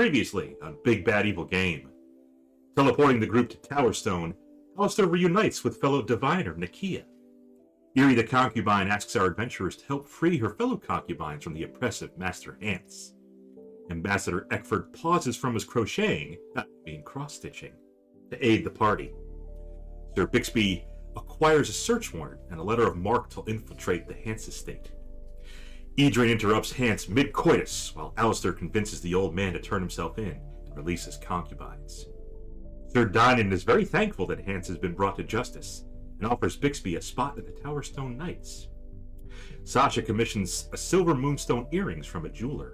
Previously on Big Bad Evil Game. Teleporting the group to Towerstone, Alister reunites with fellow diviner Naquia. Irre the concubine asks our adventurers to help free her fellow concubines from the oppressive Master Hance. Ambassador Eckford pauses from his crocheting, cross-stitching, to aid the party. Sir Bixby acquires a search warrant and a letter of marque to infiltrate the Hance Estate. Edrian interrupts Hance mid-coitus, while Alister convinces the old man to turn himself in and release his concubines. Sir Dinand is very thankful that Hance has been brought to justice, and offers Bixby a spot at the Towerstone Knights. Sasha commissions a silver moonstone earrings from a jeweler,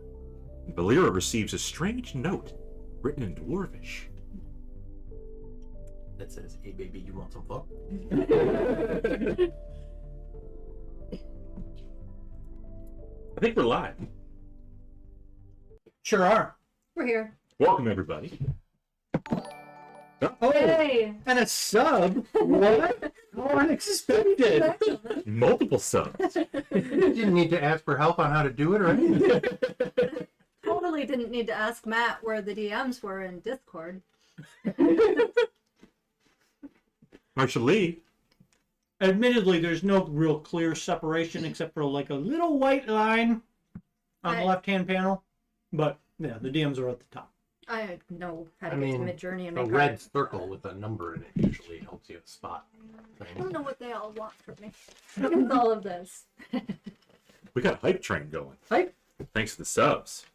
and Valera receives a strange note written in Dwarvish. That says, "Hey baby, you want some fuck?" I think we're live. Sure are. We're here. Welcome, everybody. Oh, Hey! and a sub? What? How unexpected. Multiple subs. You didn't need to ask for help on how to do it or anything. Totally didn't need to ask Matt where the DMs were in Discord. Actually, Admittedly, there's no real clear separation except for like a little white line on the left-hand panel. But yeah, the DMs are at the top. I know how to get to Mid-Journey and a make red art. circle with a number in it usually helps you spot I things. don't know what they all want from me. What is all of this? we got a hype train going. Hype? Thanks to the subs.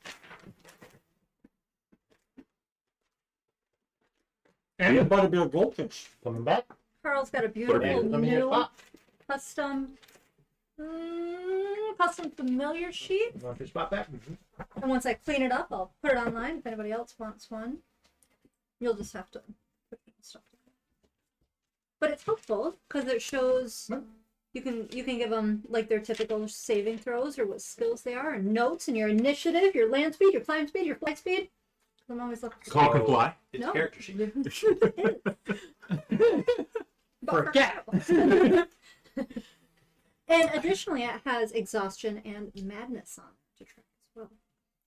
And a butterbeer goldfish. Coming back? Carl's got a beautiful Let me get a new spot. custom familiar sheet. You want your spot back? And once I clean it up, I'll put it online if anybody else wants one. You'll just have to put stuff together. But it's helpful because it shows you can give them like their typical saving throws or what skills they are, and notes, and your initiative, your land speed, your climb speed, your flight speed. I'm always looking. Call can fly. It's No. character sheet. For a cat. And additionally, it has exhaustion and madness on it to track as well.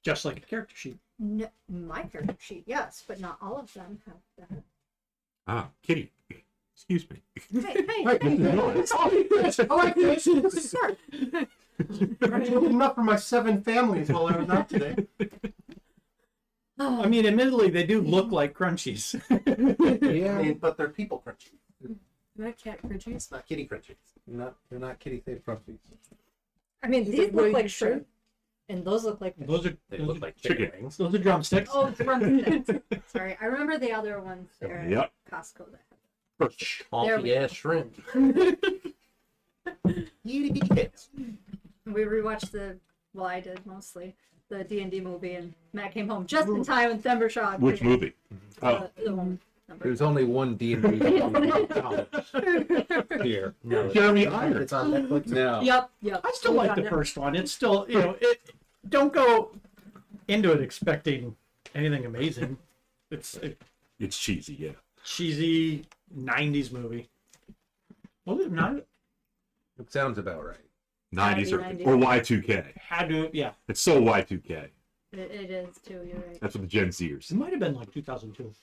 Just like a character sheet. No, my character sheet, yes, but not all of them have that. Ah, Kitty. Excuse me. Hey, hey, Hey, hey. I like this. I did enough for my 7 families while I was out today. I mean, admittedly, they do look like crunchies. Yeah. I mean, but they're people crunchies. My cat crunchies. It's not kitty crunchies. They're not kitty safe crunchies. I mean, these look like shrimp, and those look like. They look like chicken wings. Those are drumsticks. Oh, drumsticks. Sorry, I remember the other ones there at Yep. Costco that had. Perch. Honky ass shrimp. Itty bitty bits. We rewatched I did mostly the D&D movie, and Matt came home just in time with Denver Shaw. Which movie? Oh, The one number. There's only one D&D here. No, Jeremy Irons. it's on Netflix. No. Yep. I still like the first one. It's still, don't go into it expecting anything amazing. It's a It's cheesy, yeah. cheesy 90s movie. Was it not? It sounds about right. 90s or 90s. Y2K. Had to, yeah. It's so Y2K. It is too. You're right. That's what the Gen Zers. It might have been like 2002.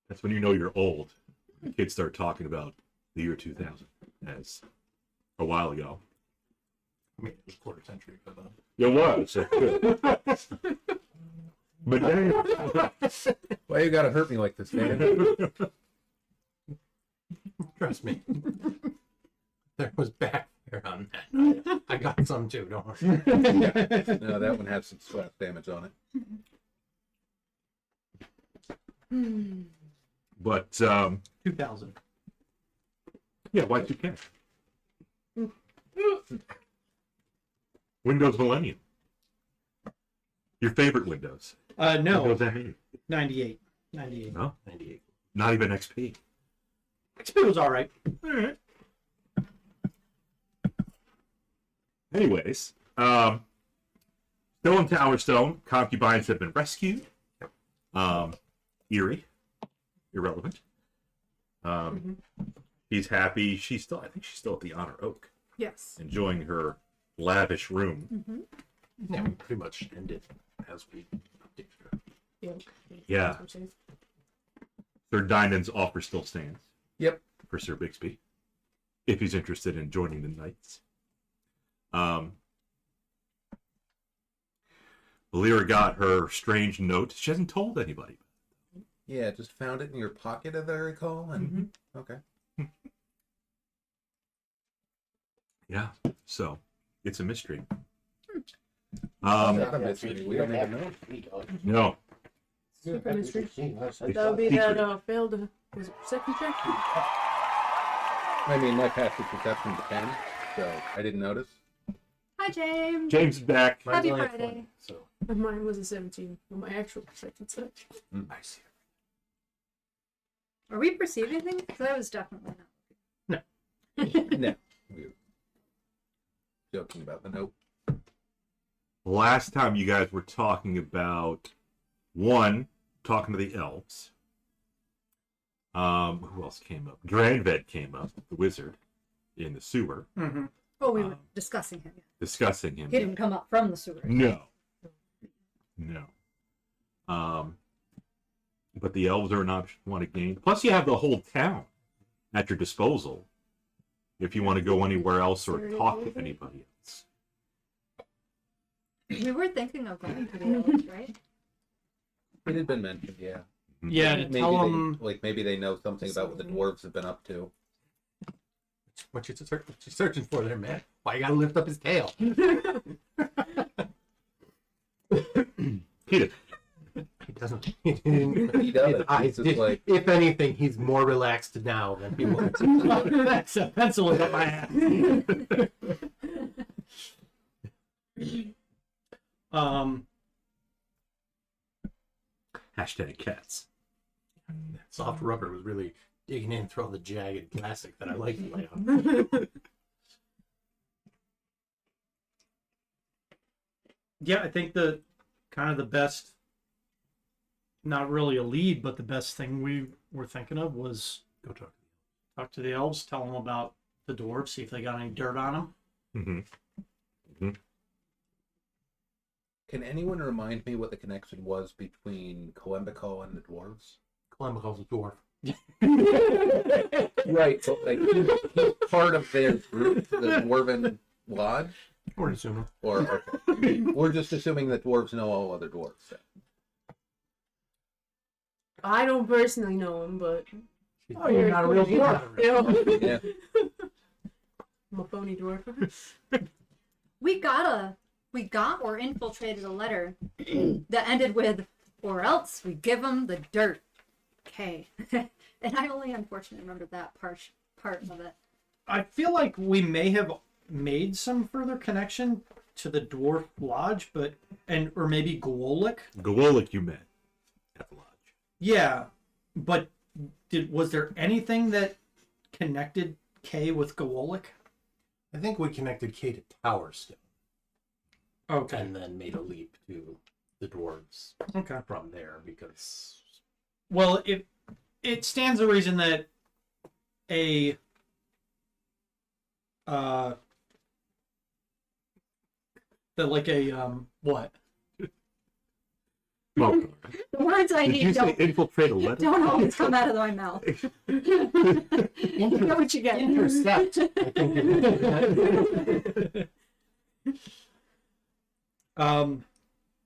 That's when you know you're old. The kids start talking about the year 2000 as a while ago. I mean, it was quarter century, but It was. But then, Why you gotta hurt me like this, man? trust me. There was back there on that. I got some too, don't worry. No, that one has some sweat damage on it. but 2000. yeah, Y2K. Windows Millennium. Your favorite Windows? No, Windows ME. 98. 98. No, 98. not even XP. XP was all right. All right. Anyways, still in Towerstone, concubines have been rescued. Irre, irrelevant. He's happy. I think she's still at the Honor Oak, Yes. enjoying her lavish room. Yeah, we pretty much ended as we did. Yeah. Sir Dinand's offer still stands. Yep. For Sir Bixby, if he's interested in joining the Knights. Lyra got her strange note. She hasn't told anybody. Yeah, just found it in your pocket, as I recall, and okay. Yeah, so it's a mystery. Not a mystery. We don't even know. No, Super mystery. It's That would be secret. that failed. Was it perception check? I mean, my passive perception's 10, so I didn't notice. Hi, James. James is back. Mine's Happy only at Friday. 20, so And mine was a 17. Well, my actual perception check. I see. Are we perceiving things? Because I was definitely not. No. We were joking about the note. Last time you guys were talking about talking to the elves. Who else came up? Dranved came up, the wizard, in the sewer, Mm-hmm. Oh, we were discussing him. discussing him. He didn't come up from the sewers. No. But the elves are an option you want to gain. Plus, you have the whole town at your disposal if you want to go anywhere else or talk with anybody else. We were thinking of going to the elves, right? It had been mentioned, yeah. Yeah, to Maybe tell they, them. maybe they know something about what the dwarves have been up to. What you searching for there, man? Why you gotta lift up his tail? Peter, He doesn't. He does. His eyes, He's just like- if anything, he's more relaxed now than he was. That's a pencil up my ass. hashtag cats. Soft rubber was really digging in through all the jagged plastic that I like to lay on. Yeah, I think the kind of the best, not really a lead, but the best thing we were thinking of was Go talk. talk to the elves, tell them about the dwarves, see if they got any dirt on them. Mm-hmm. Can anyone remind me what the connection was between Coembico and the dwarves? Columbus a dwarf. Right, but like he's part of their group, the Dwarven Lodge? We're assuming. Or okay. We're just assuming that dwarves know all other dwarves. Then. I don't personally know him, but Oh, you're not a real dwarf. Yeah. I'm a phony dwarf. We got or infiltrated a letter that ended with, or else we give them the dirt. Okay. And I only unfortunately remember that part of it. I feel like we may have made some further connection to the dwarf lodge, or maybe Gowolik. Gowolik you met at the lodge. Yeah, but was there anything that connected Kay with Gowolik? I think we connected Kay to Towerstone Okay. and then made a leap to the dwarves Okay. from there because Well, it stands to reason that what? Well, The words I did you need say infiltrate a letter? don't always come out of my mouth. You know what you get. intercept. I think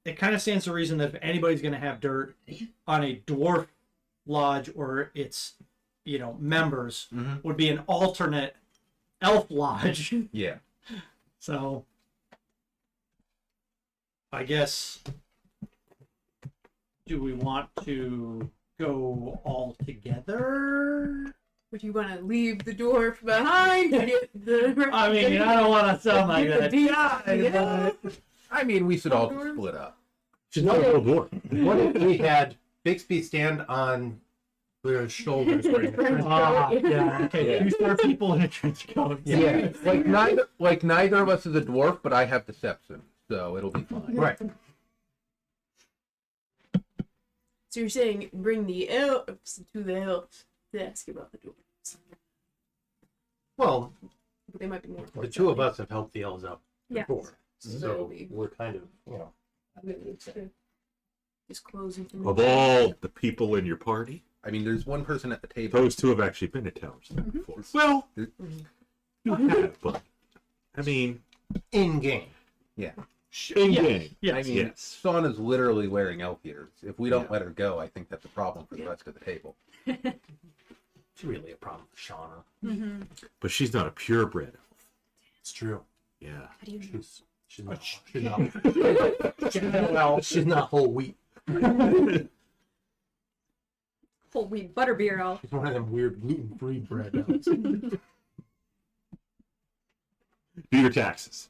It kind of stands to reason that if anybody's going to have dirt on a dwarf lodge or its, members, would be an alternate elf lodge. Yeah. So, I guess, do we want to go all together? Would you want to leave the dwarf behind? I mean, I don't want to sound like that. Yeah. I mean, we should all just split up. She's not a little dwarf. What if we had Bixby stand on Lyra's shoulders wearing a trench coat? Yeah. Okay. Yeah. 2 short people in a trench coat. Yeah. Like neither of us is a dwarf, but I have deception, so it'll be fine. Right. So you're saying bring the elves to the elves to ask about the dwarves. Well, But they might be more. the two of us have helped the elves out Yes. before. So Really? we're kind of, you know, Just closing from Of all the people in your party, I mean, there's one person at the table. those two have actually been at Towerstone before. Well, you have, but I mean, in game. Yeah. in Yes, game. yes. I mean, Yes. Sauna's literally wearing elf ears. If we don't Yeah. let her go, I think that's a problem for the rest of the table. It's really a problem for Shauna. Mm-hmm. But she's not a purebred elf. It's true. Yeah. How do you know? She's not. She's not whole wheat. Whole wheat butterbeer elf. She's one of them weird gluten-free bread elves. Do your taxes.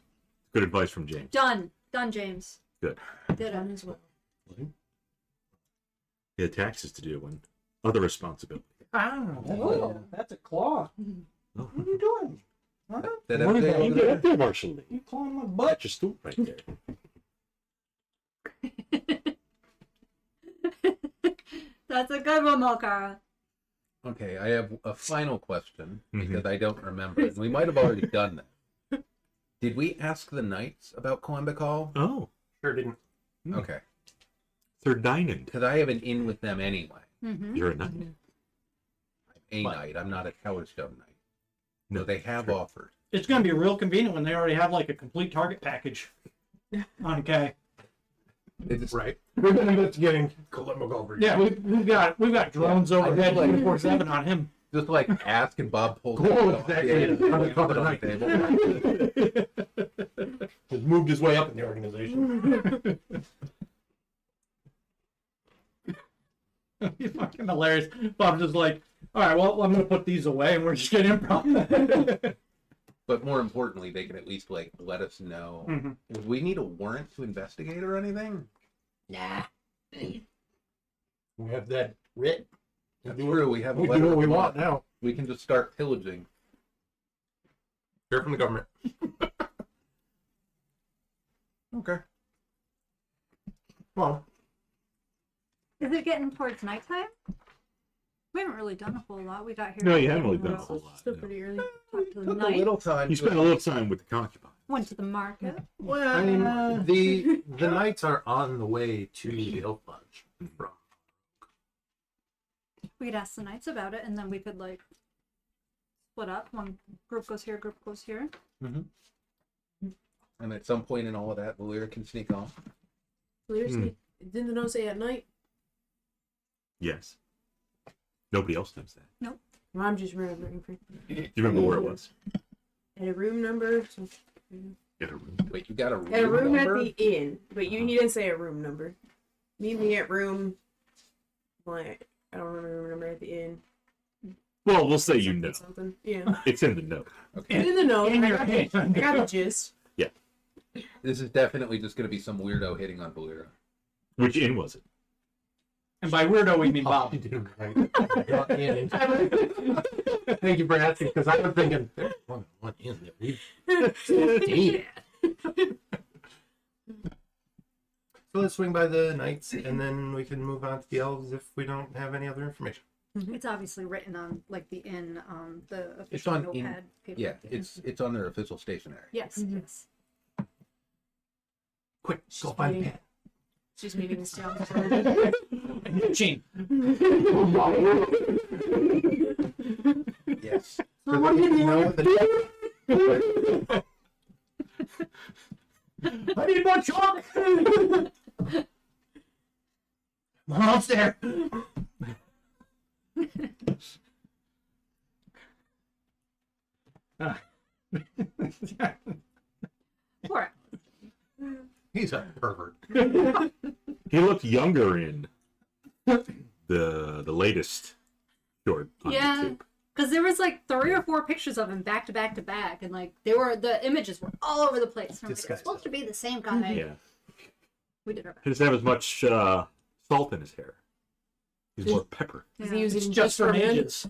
Good advice from James. Done. Done, James. Good. Did Done it. as well. He had taxes to do and other responsibility. That's a claw. Oh. What are you doing? Huh? That What everything about over that? there? Marshall Lee. You clawing my butt? That's your stool right there. That's a good one, Malkara. Okay, I have a final question Mhm. because I don't remember. And we might have already done that. Did we ask the knights about Coimbacall? Oh, Sure didn't. Okay, they're dining. because I have an in with them anyway. Mm-hmm. You're a knight. I'm a But- knight. I'm not a Towerstone knight. No, So they have true. offered. It's going to be real convenient when they already have like a complete target package on K. It's Right. We're going to investigating Coimbacall. Yeah, we've got drones Yeah, I overhead feel like- 24/7 on him. just like ask and Bob pulls Cool, it off. exactly. Yeah, It's on the put it on night. the table. He's moved his way up in the organization. He's fucking hilarious. Bob's just like, all right, well, I'm going to put these away and we're just going to improv. But more importantly, they can at least like let us know. Mhm. Would we need a warrant to investigate or anything? Nah. We have that writ. That's true. We have a We letter do what we from want them. now. We can just start pillaging. Hear from the government. Okay. Well, Is it getting towards nighttime? We haven't really done a whole lot. We got here. No, you haven't really done a Talked whole lot. Still no. pretty early. to the Took a night. little time. You to- spent a little time with the concubine. Went to the market. I mean, the knights are on the way to the Elf Lodge. From We could ask the knights about it, and then we could like split up. One group goes here, group goes here. And at some point in all of that, Valyra can sneak off. Seriously? Didn't the note say at night? Yes. Nobody else knows that. Well, I'm just remembering. Do you remember where it was? At a room number. Get a room. Wait, you got a room, At a room number? at the inn, but he didn't say a room number. Meet me at room. Like I don't remember the room number at the inn. Well, we'll say you know. Something. Yeah. It's in the note. It's in the note. In I your got, hand. I got the gist. This is definitely just going to be some weirdo hitting on Valyra. Which inn was it? And by weirdo, we mean Bob. Thank you for asking, because I was thinking there's one in that we stayed at. So let's swing by the knights, and then we can move on to the elves if we don't have any other information. It's obviously written on like the inn, the official on in- notepad paper. Yeah, it's on their official stationery. Yes, yes. Quick, go find the pen. Just meeting this town. Gene. Yes. Someone in there. I need more chalk. Almost there. Poor. He's a pervert. He looked younger in the latest short on Yeah. YouTube. Because there was like 3 or 4 pictures of him back to back to back, and like the images were all over the place. And I'm like, This it's guy's supposed to be the same guy. Yeah. We did our best. He doesn't have as much salt in his hair. He's more pepper. Is Yeah. he using It's just for men? ages.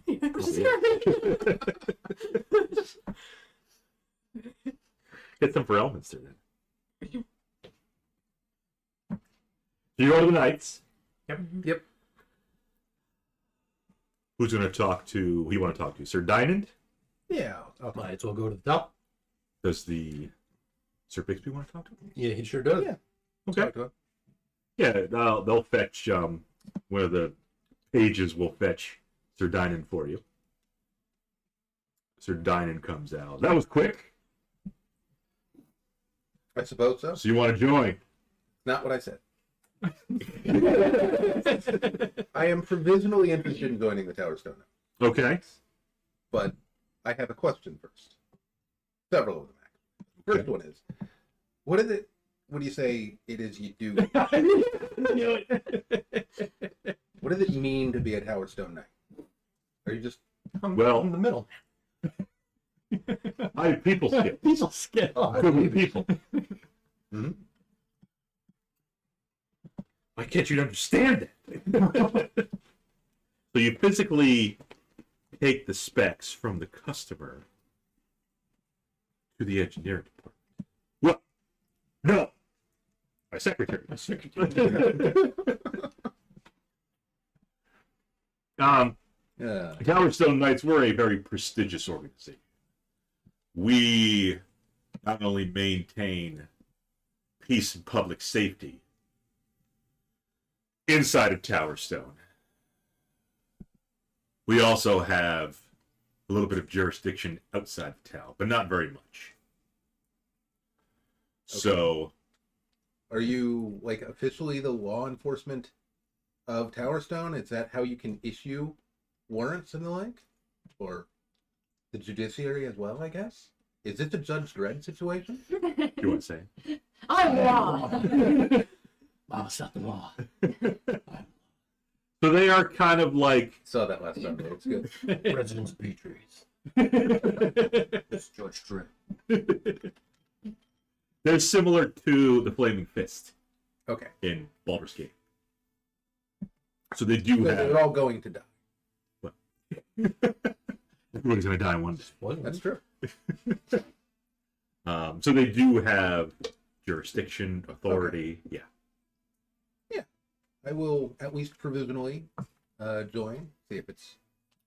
Get some for elements there then. You go to the knights. Yep. Who's going to talk to? Who you want to talk to? Sir Dinand? Yeah. Might as well go to the top. Does the Sir Bixby want to talk to him? Yeah, he sure does. Yeah. Okay. Talk to him. Yeah, they'll fetch, one of the pages will fetch Sir Dinand for you. Sir Dinand comes out. That was quick. I suppose so. So you want to join? Not what I said. I am provisionally interested in joining the Towerstone Knights, Okay. but I have a question first. Several of them, actually. First Okay. one is, what is it? What do you say it is you do? What does it mean to be a Towerstone Knight? Are you just I'm Well- in the middle. I have people skills. People skill. Good with people. Mhm. Why can't you understand it? So you physically take the specs from the customer to the engineering department. What? No. My secretary. Yeah. Towerstone Knights, we're a very prestigious organization. We not only maintain peace and public safety inside of Towerstone, we also have a little bit of jurisdiction outside of town, but not very much. So, Are you like officially the law enforcement of Towerstone? Is that how you can issue warrants and the like? Or the judiciary as well, I guess? Is this a Judge Dredd situation? do you want to say? I'm law. Mama's not the law. So they are kind of like Saw that last Sunday. It's good. Residence Petries. It's George Dredd. they're similar to the Flaming Fist Okay. in Baldur's Gate. So they do But have they're all going to die. everybody's going to die one day. That's true. So they do have jurisdiction, authority. Yeah. I will at least provisionally join, see if it's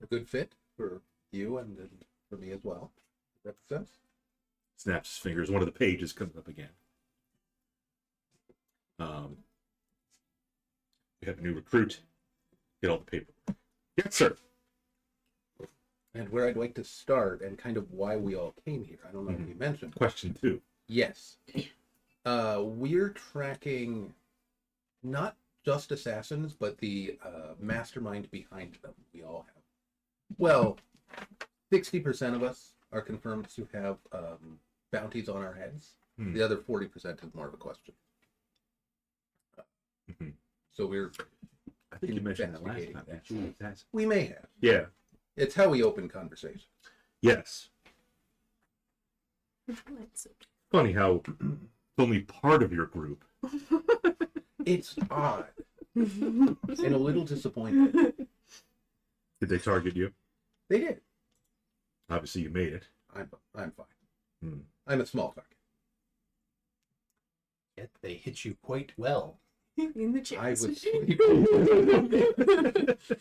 a good fit for you and then for me as well. Does that make sense? Snaps his fingers. One of the pages comes up again. We have a new recruit. Get all the paperwork. Yes, sir. And where I'd like to start and kind of why we all came here. I don't know if you mentioned. Question 2. Yes. We're tracking not just assassins, but the mastermind behind them. We all have. Well, 60% of us are confirmed to have bounties on our heads. Hmm. The other 40% is more of a question. Mhm. So we're I think you mentioned that last investigating time. that. Actually. We may have. Yeah. It's how we open conversations. Yes. Funny how it's only part of your group. It's odd and a little disappointing. Did they target you? They did. Obviously, you made it. I'm fine. Hmm. I'm a small target. Yet they hit you quite well. In the I chest. was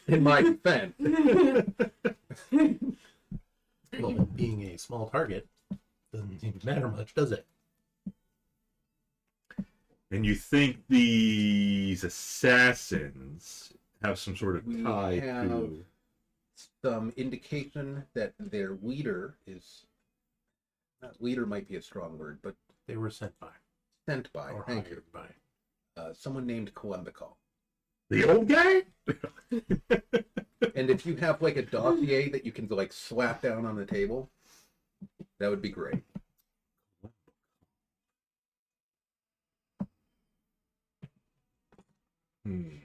in my defense. Well, being a small target doesn't seem to matter much, does it? And you think these assassins have some sort of We tie have- to... Some indication that their leader is not leader might be a strong word, but They were sent by. sent by. Or Thank you. hired by. Someone named Columbicol. The old guy? And if you have like a dossier that you can like slap down on the table, that would be great. Hmm.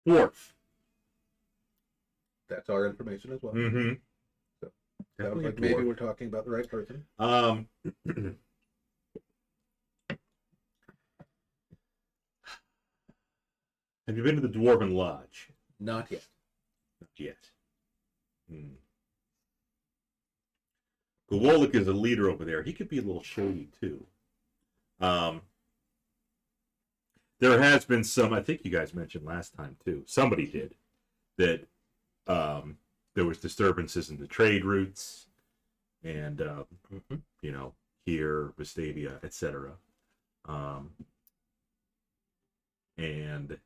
Dwarf. That's our information as well. Mm-hmm. So, Sounds Definitely a like maybe dwarf. we're talking about the right person. Have you been to the Dwarven Lodge? Not yet. Not yet. Hmm. Gololik is a leader over there. He could be a little shady too. There has been some, I think you guys mentioned last time too, somebody did, that there was disturbances in the trade routes. and Mhm. you know, here, Vestavia, etc. And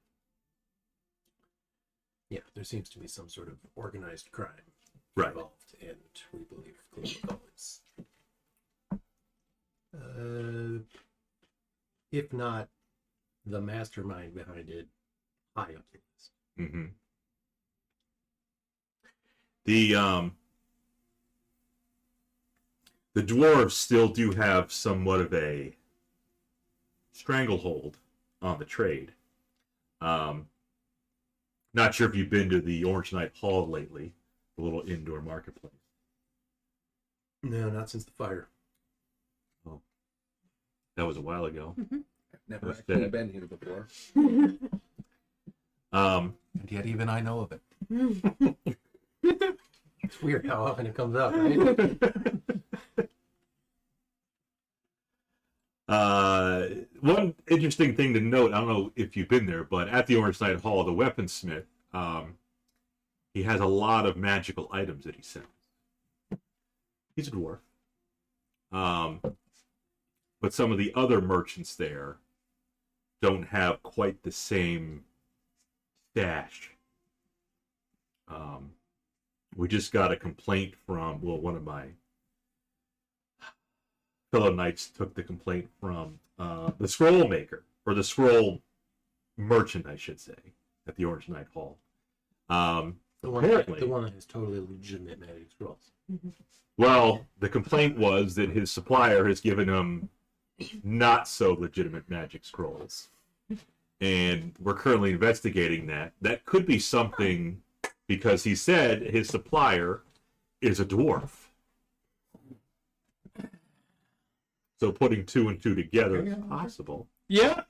Yeah, there seems to be some sort of organized crime right, involved, and we believe Castlegar is. If not the mastermind behind it, high up the list. mm-hmm. The dwarves still do have somewhat of a stranglehold on the trade. Not sure if you've been to the Orange Knight Hall lately, the little indoor marketplace. No, not since the fire. That was a while ago. I've never That's actually it. been here before. And yet even I know of it. It's weird how often it comes up, right? One interesting thing to note, I don't know if you've been there, but at the Orange Knight Hall, the weaponsmith, he has a lot of magical items that he sells. He's a dwarf. But some of the other merchants there don't have quite the same stash. We just got a complaint from, well, one of my fellow knights took the complaint from the scroll maker, or the scroll merchant, I should say, at the Orange Knight Hall. The one that has totally legitimate magic scrolls. Well, the complaint was that his supplier has given him not so legitimate magic scrolls. And we're currently investigating that. That could be something, because he said his supplier is a dwarf. So putting two and two together is possible. Yeah.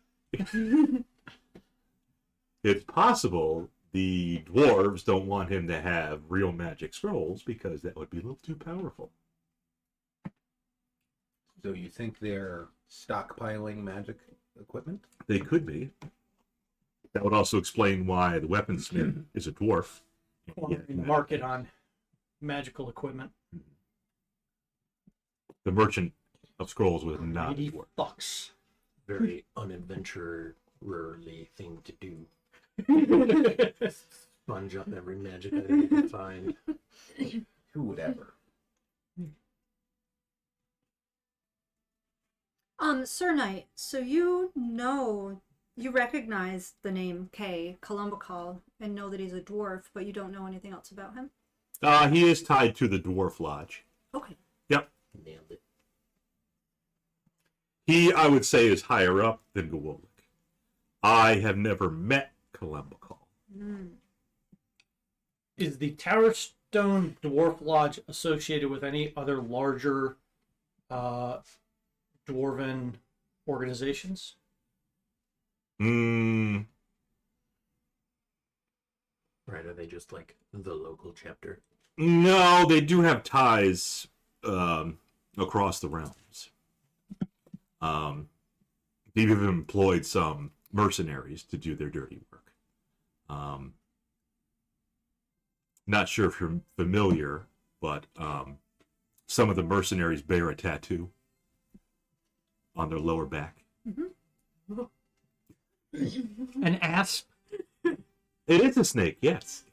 It's possible the dwarves don't want him to have real magic scrolls because that would be a little too powerful. So you think they're stockpiling magic equipment? They could be. That would also explain why the weaponsmith is a dwarf. The market on magical equipment. The merchant of scrolls was not a 80 dwarf. bucks. Very unadventurerly thing to do. Sponge up every magic item you can find. Who would ever? Sir Knight, so you recognize the name Kay, Columbacall, and know that he's a dwarf, but you don't know anything else about him? He is tied to the Dwarf Lodge. Okay. Yep. Nailed it. He, I would say, is higher up than Gawalik. I have never met Columbacall. Is the Towerstone Dwarf Lodge associated with any other larger dwarven organizations? Right, are they just like the local chapter? No, they do have ties across the realms. They've even employed some mercenaries to do their dirty work. Not sure if you're familiar, but some of the mercenaries bear a tattoo on their lower back. An asp? It is a snake, yes.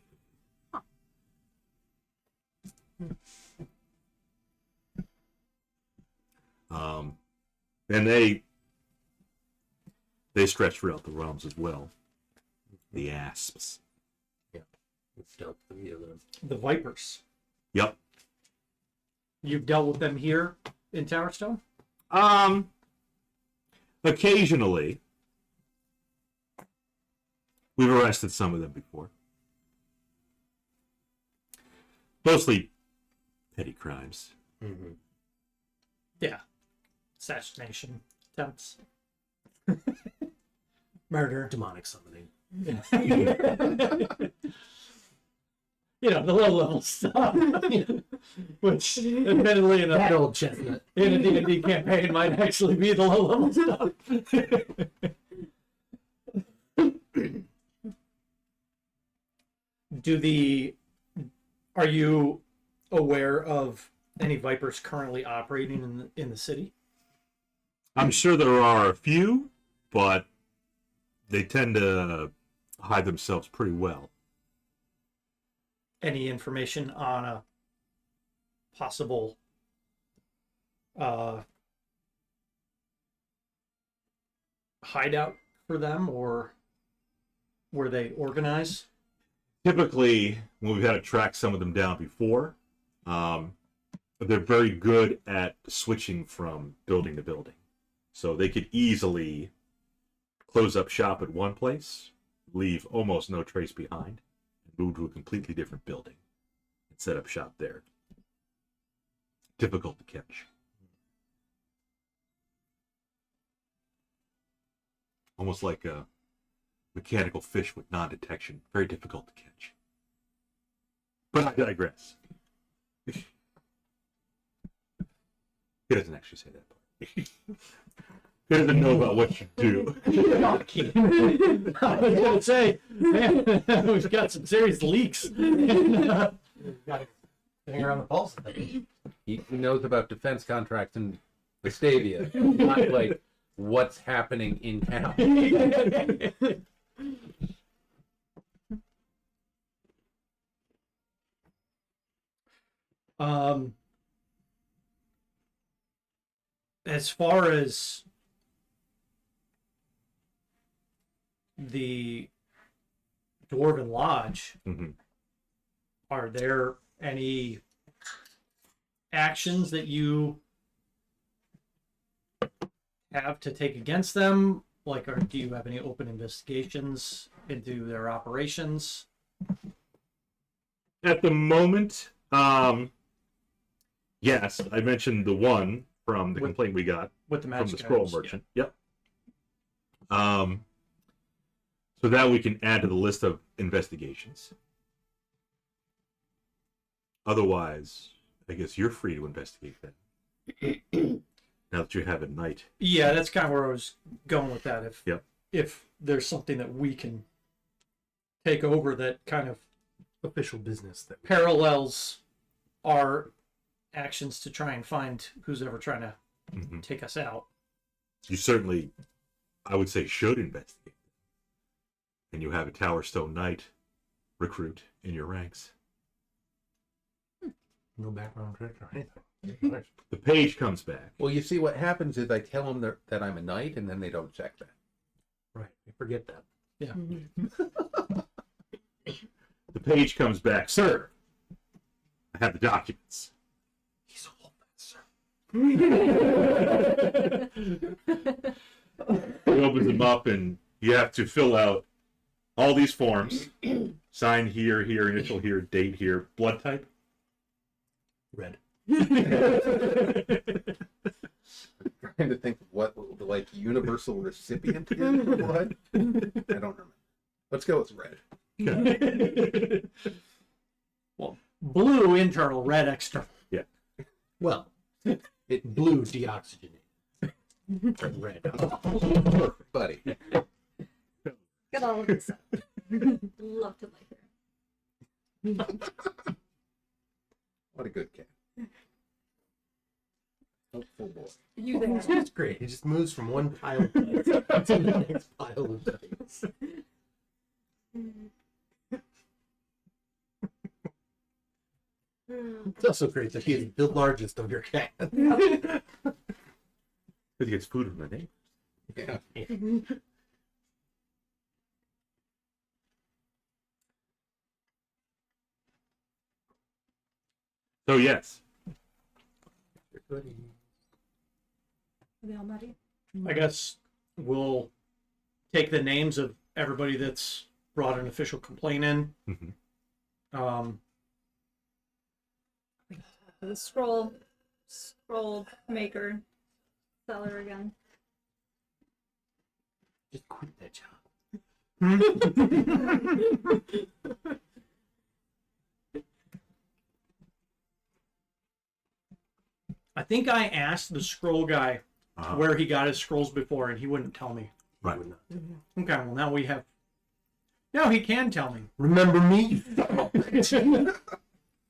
And they stretch throughout the realms as well. The asps. It's dealt with the other. The Vipers. Yep. You've dealt with them here in Towerstone? Occasionally. We've arrested some of them before. Mostly petty crimes. Mm-hmm. Yeah. Assassination attempts. Murder. Demonic summoning. You know, the low level stuff. Which, admittedly, in That a old chestnut. D&D campaign might actually be the low level stuff. Are you aware of any vipers currently operating in the city? I'm sure there are a few, but they tend to hide themselves pretty well. Any information on a possible hideout for them, or where they organize? Typically, when we've had to track some of them down before, they're very good at switching from building to building. So they could easily close up shop at one place, leave almost no trace behind, and move to a completely different building and set up shop there. Difficult to catch. Almost like a mechanical fish with non-detection. Very difficult to catch. But I digress. He doesn't actually say that part. He doesn't know about what you do. I was gonna say, man, we've got some serious leaks. Got a finger on the pulse. He knows about defense contracts in Vestavia, not like what's happening in town. As far as the Dwarven Lodge, Mhm. are there any actions that you have to take against them? Like, do you have any open investigations into their operations? At the moment, yes, I mentioned the one from the complaint we got With the from magic the scroll items? merchant. Yep. So that we can add to the list of investigations. Otherwise, I guess you're free to investigate that. Now that you have a knight. Yeah, that's kind of where I was going with that. If there's something that we can take over that kind of Official business that parallels our actions to try and find who's ever trying to Mhm. take us out. You certainly, I would say, should investigate. And you have a Towerstone Knight recruit in your ranks. no background check or anything. Nice. The page comes back. Well, you see, what happens is I tell them that I'm a knight, and then they don't check that. Right. You forget that. Yeah. The page comes back. Sir, I have the documents. He's a whole sir. He opens them up, and you have to fill out all these forms. Sign here, here, initial here, date here, blood type. Red. Trying to think of what the like universal recipient is for blood. I don't remember. Let's go with red. Well, blue internal, red external. Well, it blue deoxygenated. Red. Perfect, buddy. Get all of this up. Love to like her. What a good cat. Helpful boy. You there? That's great. He just moves from one pile of dice to the next pile of dice. It's also great that he is the largest of your cats. Because he gets food from the neighbor. Yeah. So, yes. Are they all muddy? I guess we'll take the names of everybody that's brought an official complaint in. Mhm. The scroll maker, seller again. Just quit that job. I think I asked the scroll guy Uh-huh. where he got his scrolls before, and he wouldn't tell me. Right. Okay, well now we have. Now he can tell me. Remember me?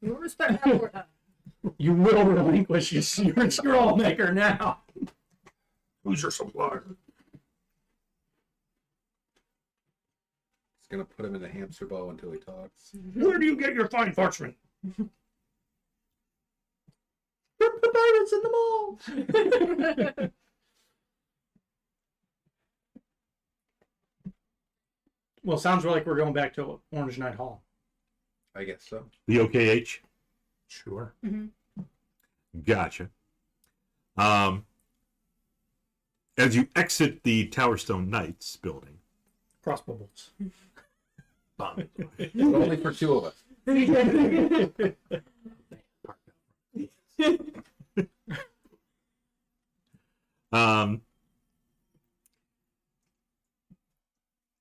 You respect that word. You will relinquish your scroll maker now. Who's your supplier? It's gonna put him in the hamster ball until he talks. Where do you get your fine parchment? The pirates in the mall. Well, sounds like we're going back to Orange Knight Hall. I guess so. The OKH? Sure. Gotcha. As you exit the Towerstone Knights building, Crossbow bolts. Bomb. Only for two of us.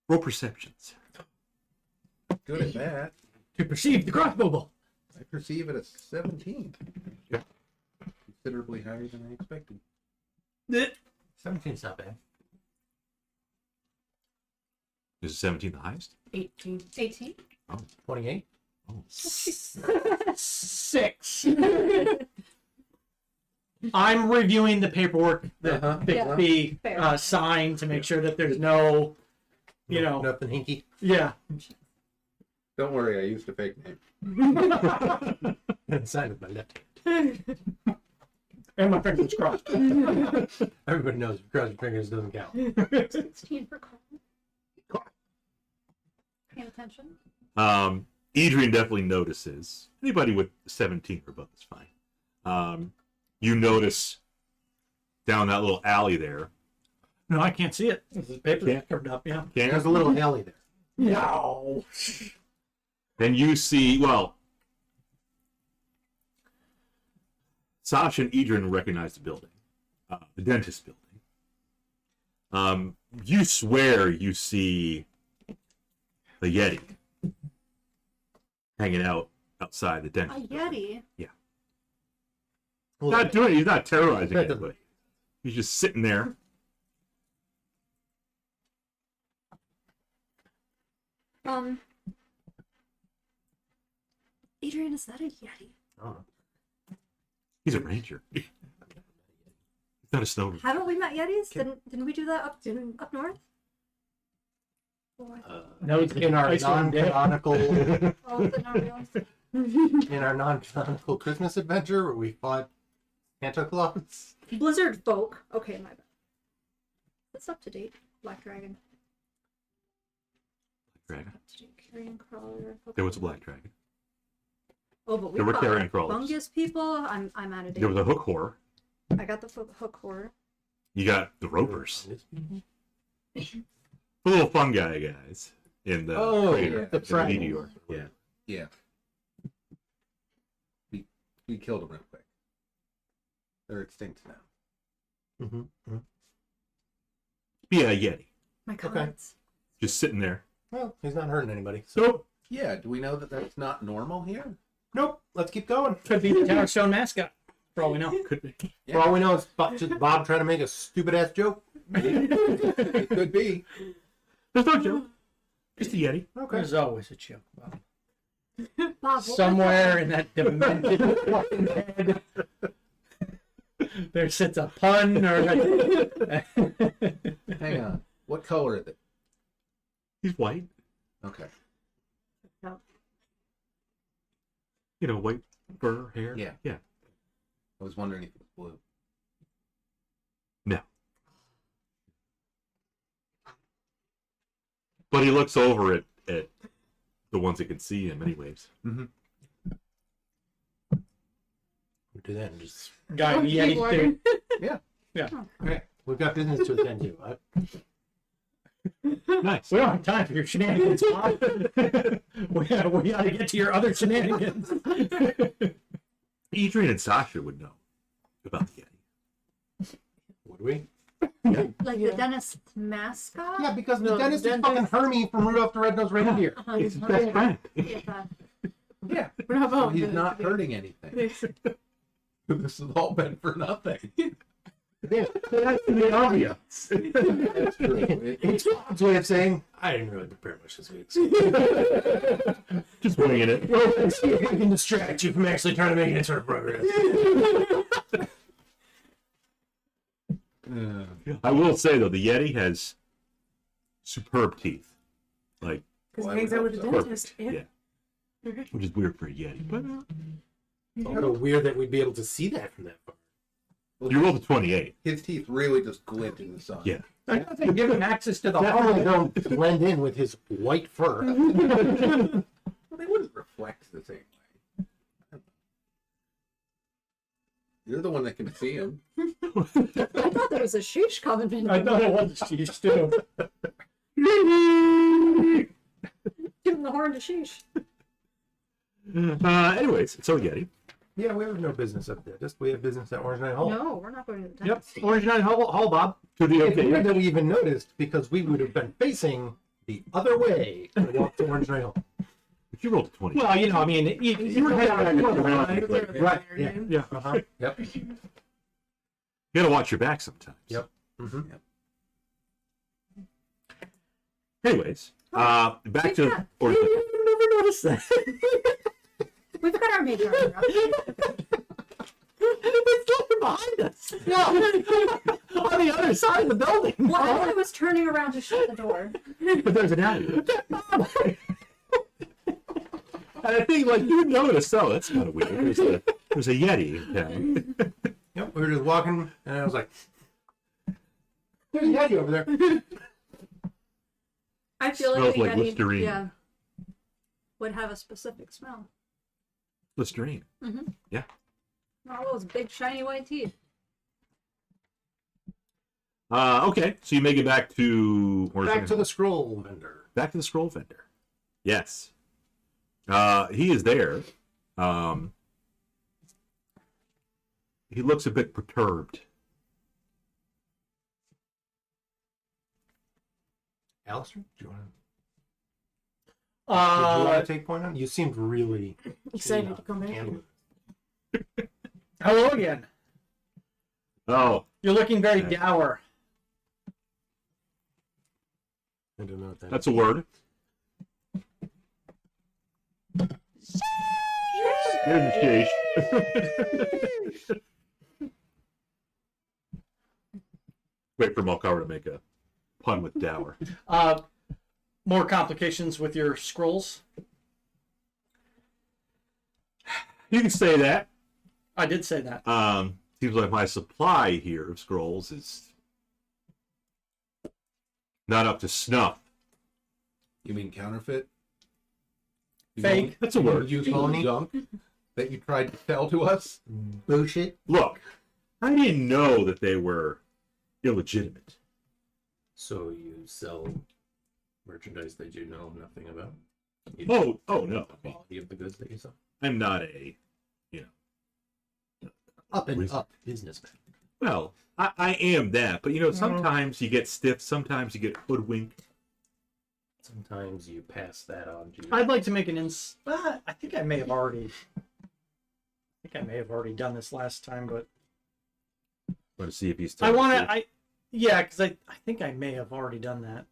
roll perceptions. Good at that. To perceive the crossbow bolt. I perceive it as 17. Yep. Considerably higher than I expected. 17's not bad. Is 17 the highest? 18. 18. 28. 6. I'm reviewing the paperwork that Bixby Fair. signed to make sure that there's no, Nothing hinky. yeah. Don't worry, I used a fake name. Inside of my left hand. And my fingers crossed. Everybody knows cross your fingers doesn't count. 16 for calm. Paying attention. Edrian definitely notices. Anybody with 17 or above is fine. You notice down that little alley there. No, I can't see it. The paper's Can't? covered up, yeah. There's a little alley there. No. And you see, well, Sasha and Edrian recognize the building, the dentist building. You swear you see the Yeti hanging out outside the A dentist building. Yeti. Well, Not doing it, he's not terrorizing that doesn't- anybody. He's just sitting there. Adrian, is that a Yeti? Oh, He's a ranger. He's not a snowman. Haven't we met Yetis? Didn't we do that up north? No, it's in our Ice Cream Day. non-canonical Oh, is it not real? in our non-canonical Christmas adventure where we fought Santa Claus. Blizzard folk. Okay, my bad. That's up to date. Black Dragon. Dragon. Up to date. Carrion crawler. There was a black dragon. Oh, but we There were fought carrion crawlers. fungus people. I'm out of date. There was a hook horror. I got the hook horror. You got the ropers. The little fungi guys in the crater. the in fragments. meteor. Yeah. Yeah. We killed them real quick. They're extinct now. Be a Yeti. My Okay. comments. Just sitting there. Well, he's not hurting anybody. So Nope. Yeah, do we know that that's not normal here? nope. Let's keep going. Could be the Towerstone mascot, for all we know. Could be. For all we know, it's just Bob trying to make a stupid ass joke. It could be. There's no joke. Just a Yeti. Okay. There's always a joke. Bob. Bob, Somewhere in that demented fucking head, there sits a pun or Hang on. What color is it? He's white. Okay. You know, white fur, hair. Yeah. Yeah. I was wondering if it was blue. No. But he looks over at the ones that can see him anyways. We'll do that and just. guy in the Yeti suit. Okay. We've got business to attend to. Nice. We don't have time for your shenanigans, Bob. we gotta get to your other shenanigans. Adrian and Sasha would know about the Yeti. Would we? like the dentist mascot? Yeah, because the No, dentist is dentist- fucking Hermie from Rudolph the Red-Nosed Reindeer. It's his best friend. Yeah. Yeah. Bravo. So he's not hurting anything. This has all been for nothing. That's the obvious. That's true. It's Bob's way of saying, I didn't really prepare much this week. So. Just winging it. Well, let's see if we can distract you from actually trying to make any sort of progress. I will say though, the Yeti has superb teeth, like Because Well, he I hangs would out with hope the so. dentist. yeah, Yeah. which is weird for a Yeti. But It's also weird that we'd be able to see that from that far. you rolled a 28. His teeth really just glint in the sun. Yeah. I don't think give him access to the Definitely hard. don't blend in with his white fur. Well, they wouldn't reflect the same way. You're the one that can see them. I thought there was a sheesh coming in. I thought it was sheesh too. Give him the horn to sheesh. Anyways, so Yeti. Yeah, we have no business up there. Just we have business at Orange Night Hall. No, we're not going to the Yep. dentist. Orange Night Hall, Bob. To the It's weird okay. that we even noticed because we would have been facing the other way to walk to Orange Night Hall. But you rolled a 20. Well, you know, I mean, you were heading around. Right, yeah. Yeah. Uh-huh. Yep. You gotta watch your back sometimes. Yep. Mm-hmm. Anyways, back to Yeah. or never noticed that. We've got our major armor up. It's looking behind us. No, on the other side of the building. Well, I was turning around to shut the door. but there's an alley. And I think like you noticed, oh, that's kind of weird. There's a Yeti in town. Yep. We were just walking, and I was like, "There's a Yeti over there." I feel Smells like the like Yeti, Listerine. yeah, would have a specific smell. Listerine. All those big shiny white teeth. Okay, so you make it back to Back to the scroll vendor. back to the scroll vendor. Yes. He is there. He looks a bit perturbed. Alister, do you want Uh, to take point on? You seemed really Excited to come back. handle it. hello again. Oh, You're looking very dour. I don't know what that that's a word. Sheesh. Wait for Malkara to make a pun with dour. More complications with your scrolls. You can say that. I did say that. Seems like my supply here of scrolls is not up to snuff. You mean counterfeit? You Fake. mean- That's a word. You you phony. junk that you tried to sell to us? Bullshit. Look, I didn't know that they were illegitimate. So you sell merchandise that you know nothing about? You Oh no. the quality of the goods that you sell? I'm not a, Up and Reason. up businessman. well, I am that, but sometimes you get stiff, sometimes you get hoodwinked. Sometimes you pass that on to I'd like to make an I think I may have already. Done this last time, but Want to see if he's. I want to. Because I think I may have already done that,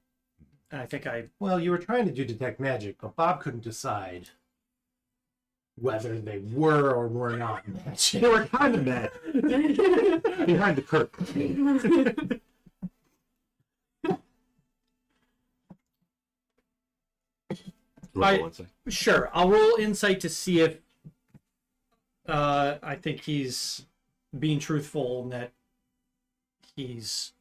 and I think I. Well, you were trying to do detect magic, but Bob couldn't decide whether they were or were not magic. They were kind of mad behind the curtain. Sure, I'll roll insight to see if I think he's being truthful and that he's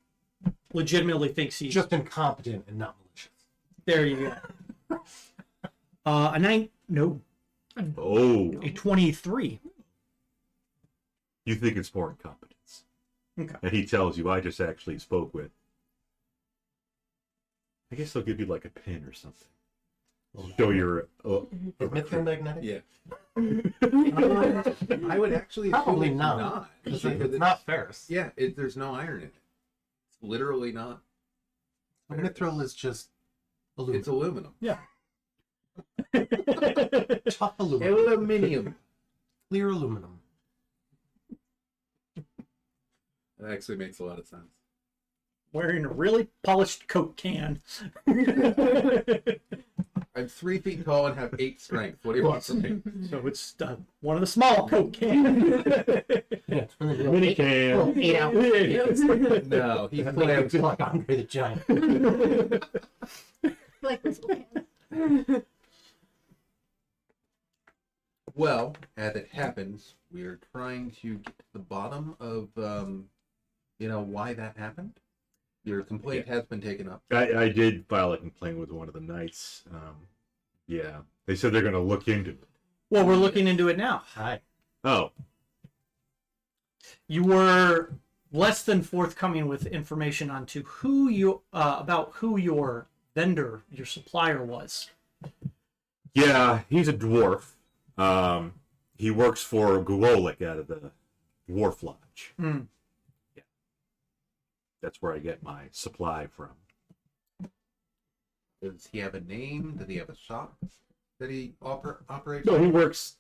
legitimately thinks he's Just incompetent and not malicious. there. You go. A 9, no, Oh, a 23. you think it's more incompetence? Okay. And he tells you, I just actually spoke with. I guess they'll give you like a pin or something. Show your. Is Mithril magnetic? Yeah. I would actually assume Probably it's not. Because It's not ferrous. Yeah, there's no iron in it. It's literally not. Mithril is just aluminum. It's aluminum. Yeah. Tough aluminum. Aluminium. Clear aluminum. That actually makes a lot of sense. Wearing a really polished Coke can. I'm 3 feet tall and have 8 strength. What do you want from me? So it's one of the small Coke cans. Yeah, it's really Mini can. 8 ounce. No, he I think I slams. feel like Andre the Giant. Like this one. Well, as it happens, we're trying to get to the bottom of, why that happened. Your complaint has been taken up. I did file a complaint with one of the knights. Yeah, they said they're going to look into it. Well, we're looking into it now. Hi. Oh, You were less than forthcoming with information onto who you about who your vendor, your supplier was. yeah, he's a dwarf. He works for Guolik out of the Dwarf Lodge. Mm. Yeah, that's where I get my supply from. Does he have a name? Does he have a shop that he operates? No,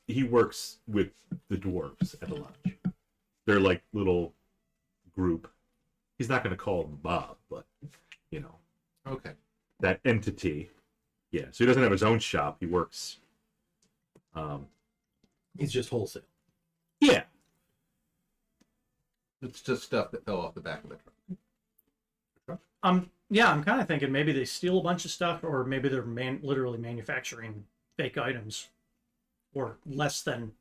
he works with the dwarves at the lodge. They're like little group. He's not going to call him Bob, but Okay. that entity. Yeah, so he doesn't have his own shop. He works. He's just wholesale. Yeah, It's just stuff that fell off the back of the truck. Yeah, I'm kind of thinking maybe they steal a bunch of stuff, or maybe they're literally manufacturing fake items, or less than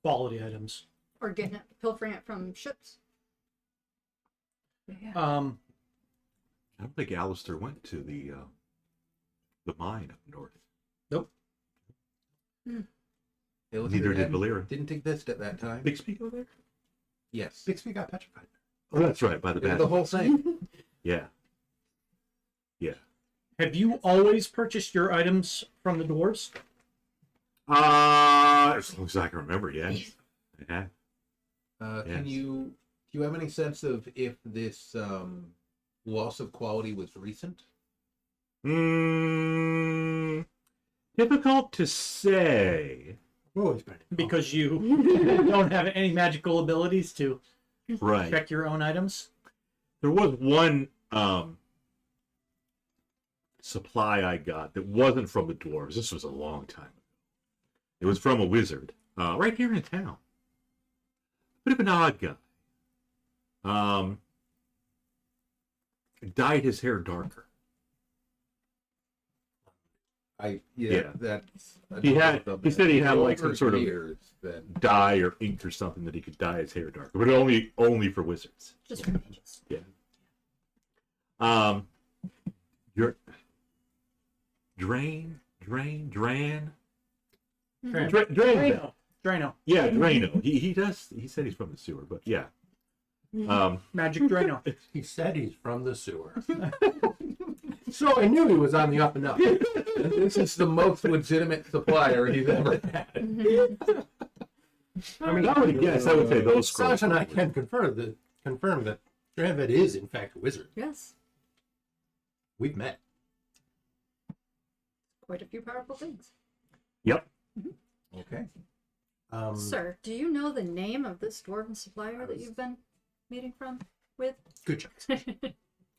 quality items. Or getting it, pilfering it from ships. Um, I don't think Alister went to the mine up north. nope. Neither did Valyria. Didn't exist at that time. Bixby go there? Yes. Bixby got petrified. Oh, that's right, by the It was bad. the whole thing. Yeah. Yeah. Have you always purchased your items from the dwarves? As long as I can remember, yeah. Yeah. Can Yes. do you have any sense of if this loss of quality was recent? Difficult to say. Always been. Because you don't have any magical abilities to Right. check your own items? There was one supply I got that wasn't from the dwarves. This was a long time ago. It was from a wizard right here in town. Bit of an odd guy. Dyed his hair darker. Yeah. That's He said he had like some sort of years then. dye or ink or something that he could dye his hair darker, but only for wizards. Just for mages. Yeah. Your Dran. Drano. Drano. Yeah, Drano. He does. He said he's from the sewer, but yeah. Magic Drano. He said he's from the sewer. So I knew he was on the up and up. This is the most legitimate supplier he's ever had. I mean, I would guess. I would say those scrolls. Sasha and I can confirm that Dranvid is in fact a wizard. Yes. We've met. Quite a few powerful things. Yep. Okay. Sir, do you know the name of this dwarven supplier that you've been meeting with? Good choice.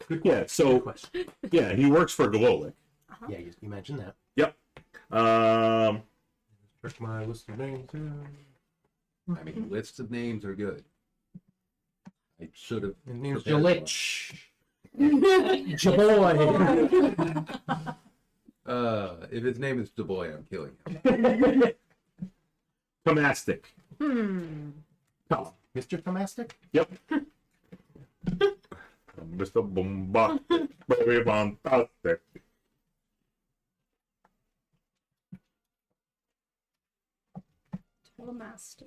Good Yeah. So question. yeah, he works for Gololik. Yeah, you mentioned that. Yep. Check my list of names. I mean, lists of names are good. I should have. His name's prepared Jalich. Jaboy. If his name is Duboy, I'm killing him. Tomastic. Oh, Mr. Tomastic? Yep. Mr. Bombastic. Very fantastic. Master.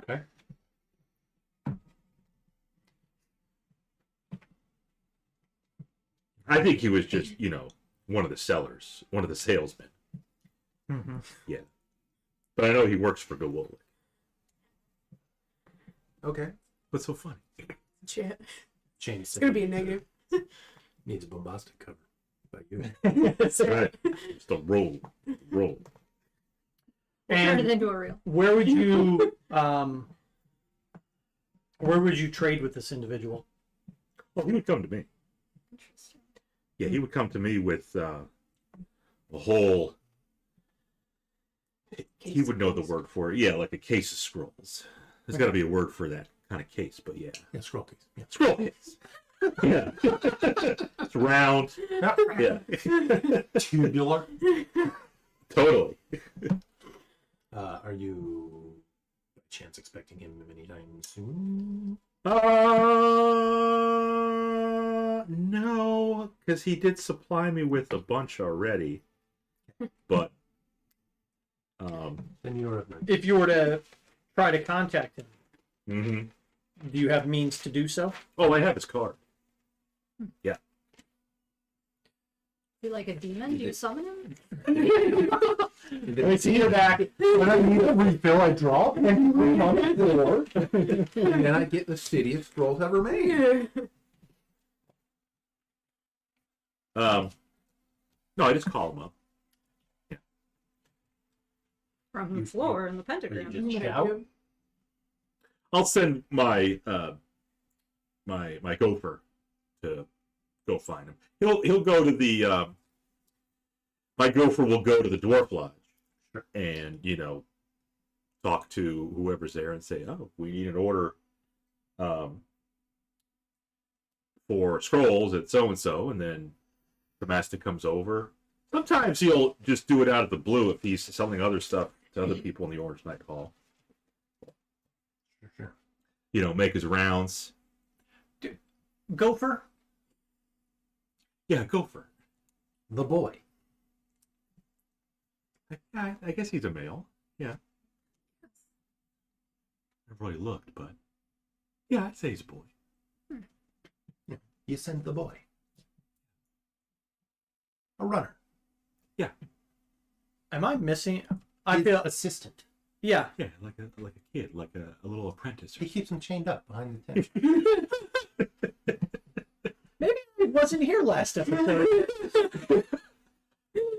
Okay. I think he was just, one of the sellers, one of the salesmen. Mm-hmm. Yeah. But I know he works for Gololik. Okay. What's so funny? Shit. Shane It's gonna be a negative. Needs a bombastic cover. By you. Right. Just a roll. Turn it And into a reel. where would you trade with this individual? Well, he would come to me. Interesting. Yeah, he would come to me with a whole. He would know the word for it. Yeah, like a case of scrolls. There's got to be a word for that kind of case, but yeah. Yeah, scroll case. Yeah. Scroll case. Yeah. It's round. Yeah. Tubular. Totally. Are you by chance expecting him anytime soon? No, because he did supply me with a bunch already. But, Then you're If you were to try to contact him, mm-hmm. do you have means to do so? Oh, I have his card. Yeah. You like a demon? Do you summon him? Let me see your back. When I need a refill, I draw and bring on the floor. And then I get the citiest scrolls ever made. No, I just call him up. From the You- floor in the You pentagram. just shout. I'll send my my gopher to go find him. He'll go to the my gopher will go to the dwarf lodge and talk to whoever's there and say, oh, we need an order for scrolls at so and so, and then the master comes over. Sometimes he'll just do it out of the blue if he's selling other stuff to other people in the Orange Knight Hall. Sure. Make his rounds. Gopher? Yeah, gopher. The boy. I guess he's a male. Yeah. Never really looked, but yeah, I'd say he's a boy. Yeah. You send the boy. A runner. Am I missing? I His feel. assistant. Yeah. Yeah, like a kid, like a little apprentice. He keeps him chained up behind the tent. Maybe he wasn't here last episode.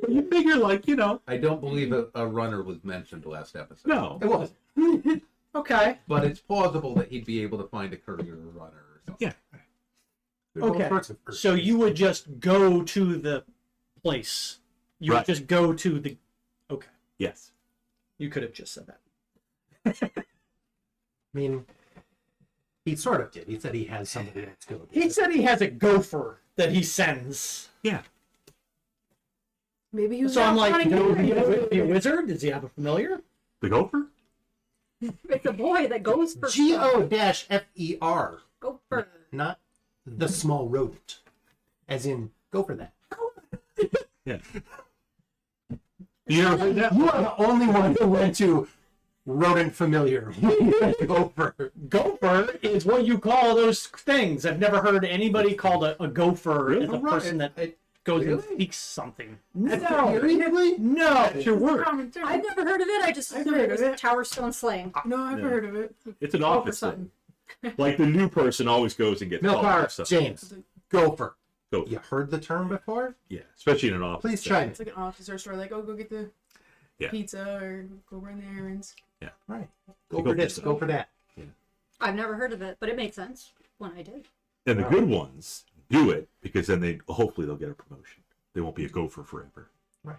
You figure, I don't believe a runner was mentioned last episode. no. It was. Okay. But it's plausible that he'd be able to find a courier runner or something. Yeah. There's all Okay. sorts of So you would just go to the place. You Right. would just go to the. Okay. Yes. You could have just said that. I mean, he sort of did. He said he has somebody else go. He said he has a gopher that he sends. Yeah. Maybe he was So I'm out like, running does he have anyway. a wizard? Does he have a familiar? The gopher? It's a boy that goes for G-O-F-E-R. Go for Not the small rodent. As in, go for that. Yeah. You ever heard that? You are the only one who went to rodent familiar. Go for. Gopher is what you call those things. I've never heard anybody called a gopher Really? as a person that goes and Really? speaks something. Seriously? No. That's your word. I've never heard of it. I just I've knew heard it was of it. Towerstone slang. No, I've Yeah. heard of it. It's an Go for office something. thing. Like the new person always goes and gets Milk called bar, stuff. James. Gopher. Gopher. You heard the term before? Yeah, especially in an office. Please setting. chime It's like an office or store, like, oh, go get the Yeah. pizza or go run the errands. Right. You Go go for this. for Go for that. I've never heard of it, but it made sense when I did. And the good ones do it because then hopefully they'll get a promotion. They won't be a gopher forever. Right.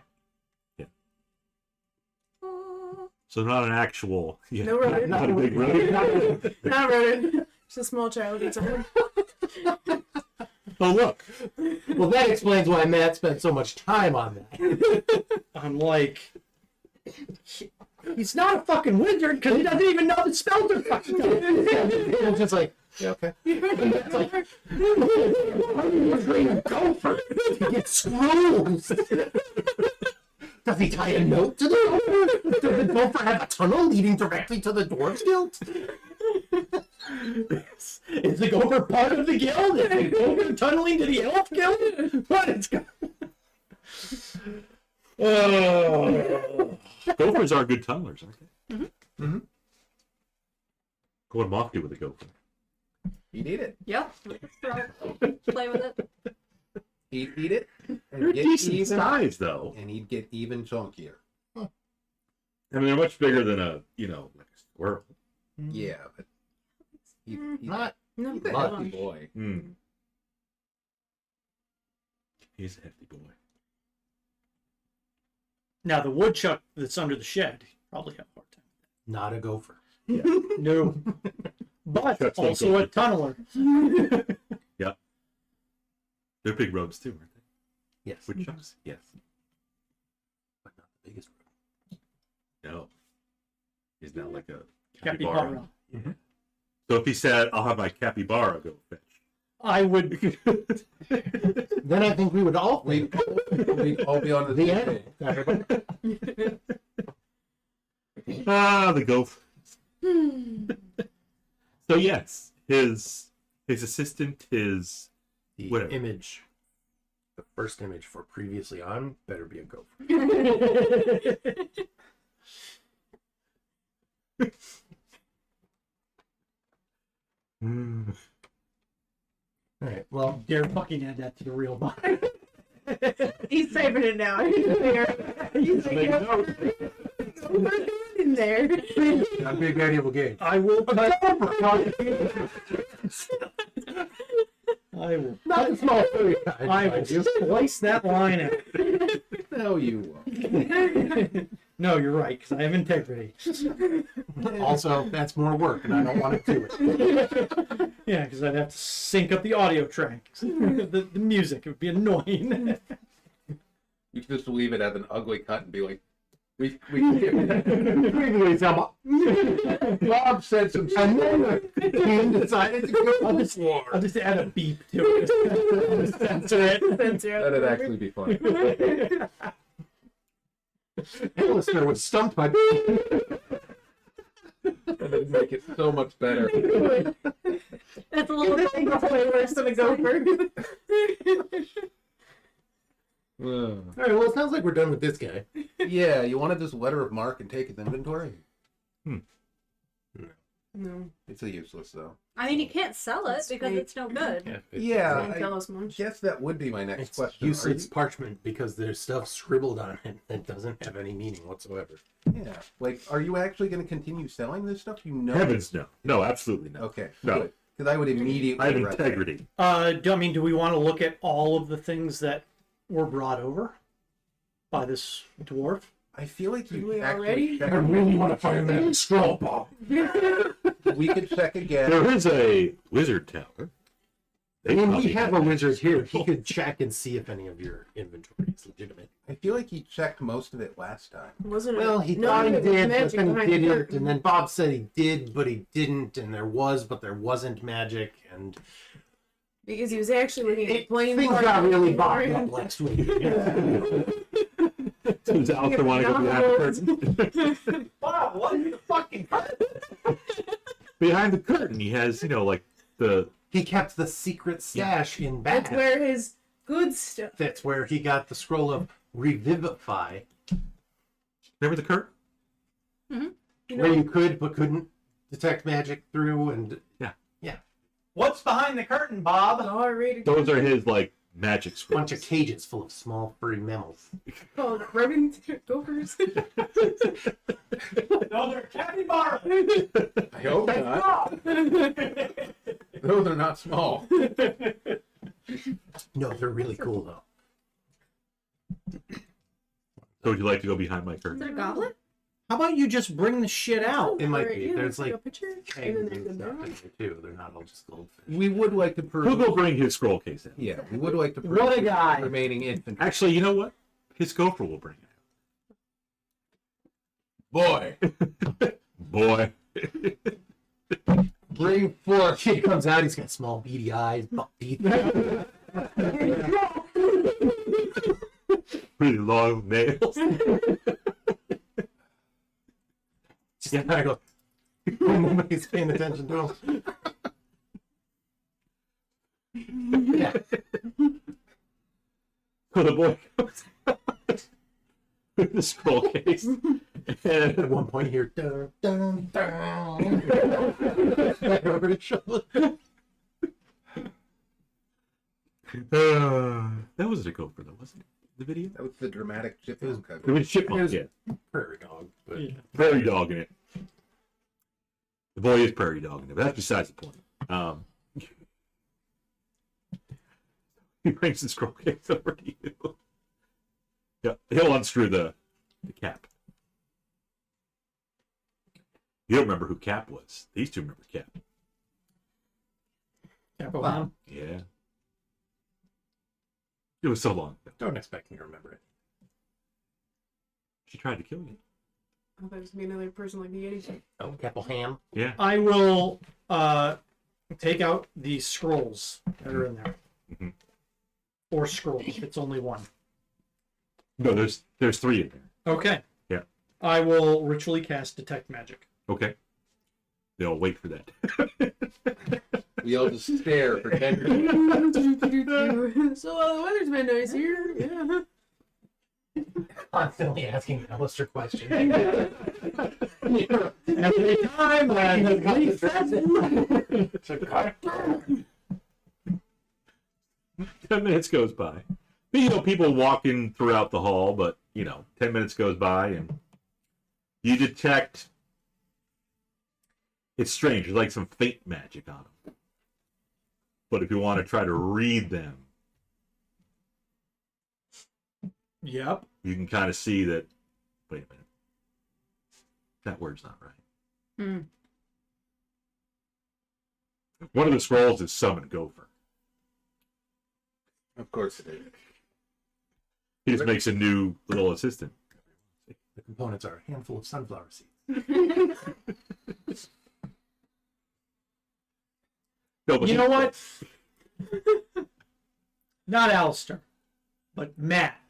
Yeah. So not an actual. Yeah. No rodent. Not a big rodent. Not rodent. Just a small child eats a Oh look. Well, that explains why Matt spent so much time on that. I'm like, he's not a fucking wizard because he doesn't even know the spells are fucking. It's just like, yeah, okay. It's like, why are you trying to gopher to get scrolls? Does he tie a note to the gopher? Does the gopher have a tunnel leading directly to the Dwarves Guild? Is the gopher part of the guild? Is the gopher tunneling to the elf guild? What is going Oh. Gophers are good tunnelers, aren't they? Mm-hmm. Mm-hmm. What would Moth do with a gopher? He'd eat it. Yep. Play with it. He'd eat it. They're And get decent even, size, though. and he'd get even chunkier. I mean, they're much bigger than a, like a squirrel. Yeah, but he's Not No, he's a much. hefty boy. Mm. He's a hefty boy. Now the woodchuck that's under the shed probably have a hard time. not a gopher. No, but Chucks don't also go a for tunneler. They're big rodents too, aren't they? Yes, Woodchucks? Yes. but not the biggest. No. He's not like a Capybara. So if he said, I'll have my capybara go fetch. I would. Then I think we would all We think all be on the the same end. page. The gopher. So yes, his assistant, his The Whatever. image, the first image for previously on, better be a gopher. All right. Well, Dare fucking add that to the real body. He's saving it now. He's there. He's like, Make "Yep, note. we're doing in there." not big valuable game. I will cut. I will. Not the small furry kind. I will mind you. slice that line out. No, you won't. No, you're right, because I have integrity. Also, that's more work, and I don't want to do it. Yeah, because I'd have to sync up the audio tracks, the music. It would be annoying. You can just leave it as an ugly cut and be like, we Bob said some And then the team decided to go I'll for just, I'll just add a beep to it. I'll just censor it. Censor it. That'd actually be funny. Alister was stumped by. That'd make it so much better. That's a little This thing goes way worse than a gopher. All right. Well, it sounds like we're done with this guy. Yeah, you wanted this letter of marque and take his inventory? No. It's a useless though. I mean, you can't sell it That's because great. it's no good. Yeah, Doesn't tell us I much. guess that would be my next It's question. useless parchment because there's stuff scribbled on it that doesn't have any meaning whatsoever. Yeah, like, are you actually going to continue selling this stuff? You know. Heavens no. No, absolutely no. Okay. No. Because I would immediately. I have arrest you. integrity. Do we want to look at all of the things that were brought over by this dwarf? I feel like Do you we actually already? check. I really want to find that scroll ball. We could check again. There is a wizard tower. I mean, we probably have a wizard here. He could check and see if any of your inventory is legitimate. I feel like he checked most of it last time. Wasn't Well, it? he No, thought he it was did, but magic then he behind the didn't. curtain. And then Bob said he did, but he didn't. And there was, but there wasn't magic. And Because he was actually looking at plain things water. got really bogged up last week. Does Alister want to go behind the curtain? Bob, what the fucking Behind the curtain, he has, like the. He kept the secret stash in back. That's where his good stuff. That's where he got the scroll of revivify, Remember the curtain? You where know, you could but couldn't detect magic through. And What's behind the curtain, Bob? all rated Those are his, magic a scrolls. bunch of cages full of small furry mammals. called rodent gophers. Those are capybara. I hope not. Those are not small. No, they're really cool though. So would you like to go behind my Is curtain? it a goblet? How about you just bring the shit out? It might Or, be. yeah, There's like a like picture. And eggs then there's and the stuff in barrel. there too. They're not all just goldfish. We would like to Who'll go bring his scroll case in? Yeah, we would like to What a guy. remaining infantry. Actually, you know what? His gopher will bring Boy, it. Boy. Bring forth. He comes out. He's got small beady eyes, buck teeth. Really long nails. Just I go. Nobody's paying attention to him. Yeah. So the boy comes out with the scroll case. At And one point here, dun, dun, dun. Over to shoulder. that wasn't a gopher, though, wasn't it? The video? that was the dramatic chip. It was- It was chipmunk, It was- yeah. Prairie dog. But but Prairie dogging it. The boy is prairie dogging it, but that's besides the point. He brings the scroll case over to you. Yeah, he'll unscrew the cap. You don't remember who Cap was. These two remember Cap. Capo Wow. Ham. Yeah. It was so long ago. don't expect me to remember it. She tried to kill you. I thought it was gonna be another person like the Yeti. Oh, Capel Ham. Yeah. I will take out the scrolls that are in there. Mhm. Or scrolls. It's only one. No, there's 3 in there. Okay. Yeah. I will ritually cast Detect Magic. Okay. They'll wait for that. We all just stare for 10 minutes. So the weather's been nice here. Yeah. Constantly asking Alister questions. Every time, It's a cut. 10 minutes goes by. But, you know, people walking throughout the hall, but, 10 minutes goes by and you detect. It's strange. There's like some faint magic on them. But if you want to try to read them, Yep. you can kind of see that. Wait a minute. That word's not right. Hmm. One of the scrolls is Summon Gopher. Of course it is. He just makes a new little assistant. The components are a handful of sunflower seeds. No, but You know what? Not Alister, but Matt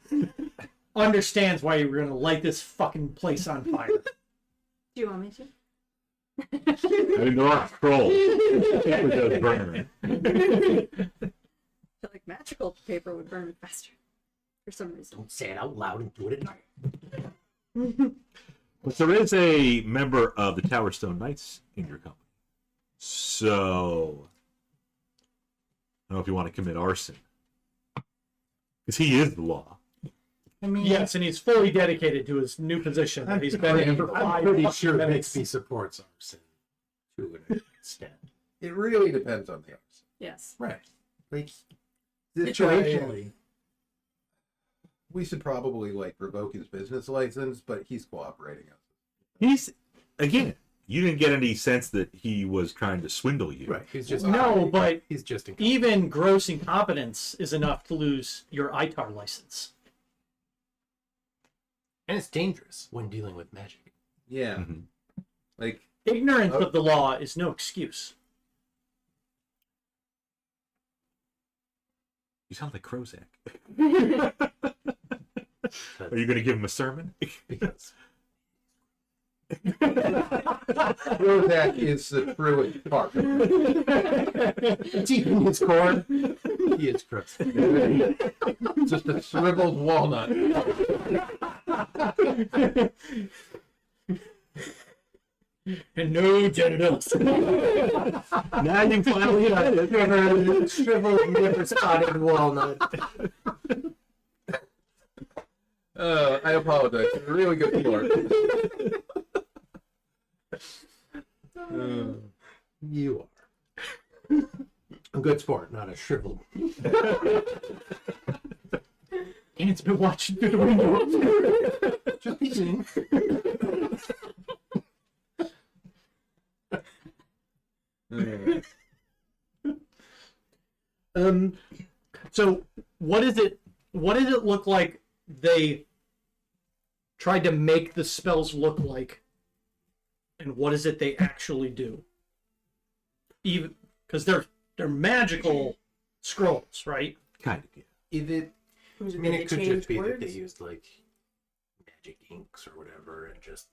understands why you were going to light this fucking place on fire. Do you want me to? I mean, there are scrolls. It does burn. I feel like magical paper would burn faster for some reason. Don't say it out loud and do it at night. But there is a member of the Towerstone Knights in your company. So, I don't know if you want to commit arson. Because he is the law. I mean, Yes, and he's fully dedicated to his new position that he's been in for I'm 5 pretty fucking sure minutes. Bixby supports arson to an extent. It really depends on the arson. Yes. Right. Like, Situationally, we should probably revoke his business license, but he's cooperating. He's, again, you didn't get any sense that he was trying to swindle you. right. He's just No, but he's just in even gross incompetence is enough to lose your ITAR license. and it's dangerous when dealing with magic. Yeah, Mhm. Ignorance of the law is no excuse. You sound like Krozak. That's Are you going to give him a sermon? because that is the truest part. deep in his core, he is crooks. Just a shriveled walnut. And no genitals. Now you finally had it. Shriveled, never spotted walnut. I apologize. It's a really good floor. You are a good sport, not a shriveled. Ant's been watching through the window. Just beginning. So what is it? What does it look like they tried to make the spells look like, and what is it they actually do? Even because they're magical scrolls, right? Kind of, yeah. Is it? I Was it mean, that it they could changed just be that they words? used like magic inks or whatever, and just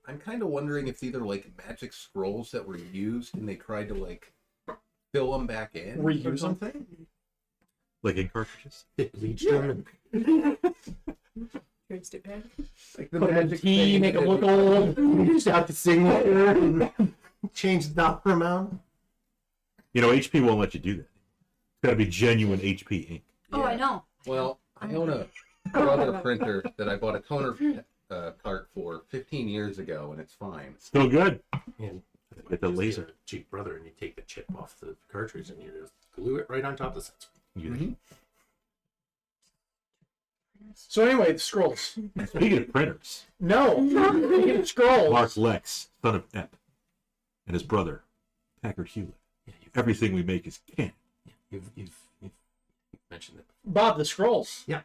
I'm kind of wondering if these are magic scrolls that were used and they tried to fill them back in or Reuse them? something. Like ink cartridges. it bleached them. And Traced it back. Like the Put them in magic tea, thing make them that- look old. just out the signature and change the dollar amount. HP won't let you do that. It's got to be genuine HP ink. Oh, I know. Well, I own a brother printer that I bought a toner cart for 15 years ago, and it's fine. Still good. And With the just laser. get a cheap brother, and you take the chip off the cartridge, and you just glue it right on top of the sensor. You- So anyway, the scrolls. Speaking of printers, No, speaking of scrolls. Mark Lex, son of Epp, and his brother, Packard Hewlett. Yeah, Everything we make is canon. you've mentioned it. Bob, the scrolls. Yeah.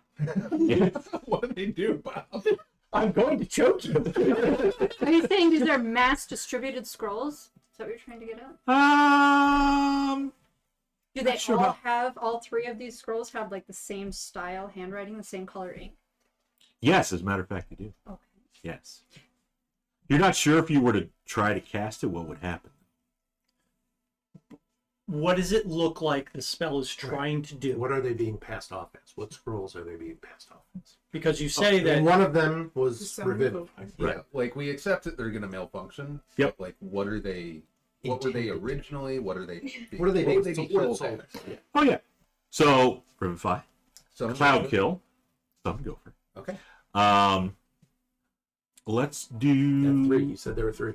What do they do, Bob? I'm going to choke you. Are you saying these are mass distributed scrolls? Is that what you're trying to get at? Do they Sure all about- have, all three of these scrolls have like the same style handwriting, the same color ink? Yes, as a matter of fact, you do. Okay. Yes. You're not sure if you were to try to cast it, what would happen? What does it look like the spell is trying to do? What are they being passed off as? What scrolls are they being passed off as? Because you say And that one of them was Just sound revivify. Yeah, like we accept that they're going to malfunction. Yep. But, like, what are they? What were they Intended. originally? What are they? What are they being be sold sold as? as? Yeah. Oh, yeah. So, Revivify, Some Cloud Kill, Summon Gopher. Okay. Let's Yeah, do 3. You said there were 3.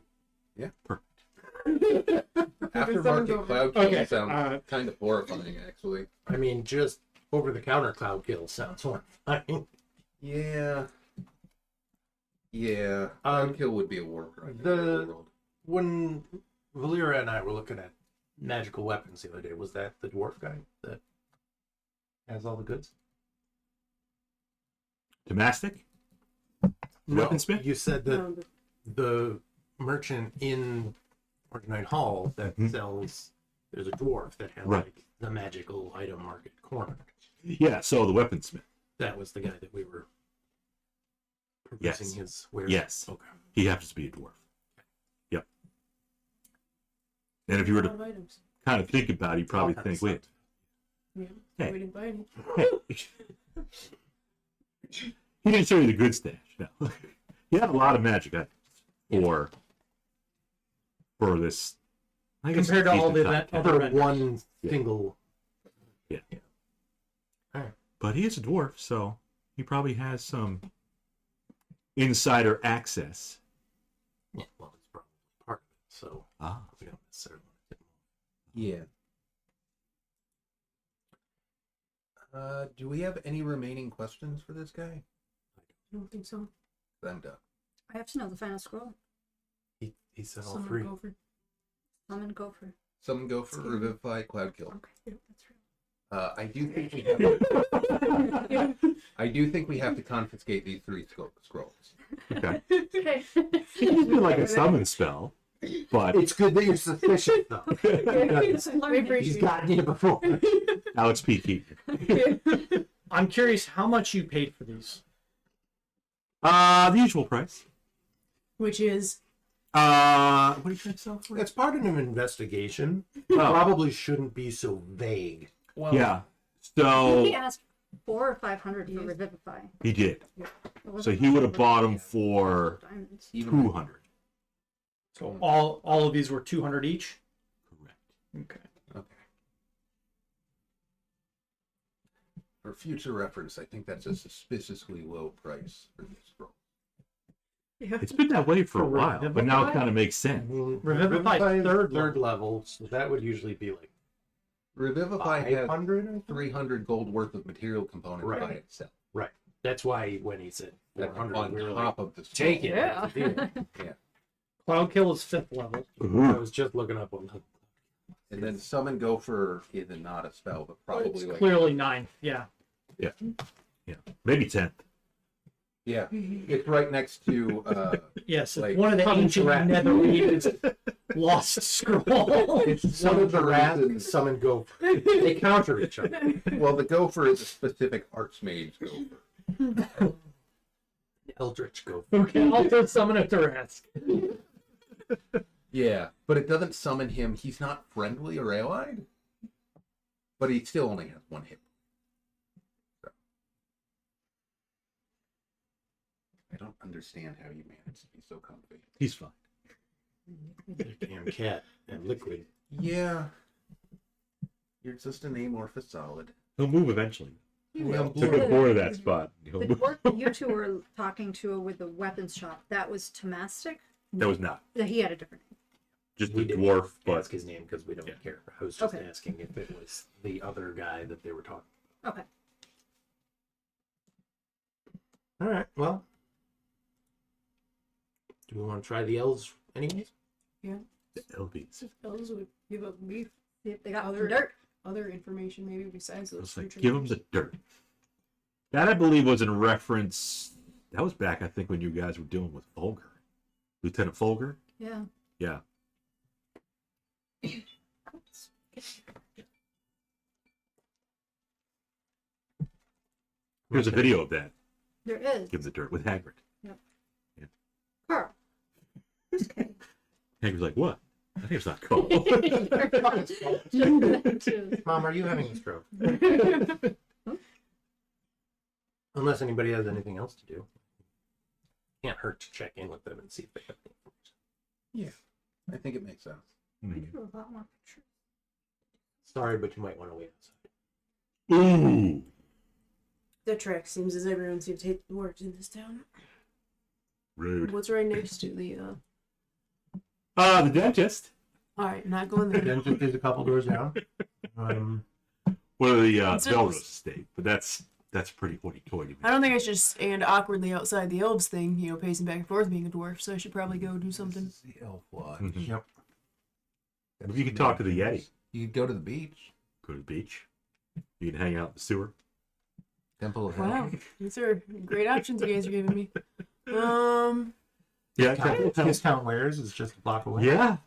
Aftermarket Cloud Kill Okay, sounds kind of horrifying, actually. I mean, just over-the-counter cloud kill sounds horrifying. Yeah. Yeah. Cloud Kill would be a war crime. in the- real world. When Valera and I were looking at magical weapons the other day, was that the dwarf guy that has all the goods? Damastic, Weaponsmith? You said that No, the merchant in Orkney Hall that Mhm. sells, there's a dwarf that had Right. like the magical item market cornered. Yeah, so the weaponsmith. That was the guy that we were Yes. progressing his wares. Yes. Okay. He happens to be a dwarf. Yep. And if you were a lot to of items. kind of think about it, you probably All kinds think, of wait, Yeah. Hey. We didn't buy any. he didn't show you the good stash. No. He had a lot of magic items for this. I guess compared to all the decent time. other For vendors. one Yeah. single. Yeah. All right. But he is a dwarf, so he probably has some insider access. Yeah, well, it's probably part of it, so Ah. we don't necessarily want to. Yeah. Do we have any remaining questions for this guy? I don't think so. I'm done. I have to know the final scroll. He said all Someone 3. go for. Summon Gopher. Someone go for Revivify, Cloud Kill. Okay, that's right. I do think we have. I do think we have to confiscate these 3 scrolls. Okay. Okay. It's like a summon spell, but It's good that you're sufficient, though. Because We he's appreciate gotten you before. Alex P. Keaton. I'm curious how much you paid for these. The usual price. Which is What are you trying to sell for? It's part of an investigation. Oh. Probably shouldn't be so vague. Well, Yeah. He So asked 400 or 500 for Revivify. he did. It So wasn't he would have much. bought them for Diamonds. even 200. So all of these were 200 each. Correct. Okay. Okay. For future reference, I think that's a suspiciously low price for this scroll. yeah. It's been that way for a For while, but now it kind of makes sense. Revivify is third third level, so that would usually be like Revivify has 500. 300 gold worth of material components by Right. itself. Right. That's why when he said That's 400, on we were top like, of the scroll. take it. Yeah. Cloud Kill is 5th level. I was just looking up on the. And then Summon Gopher is not a spell, but probably It's like clearly 9th. Yeah. Maybe 10th. yeah, it's right next to Yes, it's Like, one of the Summon ancient Giraffe. Netherese lost scroll. It's one of the wrath and summon gopher. They counter each other. well, the Gopher is a specific Archmage Gopher. Eldritch gopher. Who can also summon a Tarrasque. Yeah, but it doesn't summon him. He's not friendly or allied, but he still only has 1 hit. So. I don't understand how you manage to be so comfy. He's fine. Damn cat and liquid. Yeah, you're just an amorphous solid. He'll move eventually. Took a board of that spot. The dwarf that you two were talking to with the weapons shop, that was Tomastic? That was not. He had a different name. Just We the didn't dwarf, but ask his name because we don't care. I was just Okay. asking if it was the other guy that they were talking. Okay. All right. Well, do we want to try the elves anyways? the Elvies. Elves would give up beef. See if they got Other- some dirt. Other information maybe besides I those. was like, future give him names. the dirt. That, I believe, was in reference. That was back, I think, when you guys were dealing with Folger. Lieutenant Folger? Yeah. Yeah. Here's a Okay. video of that. There is. Give the dirt with Hagrid. Carl. Hagrid's like, what? I think it's not cold. Mom, are you having a stroke? Unless anybody has anything else to do. Can't hurt to check in with them and see if they have any information. I think it makes sense. Mhm. A lot more pictures. Sorry, but you might want to wait outside. Ooh. The track seems as everyone seems to hate the words in this town. Rude. What's right next to the The dentist. Alright, not going there. Dentist is a couple doors down. One of the It's Belrose just- estate. But that's pretty hoity-toity. I don't think I should stand awkwardly outside the elves thing, pacing back and forth being a dwarf, so I should probably go do something. This is the elf lodge. Mhm. Yep. If you could talk to the Yeti, You could go to the beach. go to the beach. You can hang out in the sewer. Temple of Hell. Wow, these are great options you guys are giving me. Yeah. Discount Wares is just a block away. Yeah.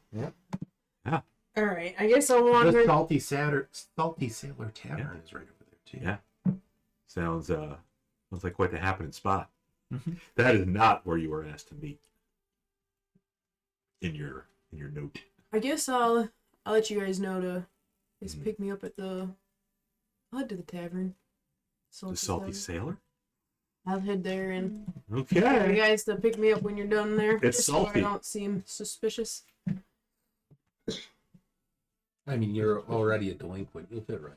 Alright, I guess I'll wander. The Salty Sailor Tavern is right over there too. Yeah. Sounds like quite the happening spot. That is not where you were asked to meet. In your note. I guess I'll let you guys know to just pick me up at the. I'll head to the tavern. The Salty Tavern. Sailor? I'll head there and you Okay. guys to pick me up when you're done there. It's just So salty. I don't seem suspicious. I mean, you're already a delinquent. You'll fit right.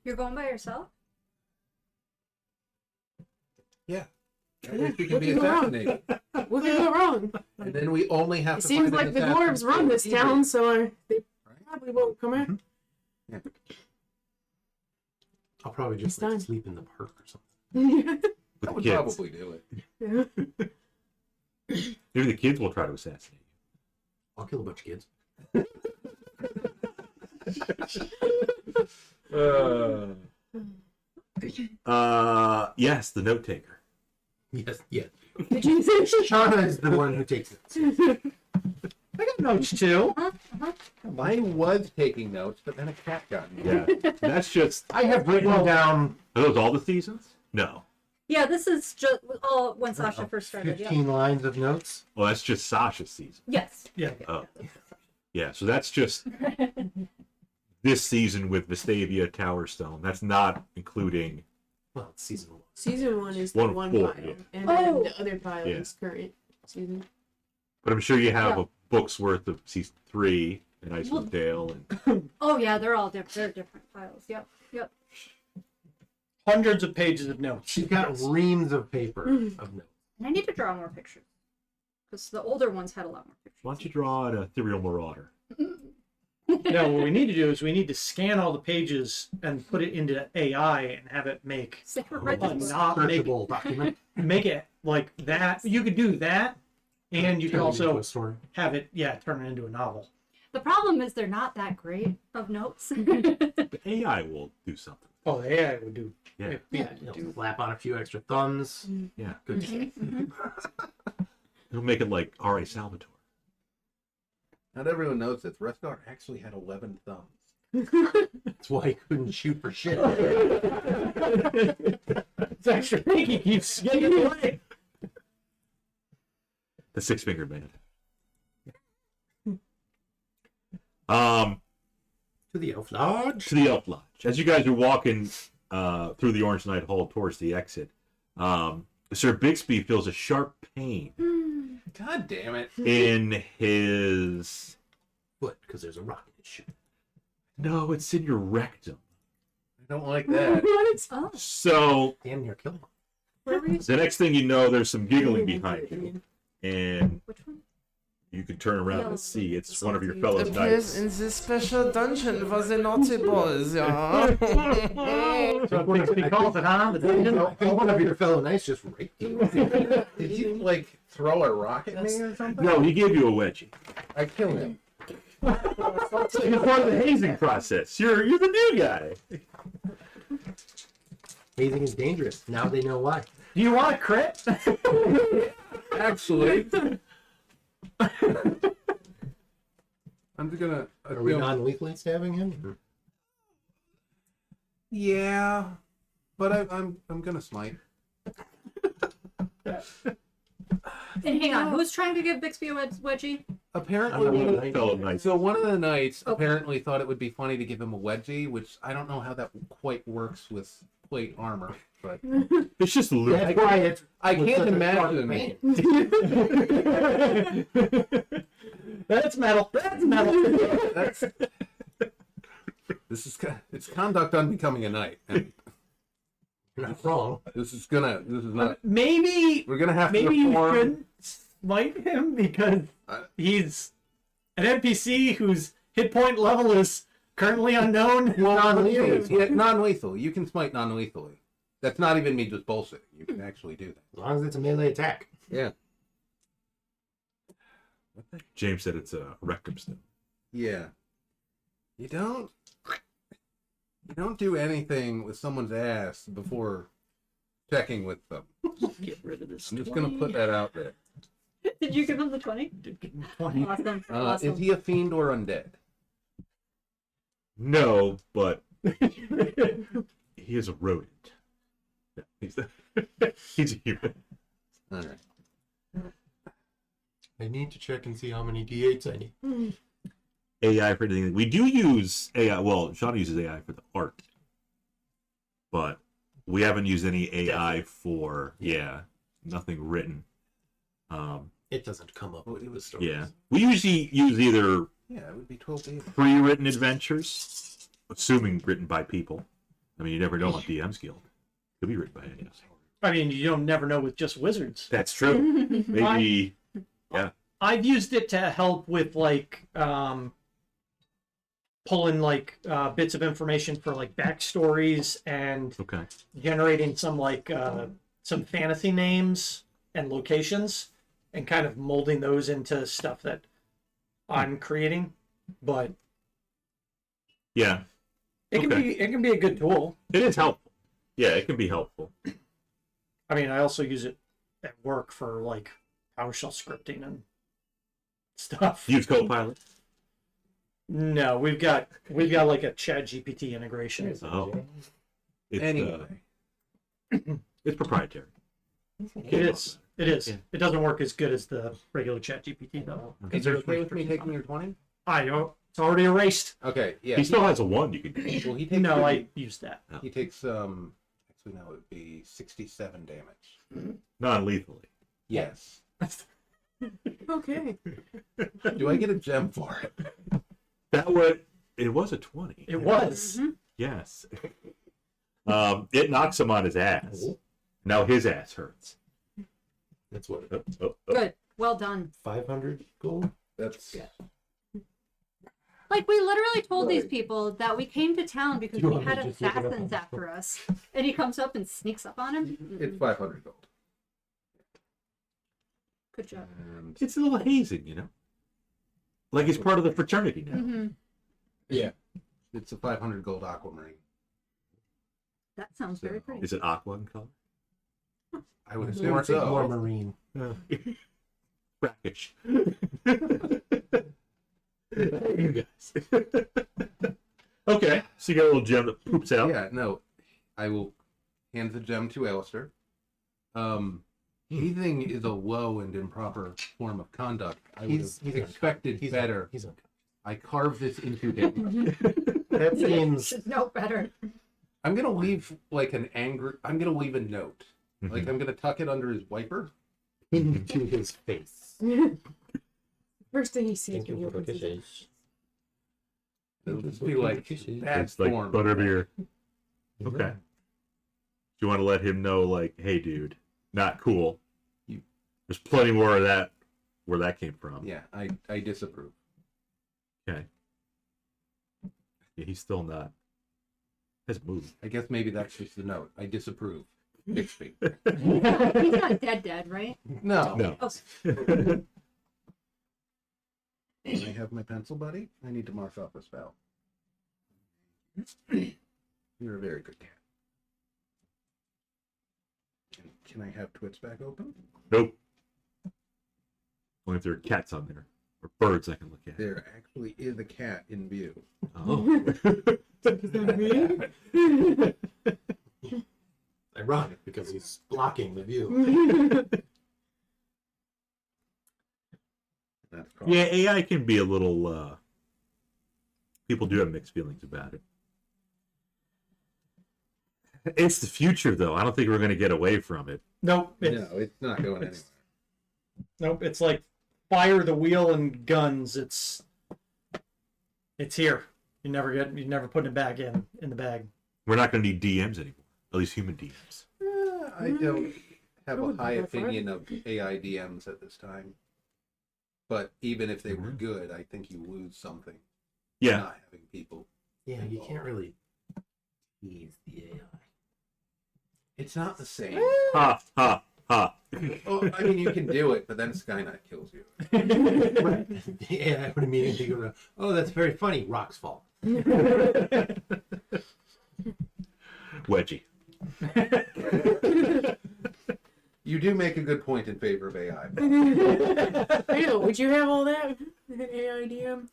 You're going by yourself? Yeah. At least you can be What could go wrong? assassinated. What could go wrong? And then we only have It to seems find like an the assassin dwarves run for this Edrian. town, so they Right? probably won't come in. Yeah. I'll probably just It's like, time. sleep in the park or something. With That the would kids. probably do it. Maybe the kids will try to assassinate I'll kill a bunch of kids. you. Yes, the note taker. Yes, yeah. Did you think? Shauna is the one who takes it. I got notes too. Mine was taking notes, but then a cat got me. Yeah. That's just. I have written down Are those all the seasons? No. Yeah, this is just all when Sasha first started. Yeah. 15 lines of notes. Well, that's just Sasha's season. Yes. Yeah. Oh. Yeah, so that's just this season with Vestavia, Towerstone. That's not including. Well, it's season 1. Season 1 is the One of one four, pile, yeah. and Oh. then the other pile Yeah. is current season. But I'm sure you have Yeah. a book's worth of season 3 in Icewind Dale. And Oh yeah, they're all different. They're different files. Yep. Yep. Hundreds of pages of notes. She's got reams of paper Mhm. of notes. And I need to draw more pictures because the older ones had a lot more pictures. why don't you draw an ethereal marauder? No, what we need to do is we need to scan all the pages and put it into AI and have it make Say, write this book. not make Searchable document. it like that. You could do that, and you could Turn it into also a story. have it turn it into a novel. The problem is they're not that great of notes. The AI will do something. Oh, the AI would do. Yeah. It'll slap on a few extra thumbs. Yeah. Good. Mhm. It'll make it like R.A. Salvatore. Not everyone knows that Thresgar actually had 11 thumbs. That's why he couldn't shoot for shit. It's actually he keeps getting away. The six-fingered man. To To the Elf Lodge. the Elf Lodge. As you guys are walking through the Orange Knight Hall towards the exit, Sir Bixby feels a sharp pain God damn it. in his Foot, because there's a rock in his shoe. No, it's in your rectum. I don't like that. Oh, So Damn near killed him. where were you? the next thing you know, there's some giggling behind you, and Which one? you can turn around Yellow. and see it's one of your fellow Appears knights. in this special dungeon for the naughty boys, yeah. So Bixby calls it, huh? The dungeon? One of your fellow knights just raped you. Did he like throw a rock at me or something? No, he gave you a wedgie. I killed him. It's part of the hazing process. You're the new guy. Hazing is dangerous. Now they know why. Do you want a crit? Actually, I'm just gonna. Are we non-lethally stabbing him? Yeah, but I'm gonna smite. And hang on, who's trying to give Bixby a wedgie? Apparently, I'm one not of the, Fellow knights. so one of the knights Okay. apparently thought it would be funny to give him a wedgie, which I don't know how that quite works with plate armor, but It's just loot. That's why it's. I with can't such a sharp imagine. pain. That's metal. That's metal. That's, it's conduct unbecoming a knight, and You're not wrong. this is not. Maybe We're gonna have to maybe you reform. shouldn't smite him because he's an NPC whose hit point level is currently unknown. Non-lethal. Yeah, non-lethal. You can smite non-lethally. That's not even me just bullshitting. You can actually do that. As long as it's a melee attack. Yeah. James said it's a rectum stone. Yeah. You don't do anything with someone's ass before checking with them. Get rid of this. I'm just gonna put that out there. Did you give him the 20? Did give him 20. Awesome. Awesome. Is he a fiend or undead? No, but he is a rodent. No, he's a human. All right. I need to check and see how many d8s I need. AI for anything. We do use AI. Well, Sean uses AI for the art, but we haven't used any AI for nothing written. It doesn't come up with the stories. Yeah, we usually use either Yeah, it would be 12 days. pre-written adventures, assuming written by people. I mean, you never know on DM's Guild. Could be written by anyone. I mean, you don't never know with just wizards. That's true. Maybe. I've used it to help with like pulling like bits of information for like backstories and Okay. generating some like some fantasy names and locations and kind of molding those into stuff that I'm creating. But Yeah, it can Okay. be a good tool. it is helpful. Yeah, it can be helpful. I mean, I also use it at work for like PowerShell scripting and stuff. Use Copilot. No, we've got like a Chat GPT integration. Oh, it's Anyway. it's proprietary. It is. It is. Yeah. It doesn't work as good as the regular Chat GPT though. Is it okay with me taking your 20? I know it's already erased. Okay, yeah. He still has a 1 you can do. Well, he takes No, I used that. He takes actually no, it would be 67 damage. Non-lethally. Yes. Okay. Do I get a gem for it? It was a 20. It was. Yes. It knocks him on his ass. Now his ass hurts. That's what. Good. Well done. 500 gold. That's Like, we literally told these people that we came to town because Do you we want me had to just look it up assassins on- after us. And he comes up and sneaks up on him. it's 500 gold. Good job. And It's a little hazing, you know? Like he's part of the fraternity now. Mm-hmm. yeah, it's a 500 gold aquamarine. That sounds very pretty. Is it aqua in color? I would It's assume more so. marine. Brackish. You guys. Okay, so you got a little gem that poops out. Yeah, no. I will hand the gem to Alister. Heathing is a low and improper form of conduct. I would He's have expected better. He's unconscious. I carve this into him. That seems. Should know better. I'm gonna leave like an angry. I'm gonna leave a note. Mm-hmm. Like I'm gonna tuck it under his wiper. into his face. First thing he sees Thank when you he for opens the his eyes. fish. It'll just be like bad It's like form. butterbeer. Okay. Do you want to let him know, like, hey, dude, not cool. There's plenty more of that where that came from. Yeah, I disapprove. Okay. Yeah, he's still not. Hasn't moved. I guess maybe that's just the note. I disapprove. Bixby. He's not dead, right? No. No. Oh, Can I have my pencil, buddy? I need to mark off a spell. You're a very good cat. Can I have Twits back open? Nope. Only if there are cats on there. Or birds I can look at. There actually is a cat in view. Oh. Ironic because he's blocking the view. That's Yeah, AI can be a little, people do have mixed feelings about it. It's the future, though. I don't think we're going to get away from it. Nope. No, it's not going anywhere. Nope. It's like fire the wheel and guns. It's here. You're never putting it back in the bag. We're not going to need DMs anymore. At least human DMs. I don't have I a wouldn't high go far. opinion of AI DMs at this time. But even if they were good, I think you lose something. Yeah. Not having people. Yeah, you can't really tease the AI. It's not the same. Ha, ha, ha. Oh, I mean, you can do it, but then Skynet kills you. Right. The AI would immediately go, oh, that's very funny. Rocks fall. Wedgie. You do make a good point in favor of AI. I know. Would you have all that? AI DM?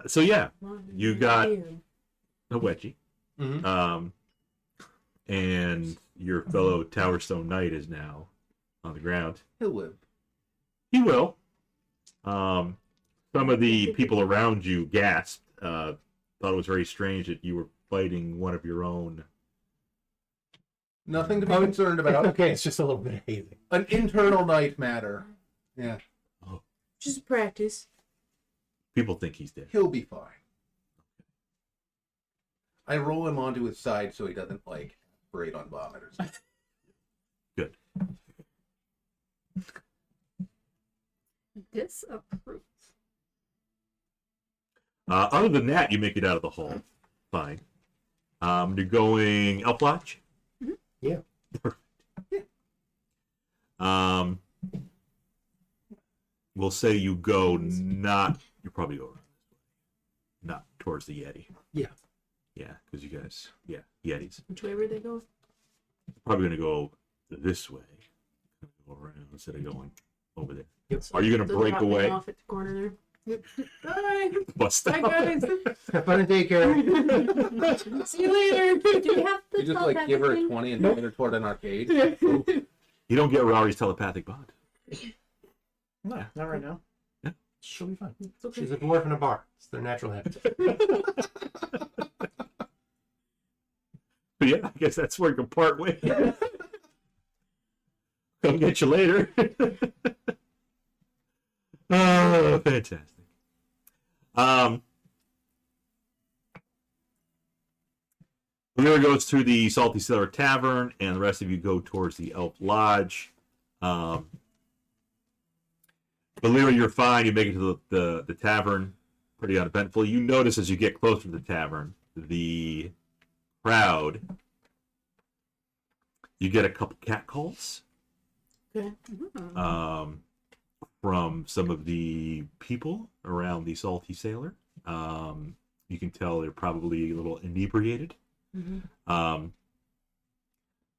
So yeah, you got a wedgie. Mhm. And your fellow Towerstone Knight is now on the ground. He'll live. He will. Some of the people around you gasped. Thought it was very strange that you were fighting one of your own. Nothing to be concerned about. Okay, it's just a little bit of hazing. An internal night matter. Yeah, Just practice. People think he's dead. he'll be fine. I roll him onto his side so he doesn't, like, parade on vomit or something. Good. disapprove. Other than that, you make it out of the hall. Fine. You're going Elf Lodge? Yeah. We'll say you go not. You probably go not towards the Yeti. Yeah. Yeah, because you guys, Yetis. Which way would they go? Probably gonna go this way. Go around instead of going over there. Yep. Are you gonna They'll break drop me away? off at the corner there. Yep. Bye. Bust Bye, out. guys. Have fun in daycare. See you later. Do we have the You just, like, give her a telepathic 20 and point her toward an arcade. You don't get Rari's telepathic bond. No, not right now. She'll be fine. It's okay. She's a dwarf in a bar. It's their natural habitat. But yeah, I guess that's where you can part ways. Come get you later. Oh, fantastic. Lyra goes through the Salty Cellar Tavern, and the rest of you go towards the Elf Lodge. But Lyra, you're fine. You make it to the tavern pretty uneventful. You notice as you get closer to the tavern, the crowd, you get a couple catcalls. Okay. From some of the people around the Salty Sailor. You can tell they're probably a little inebriated.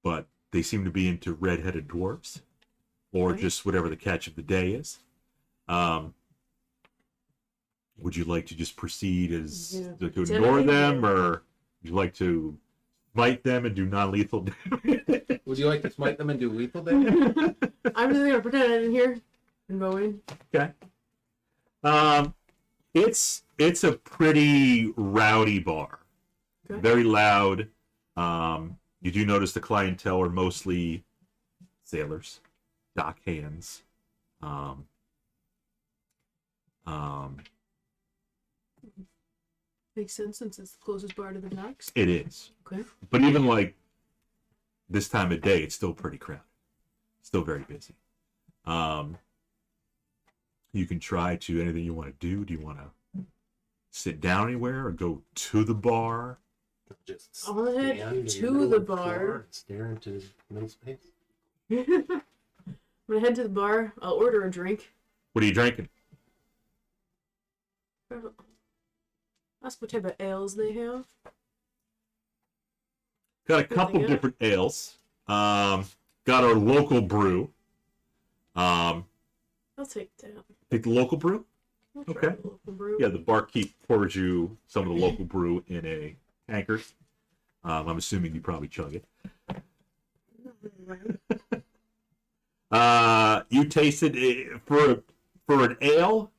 But they seem to be into red-headed dwarves, or Okay. just whatever the catch of the day is. Would you like to just proceed as Yeah. to ignore them, or would you like to smite them and do non-lethal damage? Would you like to smite them and do lethal damage? I'm just gonna pretend I didn't hear and go in. Okay. It's a pretty rowdy bar. Okay. Very loud. You do notice the clientele are mostly sailors, dock hands, Um, Makes sense since it's the closest bar to the docks. it is. Okay. But even like this time of day, it's still pretty crowded. Still very busy. You can try to anything you want to do. Do you want to sit down anywhere or go to the bar? Just I'll head stand in the to middle the of floor bar. and stare into middle space. I'm gonna head to the bar. I'll order a drink. What are you drinking? Ask what type of ales they have. Got a couple good. different ales. Got our local brew. I'll take that. Take the local brew? I'll try Okay. the local brew. Yeah, the barkeep pours you some of the local brew in a tankard. I'm assuming you probably chug it. You tasted it for an ale.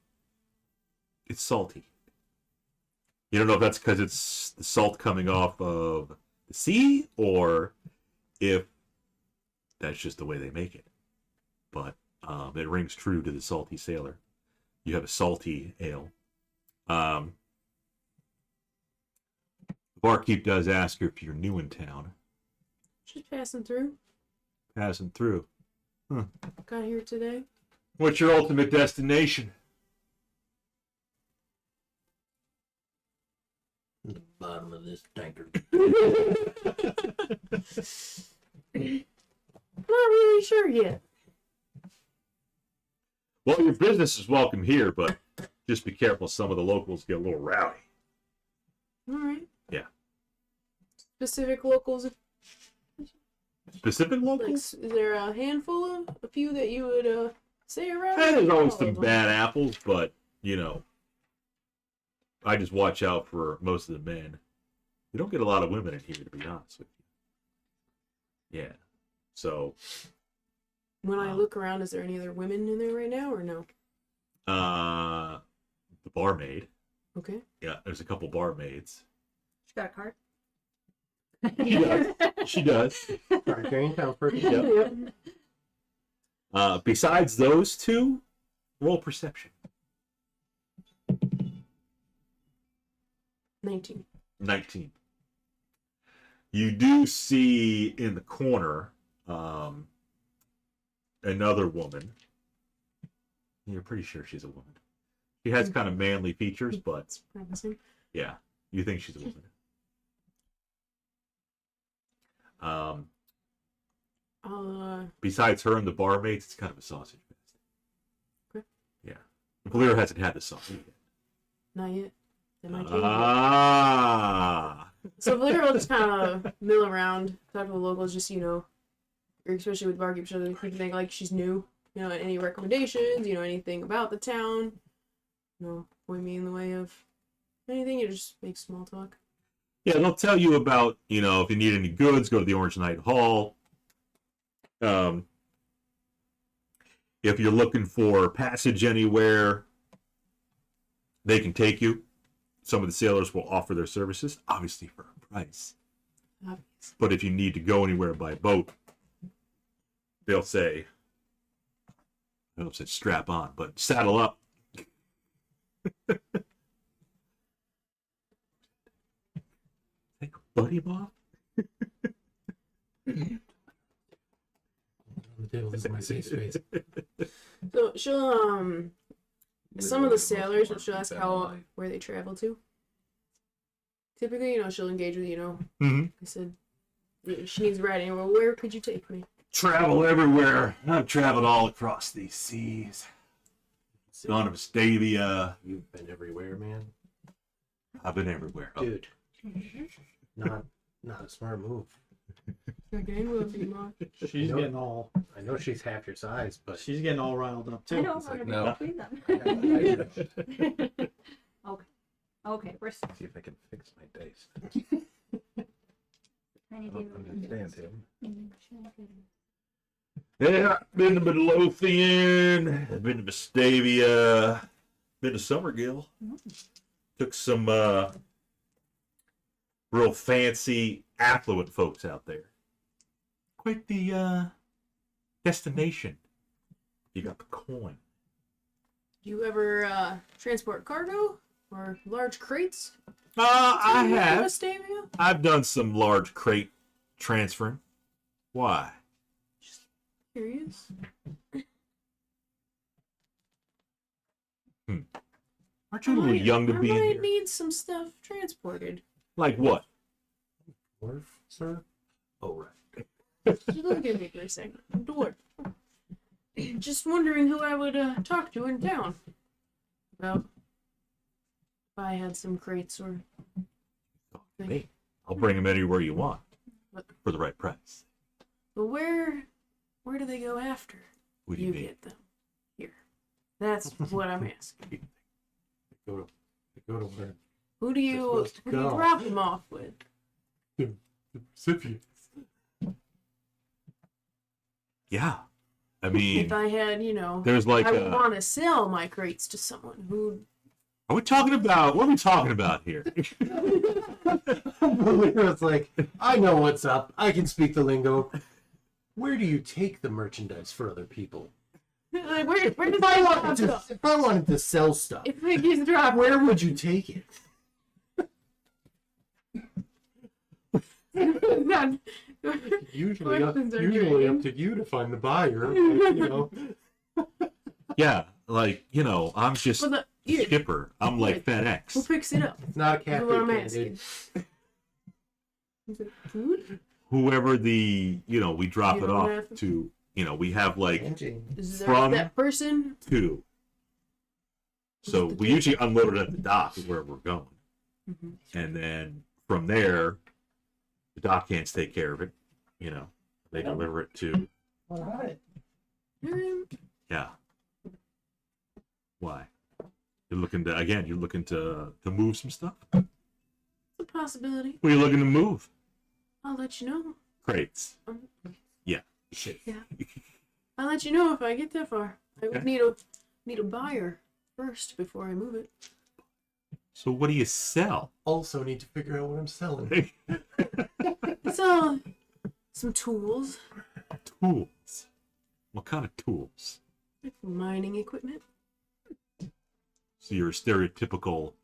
It's salty. You don't know if that's because it's the salt coming off of the sea or if that's just the way they make it. But it rings true to the salty sailor. You have a salty ale. The barkeep does ask you if you're new in town. Just passing through. Passing through. Got here today. What's your ultimate destination? The bottom of this tankard. Not really sure yet. Well, your business is welcome here, but just be careful. Some of the locals get a little rowdy. All right. Yeah. Specific locals. Specific Like, locals? is there a handful of a few that you would say around? There's always All some of them? bad apples, but, you know, I just watch out for most of the men. You don't get a lot of women in here, to be honest with you. Yeah. So, When I look around, is there any other women in there right now, or no? the barmaid. Okay. Yeah, there's a couple barmaids. She got a card. She does. She does. Card carrying townsperson. Yep. Besides those two, roll perception. 19. 19. You do see in the corner another woman. You're pretty sure she's a woman. She has kind of manly features, but It's promising. yeah, you think she's a woman. Besides her and the barmaids, it's kind of a sausage fest. Okay. Yeah. Valir hasn't had the sausage yet. Not yet. That might change it. Ah. So Valera will just kind of mill around, talk to the locals, just, you know, or especially with barkeep, so they could think like she's new. You know, any recommendations, you know, anything about the town. You know, point me in the way of anything, you just make small talk. Yeah, they'll tell you about, you know, if you need any goods, go to the Orange Knight Hall. If you're looking for passage anywhere, they can take you. Some of the sailors will offer their services, obviously for a price. Obvious. But if you need to go anywhere by boat, they'll say, I don't say strap on, but saddle up. Take buddy off. The table is my safe space. So she'll some of the sailors, she'll ask where they travel to. Typically, you know, she'll engage with, you know, Mm-hmm. I said she needs riding. Well, where could you take me? Travel everywhere. I've traveled all across these seas. Gone to Vestavia. You've been everywhere, man. I've been everywhere. Oh, Dude. Not a smart move. Okay, we'll be more. She's No. getting all I know she's half your size, but she's getting all riled up I too. don't want to be no. between them. Okay, we're See if I can fix my dice. I need I don't understand him. yeah, I've been to Midlothian. I've been to Vestavia. Been to Summergill. Took some real fancy, affluent folks out there. Quite the destination. You got the coin. Do you ever transport cargo or large crates? I to have. Vestavia? I've done some large crate transferring. Why? Curious. Aren't you a little young to be in I might here? need some stuff transported. Like what? Dwarf, sir? Oh, right. Just look at me for a second. I'm dwarf. Just wondering who I would talk to in town about if I had some crates or. Me. I'll bring them anywhere you want for the right price. But where do they go after What do you you mean? get them? Here. That's what I'm asking. They go to where? Who do you supposed to go. drop them off with? The recipients. Yeah. I mean, If I had, there's like I would a... want to sell my crates to someone who. Are we talking about... What are we talking about here? It's like, I know what's up. I can speak the lingo. Where do you take the merchandise for other people? Like, where does If I that wanted to, stuff? if I wanted to sell stuff, If it gets dropped, where would you take it? Not- Usually, Questions are usually great. up to you to find the buyer. But, Yeah, like, I'm just Well, here, skipper. I'm like who FedEx. picks it up? it's not a That's cafe what I'm can, asking. dude. Is it food? Whoever we drop You it don't off have to- to, we have like Engine. Is From- that person? 2. So we usually unload it at the dock is where we're going. Mhm. And then from there, the dock hands take care of it. They deliver it to, All right. yeah. Why? You're looking to move some stuff? It's a possibility. What are you looking to move? I'll let you know. Crates. Yeah. I'll let you know if I get that far. I would Okay. need a buyer first before I move it. So what do you sell? Also need to figure out what I'm selling. So, some tools, Tools. What kind of tools? like mining equipment. So you're a stereotypical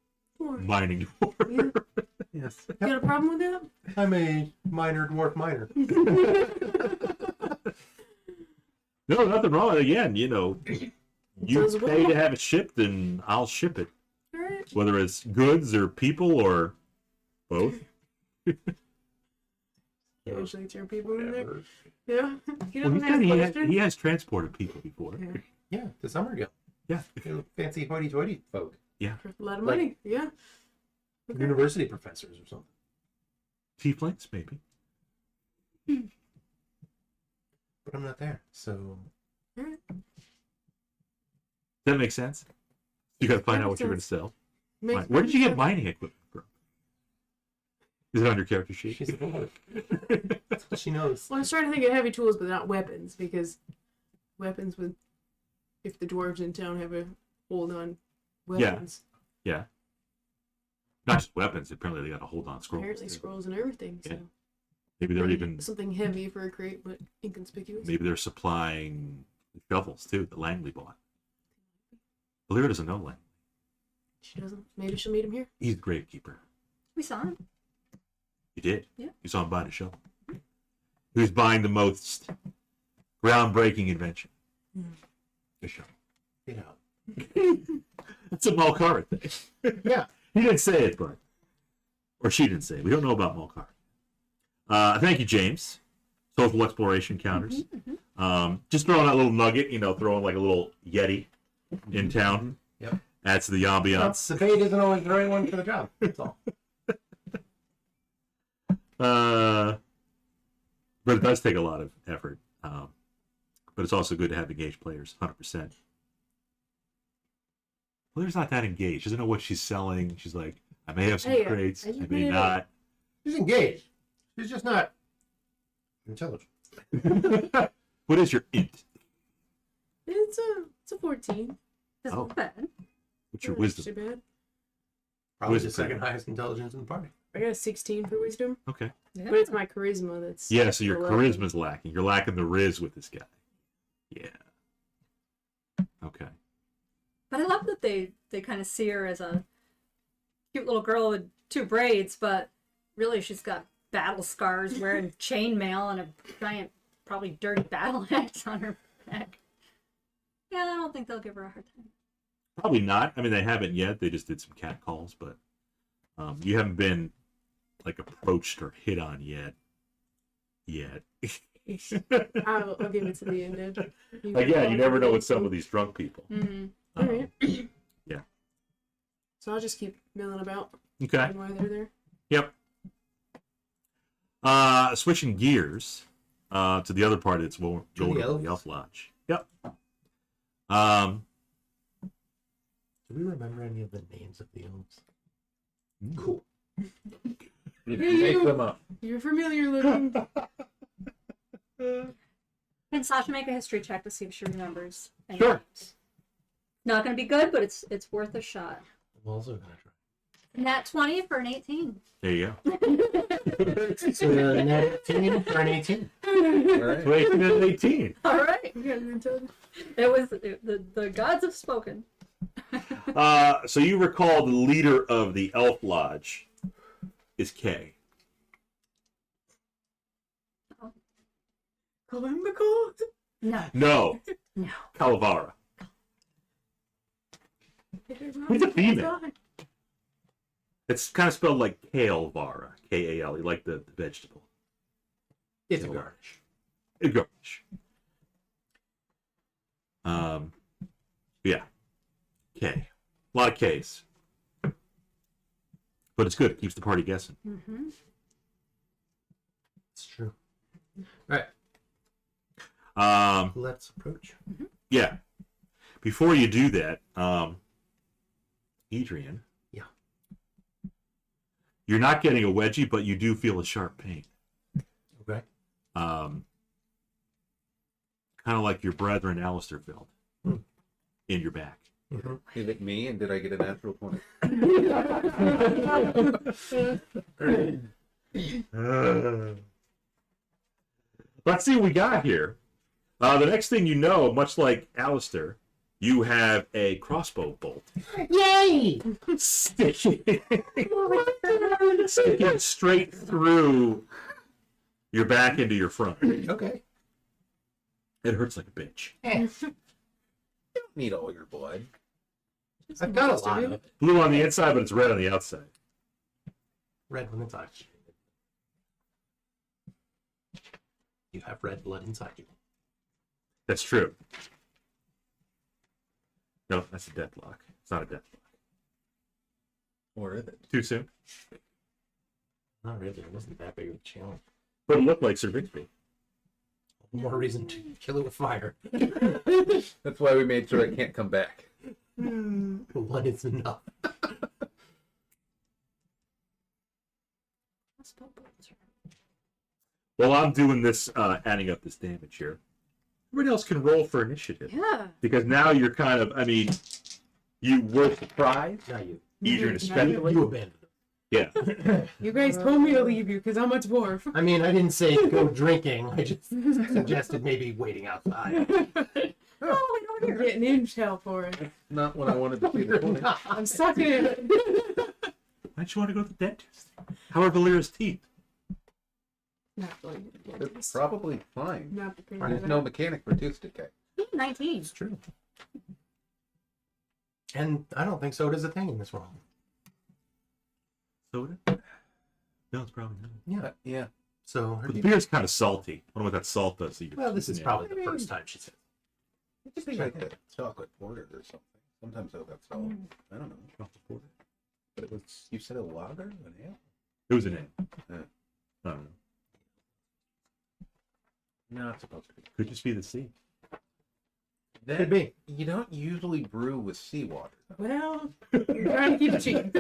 Or, mining yeah. dwarf. Yes. You got a problem with that? I'm a minor dwarf miner. No, nothing wrong. Again, you Does pay well. to have it shipped, and I'll ship it, Alright. whether it's goods or people or both. Usually it's your people in there. Whatever. Yeah. You Well, don't have he questions? has transported people before. Yeah. Yeah, the summer guild. Yeah. You fancy hoity-toity folk. For a lot of Like- money. Yeah. Okay. University professors or something. Tieflings, maybe. But I'm not there, so... Alright. That makes sense. You got to find That out makes what you're going to sense. sell. Makes Where did you get sense. mining equipment from? Is it on your character sheet? She's a dwarf. That's what she knows. Well, I was trying to think of heavy tools, but not weapons, because weapons would, if the dwarves in town have a hold on weapons, Yeah. Not just weapons. Apparently, they got to hold on scrolls. apparently too. scrolls and everything. So Yeah. Maybe they're even. something heavy for a crate, but inconspicuous. Maybe they're supplying shovels too that Langley bought. Lyra doesn't know Langley. She doesn't. Maybe she'll meet him here. He's the gravekeeper. We saw him. You did. Yeah. You saw him buying a shovel. He was buying the most groundbreaking invention. A shovel. Get out. That's a Malkara thing. Yeah. He didn't say it, but or she didn't say it. We don't know about Malkara. Thank you, James. Social exploration counters. Just throwing out a little nugget, throwing like a little Yeti in town. Yep. Adds to the ambiance. The bait isn't always the right one for the job. That's all. But it does take a lot of effort. But it's also good to have engaged players, 100%. Player's not that engaged. She doesn't know what she's selling. She's like, I may have some Hey, crates, I I just may made it not. She's engaged. She's just not intelligent. What is your int? It's a 14. Doesn't Oh. look bad. What's your Not wisdom? Too bad. Probably Wisdom the second saving. highest intelligence in the party. I got a 16 for wisdom, Okay. Yeah. but it's my charisma that's. Yeah, so your 11. charisma's lacking. You're lacking the riz with this guy. Yeah. Okay. But I love that they kind of see her as a cute little girl with 2 braids, but really she's got battle scars, wearing chainmail, and a giant, probably dirty battle axe on her neck. Yeah, I don't think they'll give her a hard time. Probably not. I mean, they haven't yet. They just did some cat calls, but you haven't been like approached or hit on yet. I'll give it to the end. Again, you never know with some of these drunk people. Mm-hmm. Um, Alright. yeah. So I'll just keep milling about Okay. while they're there. Yep. Switching gears to the other part, it's going To the to the elves? Elf Lodge. Yep. Do we remember any of the names of the elves? Cool. You Yeah, make you- them up. You're familiar looking. Can Sasha make a history check to see if she remembers any Sure. names? Not going to be good, but it's worth a shot. I'm also gonna try. Nat 20 for an 18. There you go. It's a 19 for an 18. All right. 18 and 18. All right. You guys been told? The gods have spoken. So you recall the leader of the Elf Lodge is Kay. Columbical? No. No, No. Calavara. Who's a female? It's kind of spelled like Kale-vara, K-A-L-E, like the vegetable. It's a garnish. A garnish. Yeah. K. A lot of K's. But it's good. It keeps the party guessing. Mm-hmm. It's true. Alright, Um, let's approach. yeah. Before you do that, Edrian. Yeah. You're not getting a wedgie, but you do feel a sharp pain. Okay. Kind of like your brethren Alister felt in your back. Is it me? And did I get a natural 20? Let's see what we got here. The next thing you know, much like Alister, you have a crossbow bolt Yay! sticking straight through your back into your front. Okay. It hurts like a bitch. Don't need all your blood. I've got a lot of it. Blue on the inside, but it's red on the outside. Red when it's oxygenated. You have red blood inside you. That's true. No, that's a deathlock. It's not a deathlock. Or is it? Too soon. Not really. It wasn't that big of a challenge. But it looked like Sir Bixby. More reason to kill it with fire. That's why we made sure it can't come back. One is enough. While I'm doing this, adding up this damage here, everybody else can roll for initiative. Yeah. Because now you're kind of, I mean, you were surprised, Not you. Adrian especially. You abandoned it. Yeah. You guys told me to leave you because I'm a dwarf. I mean, I didn't say go drinking. I just suggested maybe waiting outside. Oh, we You're don't hear. getting intel for it. Not when I wanted to see the 20. I'm sucking it. Why'd you want to go to the dentist? How are Valera's teeth? Not going to It's probably fine. Not prepared There's for no that. mechanic for tooth decay. 19. It's true. And I don't think soda's a thing in this world. Soda? No, it's probably not. Yeah. Yeah. So, But the beer's kind of salty. I wonder what that salt does to you. well, this is Yeah. probably the first time she said. It's like a chocolate porter or something. Sometimes they'll have salt. I don't know. Chocolate porter. But it was, you said a lager? An ale? It was an ale. Yeah. I don't know. No, it's supposed to be. Could just be the sea. That, Could be. You don't usually brew with seawater. Well, you're trying to keep it cheap.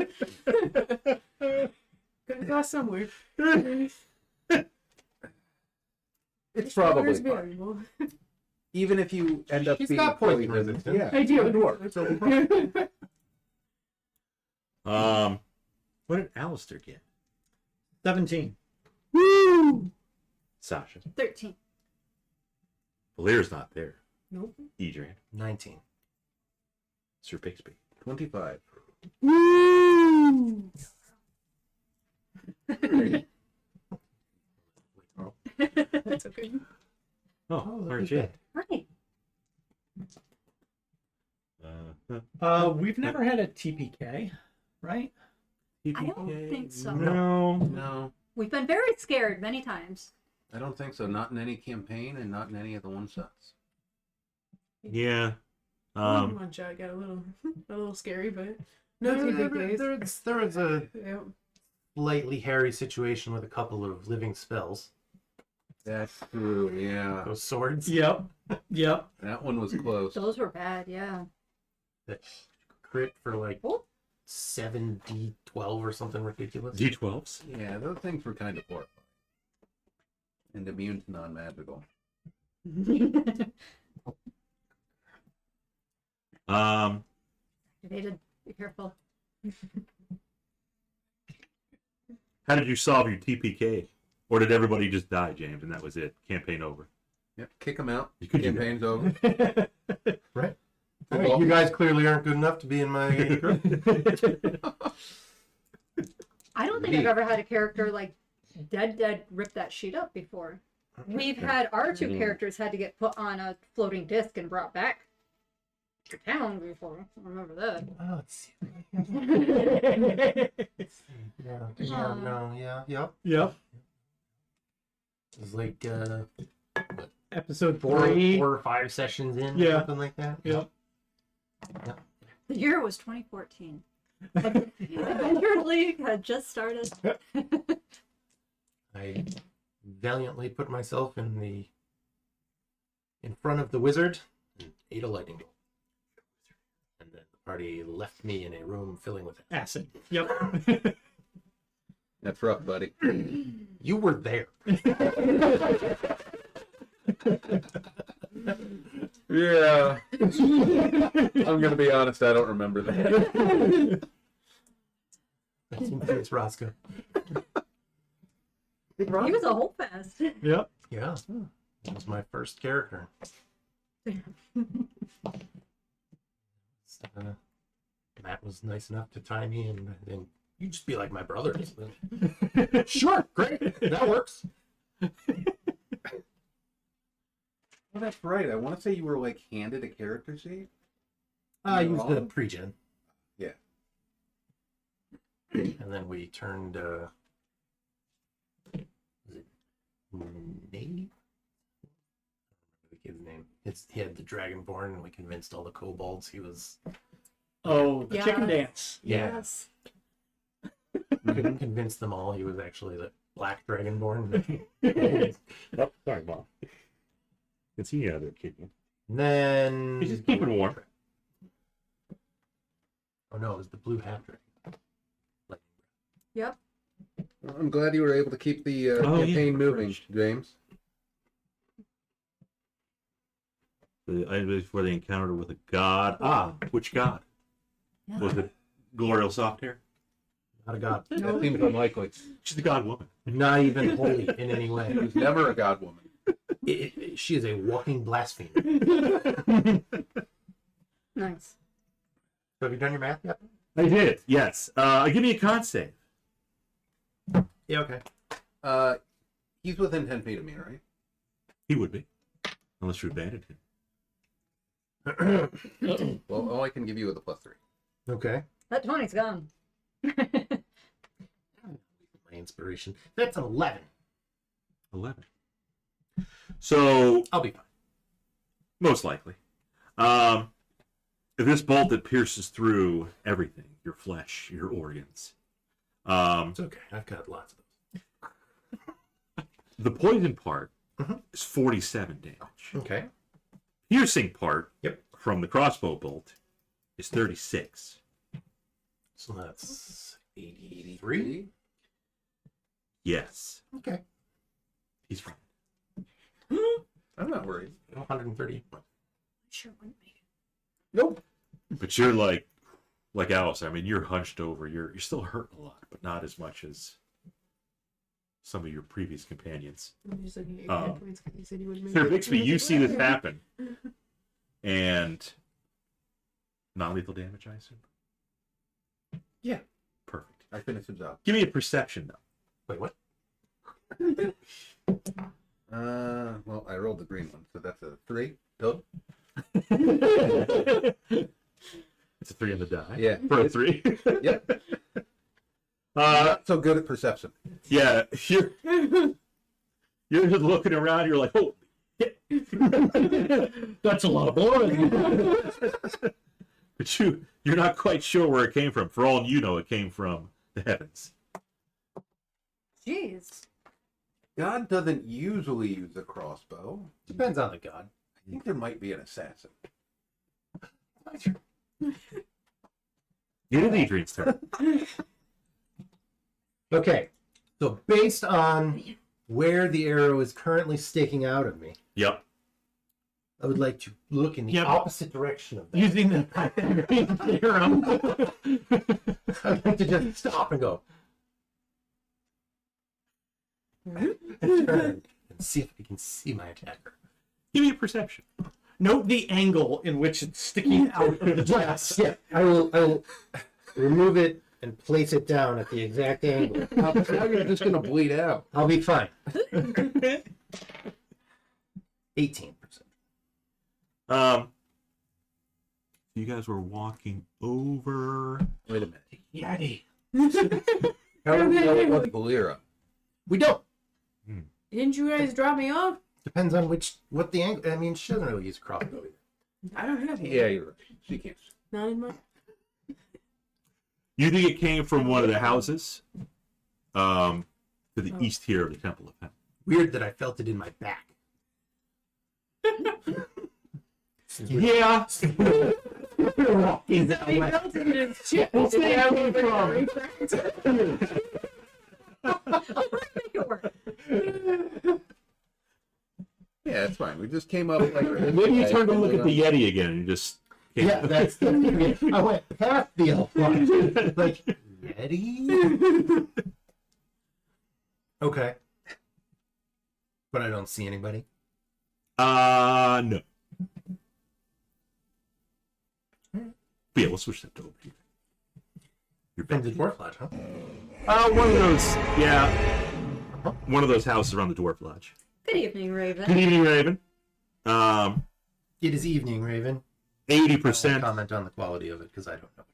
Could go somewhere. It's probably Water's fine. variable. Even if you end up She's being got poison poisoned, resistance. yeah. I do. What did Alister get? 17. Woo! Sasha. 13. Valera's not there. Nope. Edrian. 19. Sir Bixby. 25. That's okay. Oh, RJ. Right. We've never had a TPK, right? I don't think so. No. No, We've been very scared many times. I don't think so. Not in any campaign and not in any of the one shots. Yeah. One shot got a little scary, but no TPKs. There was a Yep. slightly hairy situation with a couple of living spells. That's true, yeah. Those swords. Yep. Yep. That one was close. Those were bad, yeah. That crit for like Oh. 7d12 or something ridiculous. D12s. Yeah, those things were kind of horrifying. And immune to non-magical. Activated. Be careful. How did you solve your TPK? Or did everybody just die, James, and that was it? Campaign over. Yep, kick them out. You could do Campaign's over. Right. Good Hey, luck. you guys clearly aren't good enough to be in my group. I don't think I've ever had a character like dead rip that sheet up before. We've had our two characters had to get put on a floating disc and brought back to town before. I remember that. Oh, let's see. Yeah. Yep. Yep. It was like Episode four 3. or 5 sessions in, Yeah. something like that. Yep. The year was 2014. Adventure League had just started. I valiantly put myself in front of the wizard and ate a lightning bolt. And then the party left me in a room filling with acid. Yep. That's rough, buddy. You were there. Yeah. I'm going to be honest, I don't remember that. It's Roscoe. He was a whole fast. Yep. Yeah. That was my first character. Matt was nice enough to tie me, and then you just be like my brother. Sure, great, that works. Well, that's right. I want to say you were like handed a character sheet. I You're used the wrong. pre-gen. Yeah. And then we turned was it Nate? The kid's name. He had the Dragonborn, and we convinced all the kobolds he was. Oh, the Yeah. chicken dance. Yes. Couldn't convince them all he was actually the Black Dragonborn. Oh, sorry, Mom. Can see you out there, kid. And then He's just keeping warm. Oh no, it was the Blue Half Dragon. Yep. Well, I'm glad you were able to keep the Oh, yeah. campaign moving, James. The items where they encountered with a god. Ah, which god? Yeah. Was it Glorial Soft Hair? Not a god. That seems unlikely. She's the god woman. Not even holy in any way. She was never a god woman. She is a walking blasphemer. Nice. So have you done your math yet? I did, yes. Give me a con save. Yeah, okay. He's within 10 feet of me, right? He would be. Unless you abandoned him. Well, all I can give you is a +3. Okay. That 20's gone. My inspiration. That's an 11. 11. So, I'll be fine. most likely. This bolt that pierces through everything, your flesh, your organs. It's okay. I've got lots of those. The poison part is 47 damage. Okay. Piercing part Yep. from the crossbow bolt is 36. So that's 83. Yes. Okay. He's fine. I'm not worried. 130. Sure wouldn't be. Nope. But you're like Alice. I mean, you're hunched over. You're still hurting a lot, but not as much as some of your previous companions. I'm just looking at your hit points 'cause you said you wouldn't make Sir it. Bixby, you see this happen, and Non-lethal damage, I assume. Yeah. Perfect. I finished his job. Give me a perception, though. Wait, what? Well, I rolled the green one, so that's a 3 total. It's a 3 on the die. Yeah. For a 3. Yep. Uh, So good at perception. yeah, you're just looking around. You're like, oh, That's a lot of blood. but you're not quite sure where it came from. For all you know, it came from the heavens. Jeez. God doesn't usually use a crossbow. Depends on the god. I think there might be an assassin. It is Adrian's turn. Okay, so based on where the arrow is currently sticking out of me, Yep. I would like to look in the Yep. opposite direction of that. Using the Pythagorean theorem. I'd like to just stop and go. And turn and see if I can see my attacker. Give me a perception. Note the angle in which it's sticking out of the dress. Yeah, I will remove it and place it down at the exact angle. Now you're just gonna bleed out. I'll be fine. 18%. You guys were walking over. Wait a minute. Yeti. How do we know it was Bolera? We don't. Didn't you guys drop me off? Depends on what the angle. I mean, she doesn't really use crossbow either. I don't have one. Yeah, you're right. She can't. Not in my. You think it came from one of the houses to the east here of the Temple of Heaven. Weird that I felt it in my back. Yeah. Walking down He my- felt it in his chest. Make it work. Yeah, it's fine. We just came up like. Maybe you turned to look at the Yeti again and you just. Yeah, that's the. I went past the elf line. Like, Yeti? Okay. But I don't see anybody. No. But yeah, we'll switch that to over here. You're From back. the dwarf lodge, huh? One of those, yeah. One of those houses around the Dwarf Lodge. Good evening, Raven. Good evening, Raven. It is evening, Raven. 80%. Comment on the quality of it because I don't know.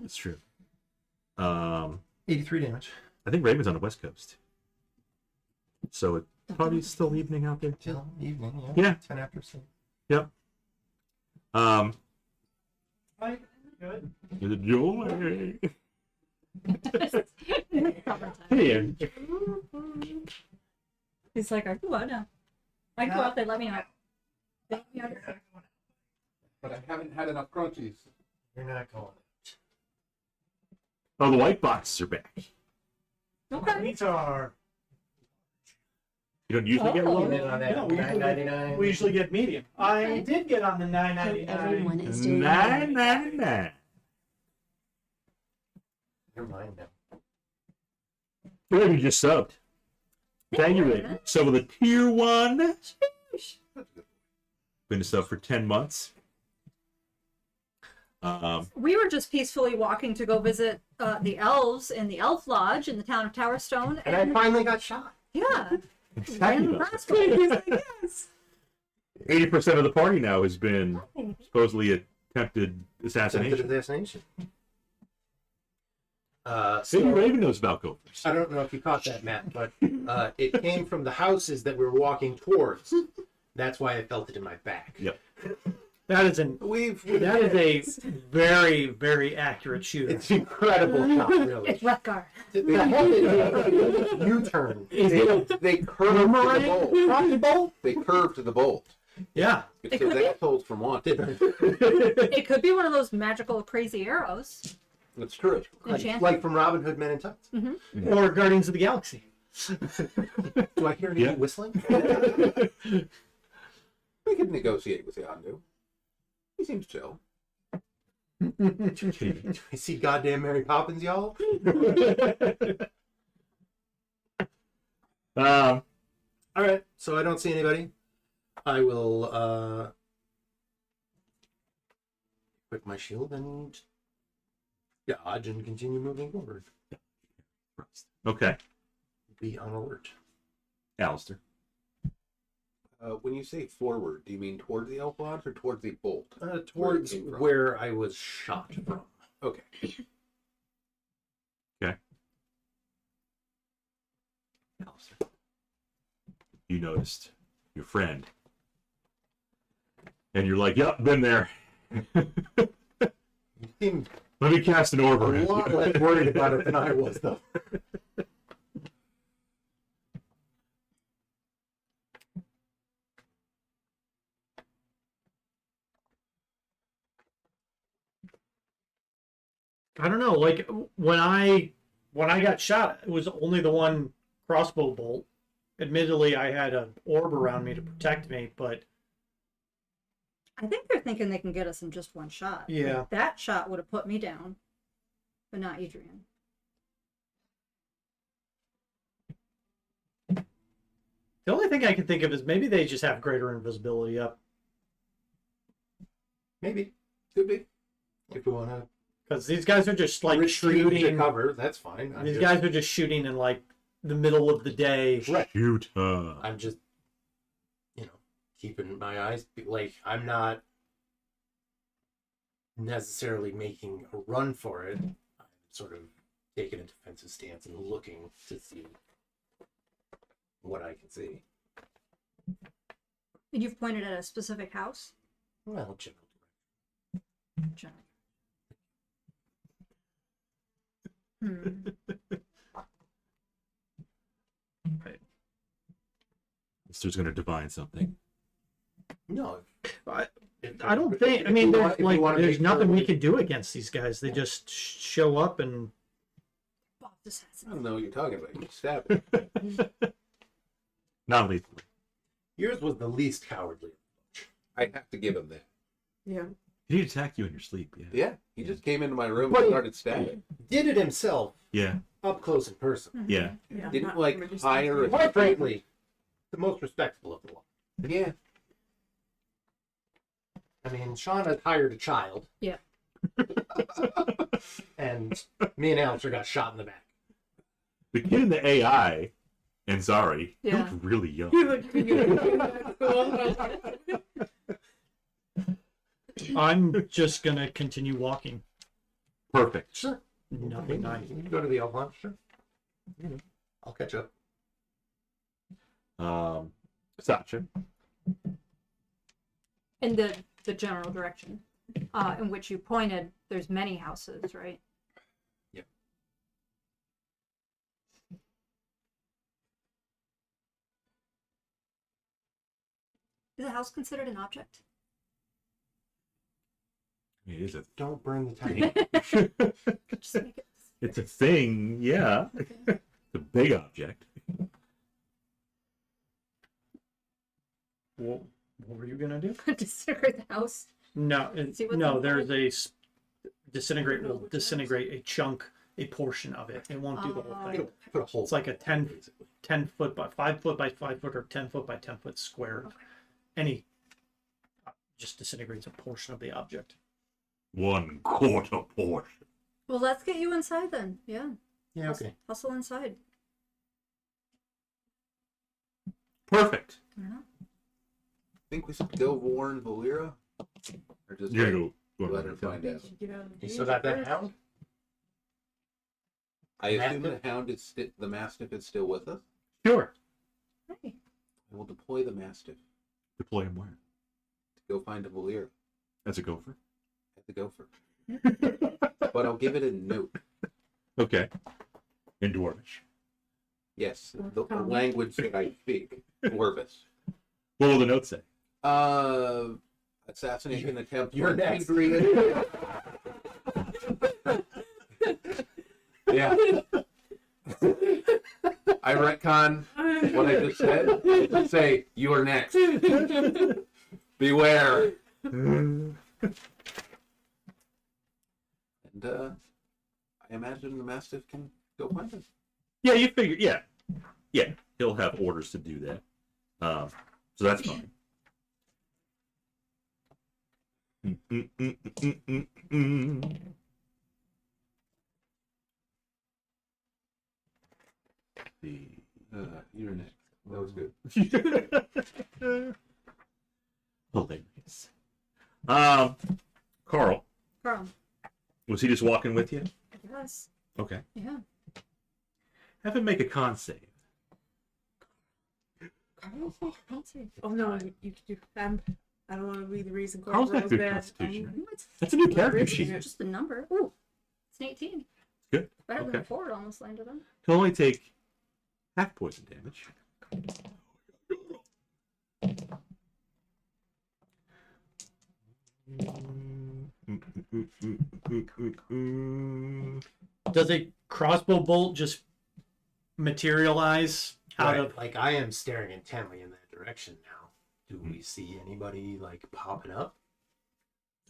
That's true. 83 damage. I think Raven's on the West Coast. So it's probably still evening out there. Till evening, yeah. Yeah. 10 after 6. Yep. Good. The joy. Summertime. Here. He's like, I go out now. I go out there, let me out. Let me out. But I haven't had enough crunchies. You're not going. Oh, the white boxes are back. Okay. These are. You don't usually get Oh. one? In on that No, we usually get- $9.99. We usually get medium. I did get on the Hope $9.99. everyone is doing $9.99. You're mine now. Raven just subbed. Thank you, Raven. So with a tier 1. Been a sub for 10 months. We were just peacefully walking to go visit the elves in the Elf Lodge in the town of Towerstone. And I finally got shot. Yeah. Exactly. And last week, he's like, yes. 80% of the party now has been supposedly attempted Attempted assassination. assassination. Maybe So, Raven knows about gophers. I don't know if you caught that, Matt, but it came from the houses that we were walking towards. That's why I felt it in my back. Yep. That is a very, very accurate shooter. It's incredible shot, really. It's Rutgar. U-turn. They curved to the bolt. Crossbow? They curved to the bolt. Yeah. It's could those be. assholes from Wanted. It could be one of those magical crazy arrows. That's true. Enchanted. Like from Robin Hood Men in Tights. Or Guardians of the Galaxy. Do I hear any Yeah. whistling? We could negotiate with Yandu. He seems chill. Do I see goddamn Mary Poppins, y'all? All right, so I don't see anybody. I will equip my shield and dodge and continue moving forward. Okay, Be on alert. Alister. When you say forward, do you mean towards the elf lodge or towards the bolt? Towards came from. where I was shot from. Okay. Alister. You noticed your friend. And you're like, yep, been there. You seem Let me cast an orb a around lot you. less worried about it than I was, though. I don't know. Like when I got shot, it was only the one crossbow bolt. Admittedly, I had an orb around me to protect me, but I think they're thinking they can get us in just one shot. Yeah. Like, that shot would have put me down, but not Edrian. the only thing I can think of is maybe they just have greater invisibility up. Maybe. Could be. If we want to Because these guys are just like retreat to shooting. cover, that's fine. These guys are just shooting in like the middle of the day. Right. Shoot. I'm just, keeping my eyes, like, I'm not necessarily making a run for it. I'm sort of taking a defensive stance and looking to see what I can see. And you've pointed at a specific house? Well, general. General. Hmm. Alister's going to divine something. No. I don't think. I mean, there's like there's nothing we could do against these guys. They just show up and. I don't know what you're talking about. You stab it. Not lethally. Yours was the least cowardly. I have to give him that. Yeah. He attacked you in your sleep, yeah. Yeah, he just came into my room But and he- started stabbing. Did it himself, Yeah, up close in person. yeah. Yeah. Didn't not like religious hire a- Quite frankly, the most respectable of the lot. Yeah. I mean, Sean had hired a child. Yeah. And me and Alistair got shot in the back. The kid in the AI and Zari, he Yeah. looked really young. I'm just gonna continue walking. Perfect. Sure. Nothing. I. You can go to the elf lunch, sure. I'll catch up. Sacha. In the general direction in which you pointed, there's many houses, right? Yep. Is a house considered an object? It is a, Don't burn the tiny. Just make it. it's a thing, yeah. It's a big object. What were you gonna do? Disintegrate the house. No, See what's no. inside? There's a disintegrate will disintegrate a chunk, a portion of it. It won't do the whole thing. It'll put a hole. It's like a 10 foot by 5 foot by 5 foot or 10 foot by 10 foot square. Okay. Any just disintegrates a portion of the object. 1/4 portion. Well, let's get you inside then. Yeah. Yeah, okay. Hustle inside. Perfect. I don't know. Think we should go warn Valera? Or just You're wait, gonna go. let her find out? You still got that hound? I assume Mastiff? the hound is the mastiff is still with us. Sure. Hey. I will deploy the mastiff Deploy him where? to go find a Valera As a gopher. at the gopher. But I'll give it a note. Okay. In Dwarvish. Yes, the language that I speak. Dwarvis. What will the note say? Assassination attempt. You're on next. Edrian. Yeah. I retcon what I just said. Say, you are next. Beware. And I imagine the Mastiff can go find it. Yeah, you figure. Yeah, yeah. He'll have orders to do that. So that's fine. You're next. That was good. Hilarious. Carl, Carl. was he just walking with you? Yes. Okay. Yeah. Have him make a con save. Carl. Oh no, you could do. I don't want to be the reason Carl's got rolls good bad. constitution. It's That's a new character Risk sheet. it. just the number. Ooh. It's an 18. Good. Better than Okay. the 4 it almost landed on. He'll only take half poison damage. Does a crossbow bolt just materialize out Right, of? like I am staring intently in that direction now. Do we see anybody like popping up?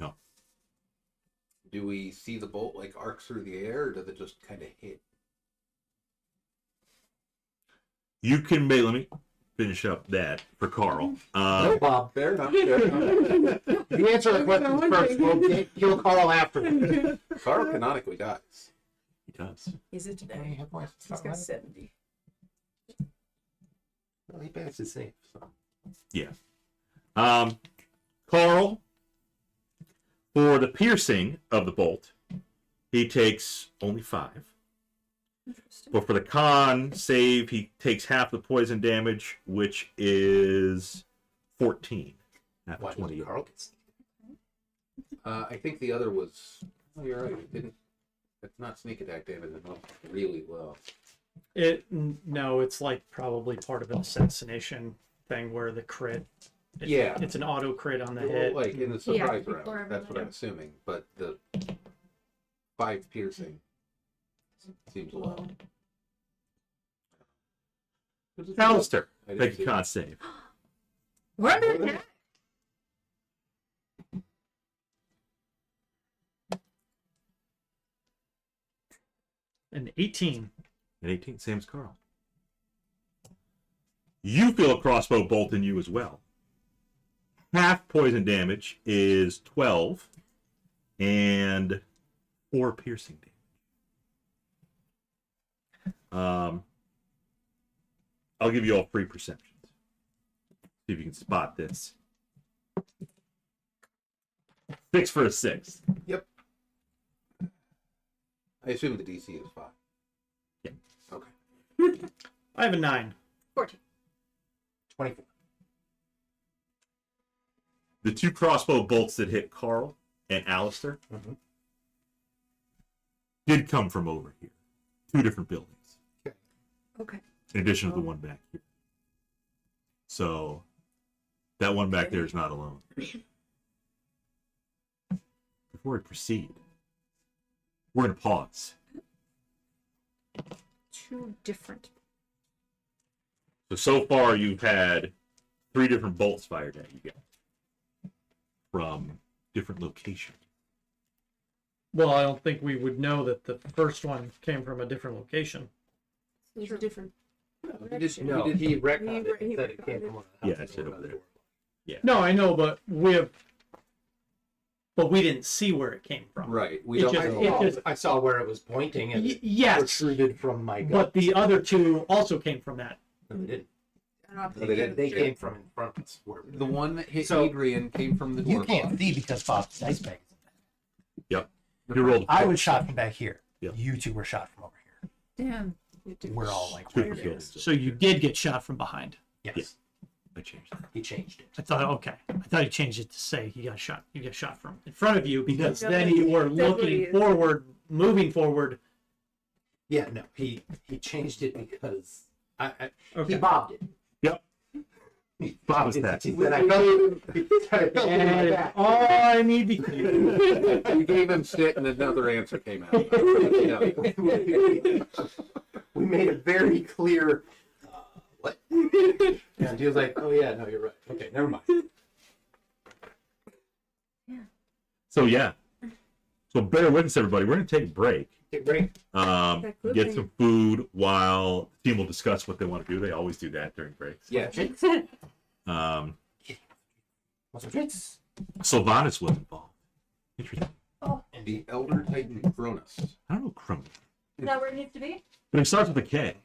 No. Do we see the bolt like arc through the air, or does it just kind of hit? You can make. Let me finish up that for Carl. Bob. Fair enough. Fair enough. You answer the question first. We'll kill Carl after. Carl canonically dies. He does. Is it today? He's got 70. Well, he passed his safe. So. Yeah. Carl, for the piercing of the bolt, he takes only 5. Interesting. But for the con save, he takes half the poison damage, which is 14. Half Why of did 20. Carl get sneaked? I think the other was. Oh, you're right. It didn't. It's not sneak attack damage. It went really low. No, it's like probably part of an assassination thing where the crit. Yeah. It's an auto crit on the Well, hit. like in the surprise before round. That's what everybody- I'm assuming. But the 5 piercing seems low. Alister, I didn't make see a con save. We're under attack. An 18. At 18, same as Carl. You feel a crossbow bolt in you as well. Half poison damage is 12, and 4 piercing damage. I'll give you all 3 perceptions. See if you can spot this. 6 for a 6. Yep. I assume the DC is 5. Yeah. Okay. I have a 9. 14. 24. The 2 crossbow bolts that hit Carl and Alister did come from over here. 2 different buildings. Okay. In addition to the one back here. So that one back there is not alone. Before we proceed, we're going to pause. 2 different. So far you've had 3 different bolts fired at you guys from different locations. Well, I don't think we would know that the first one came from a different location. It's different. No, he retconned it. He He said it came retconned from one of the Yeah, houses I said or over another there. door. No, I know, but we didn't see where it came from. Right. We It don't just- know. it just- I saw where it was pointing and it Yes, protruded from my gut. but the other 2 also came from that. No, they didn't. No, they didn't. They came from in front of us. Where The one that hit So- Edrian came from the You dwarf can't lodge. see because Bob's dice bag is in Yep. You rolled. there. I was shot from back here. Yeah. You 2 were shot from over here. Damn. We're all like Two right for here. kills. So you did get shot from behind. Yes. I changed that. he changed it. I thought, okay. I thought he changed it to say he got shot. You got shot from in front of you because No, then you were that's what he looking is. forward, moving forward. Yeah, no, he changed it because he Okay. bobbed it. Yep. He Bob was that. He said, I felt it in my And back. all I need to hear. You gave him shit, and another answer came out. We made it very clear. What? And he was like, "Oh yeah, no, you're right. Okay, never mind." So yeah. So bear with us, everybody. We're going to take a break. Okay, great. good Get thing. some food while the team will discuss what they want to do. They always do that during breaks. Yeah. Want some drinks? Sylvanas was involved. Interesting. The Elder Titan Cronus. I don't know Chrome. Is that where it needs to be? But it starts with a K.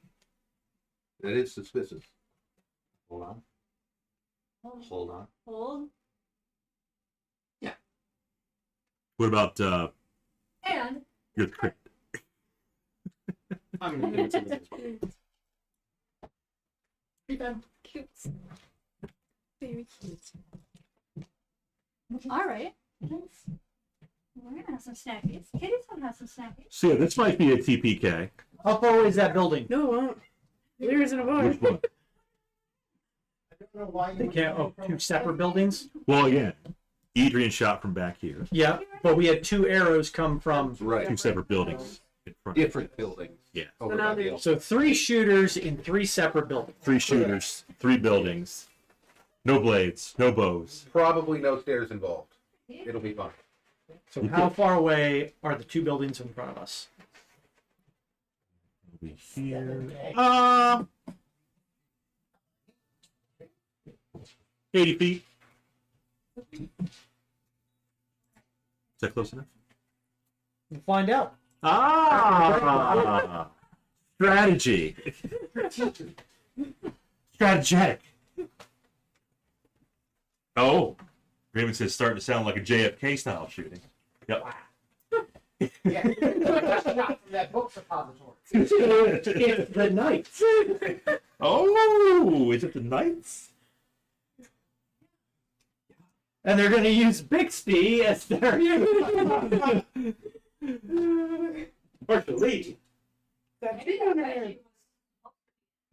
That is suspicious. Hold on. Hold. Hold on. Hold. What about And your crit? I'm gonna give it to this one. cute. Very cute. All right. We're gonna have some snackies. Kitty's gonna have some snackies. So yeah, this might be a TPK. How far away is that building? No, it won't. There isn't a bar. Which one? I don't know why They can't. Oh, two separate buildings. Well, again, Edrian shot from back here. Yeah, but we had 2 arrows come from. Right. Two separate buildings. In front. Different buildings. Yeah. Over now by the there's- Elder. So 3 shooters in 3 separate buildings. 3 shooters, 3 buildings. No blades, no bows. Probably no stairs involved. It'll be fine. So how far away are the 2 buildings in front of us? Over here. 80 feet. Is that close enough? We'll find out. Ah! Strategy. Strategic. Oh, Raymond says starting to sound like a JFK style shooting. Yep. Yeah. Shot from that book suppository. It's the Knights. Oh, is it the Knights? And they're going to use Bixby as their. Or the lead. That big one there.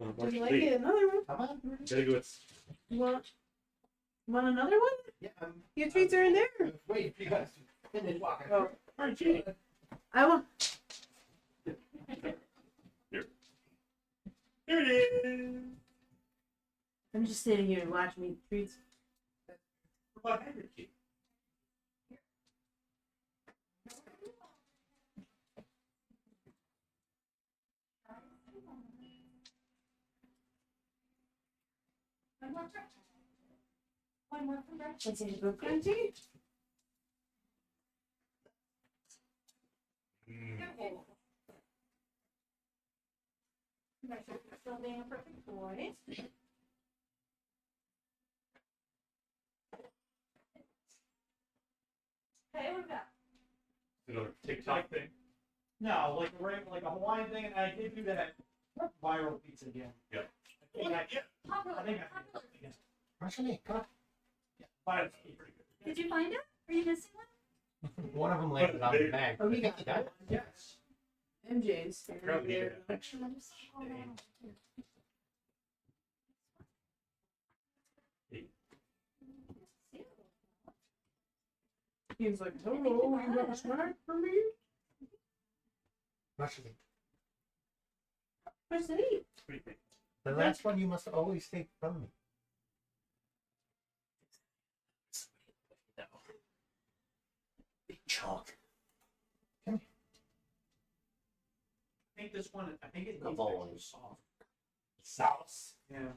Would you like it? Another one? Come on. Gotta go with- You want another one? Yeah, Your treats are in there. wait for you guys to finish walking. Oh. Aren't you? I want. Here it is. I'm just sitting here and watching me treats. What about Henry Key? One more for breakfast. Let's see, book country. Still being a perfect boy. Okay, what we got? Another TikTok thing. No, like a Hawaiian thing, and I did do that viral pizza again. Yeah. I think again. Russian, come on. But Did you find it? Are you missing one? One of them landed on the bag. Oh, you got that? yes. MJ's. Probably There. He was like, "Hello, you got a snack for me?" Russian. What's it eat? The last one you must always take from me. Big chunk. I think this one. I think it The needs bowl extra is soft. Sauce. Yeah.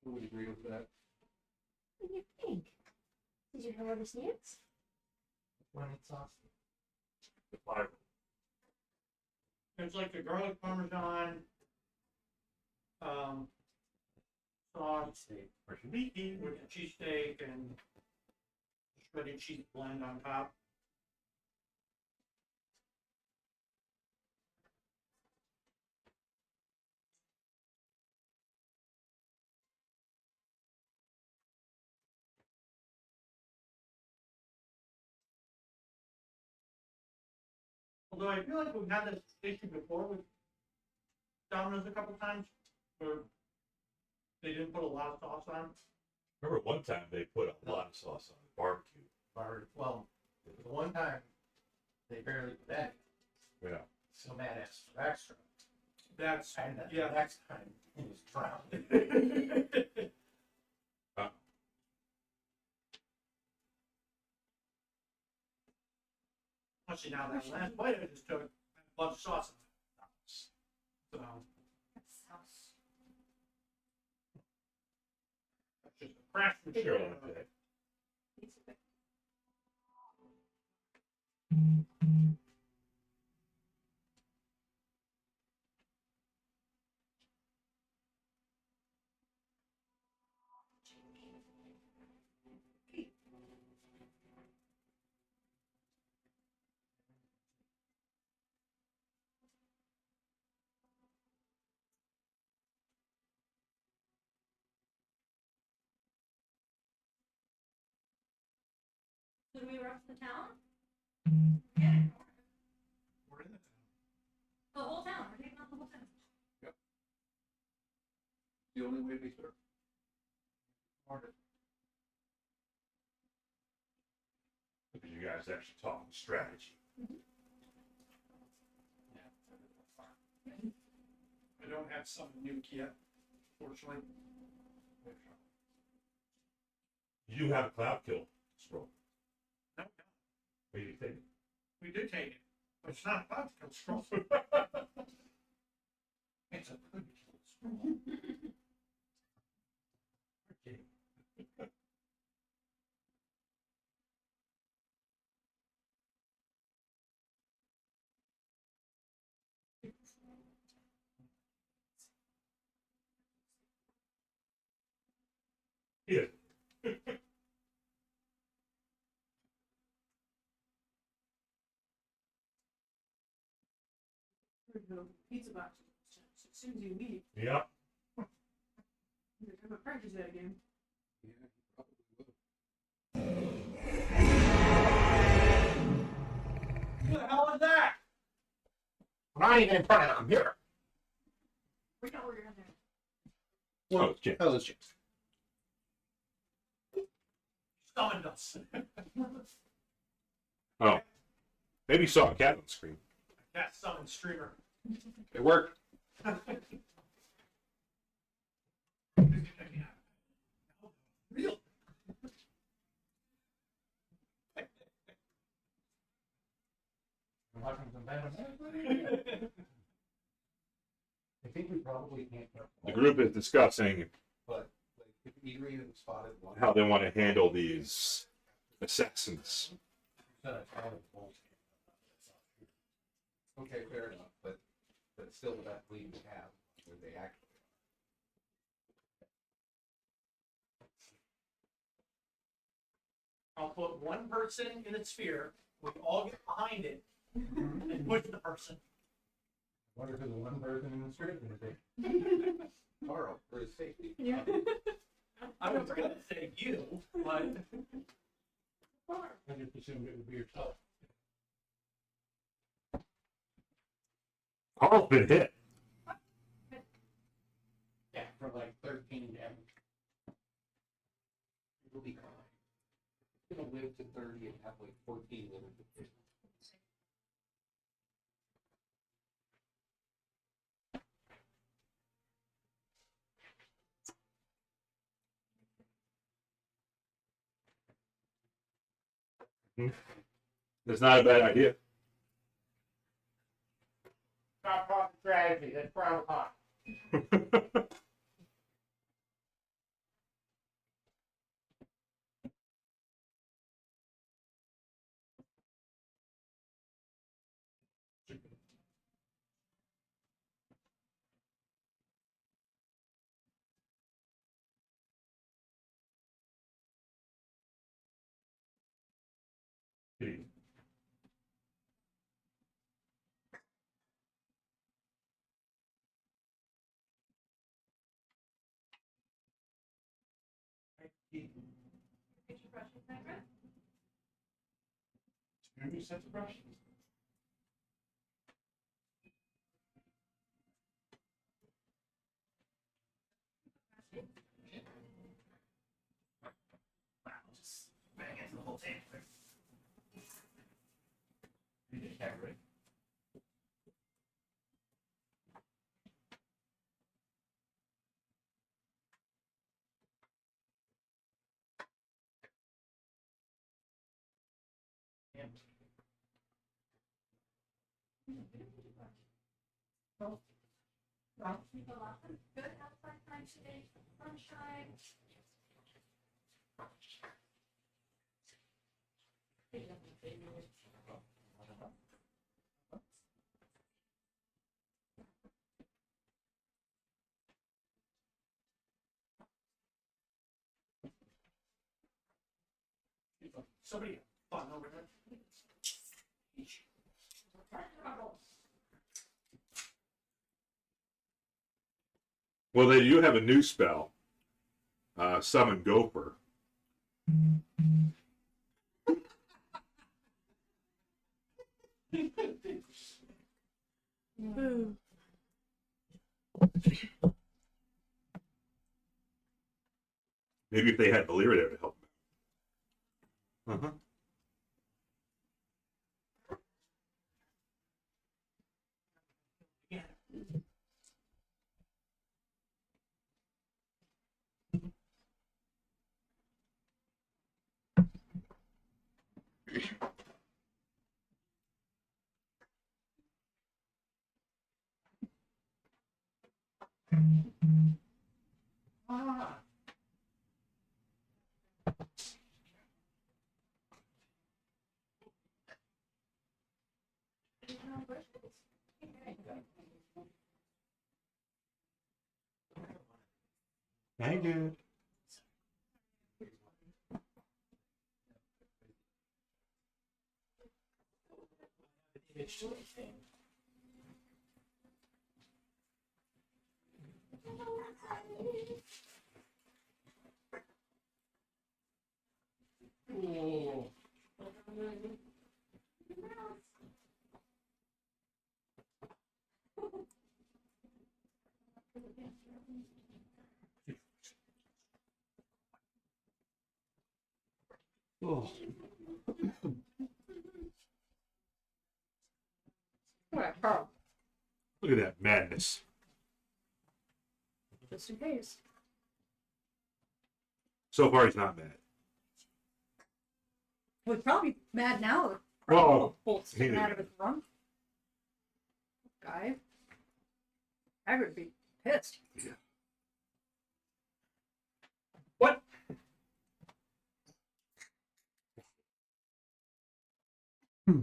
Who would agree with that? What do you think? Did you have other snacks? When it's sauce. It's like the garlic parmesan, sauce with the cheesesteak and shredded cheese blend on top. Although I feel like we've had this issue before with Domino's a couple times, where they didn't put a lot of sauce on. Remember one time they put a lot of sauce on the barbecue. Well, the one time they barely put that. Yeah. So mad ass for extra. That's And then yeah. the next time he was drowned. Actually, now that last bite I just took a bunch of sauce on it. So Craftsmanship. Should we rush the town? We're in The whole town. We're taking out the whole town. The only way to be served. Because you guys actually talking strategy. I don't have some nuke yet, fortunately. You do have a cloud kill scroll. No, Where do you take it? we do take it. But it's not about to kill scroll. It's a good kill scroll. Yeah. Pizza box. As soon as you leave, Yeah. you're going to practice that again. Yeah, he probably would. Who the hell is that? I'm not even in front of them. Here. We know where you're in there. Oh, it's Jim. How's this, James? Summoned us. Oh. Maybe you saw a cat on the screen. Cat summoned streamer. It worked. Real. I think we probably can't. The group is discussing But like, if Edrian spotted one, how they want to handle these assassins. okay, fair enough. But still, with that lead we have, where they actually. I'll put one person in its sphere. We all get behind it and push the person. Wonder who the one person in the street is. Carl, for his safety. Yeah. I was gonna say you, but I just assumed it would be yourself. Carl's been hit. Yeah, for like 13 damage. It'll be fine. It'll live to 30 and have like 14 living to 50. That's not a bad idea. Stop talking strategy. That's frowned upon. Get your brushes back, right? Maybe set the brush. just bang into the whole thing. Good outside time today. Sunshine. Somebody fun over there. Well, they do have a new spell. Summon Gopher. Maybe if they had Valyria there to help them. Uh-huh. Hey, dude. Oh. Look at that madness. Just in case. So far, he's not mad. We're probably mad now. Well, Bolt sticking maybe. out of his rump. Guy. I would be pissed. Yeah. What? Hmm.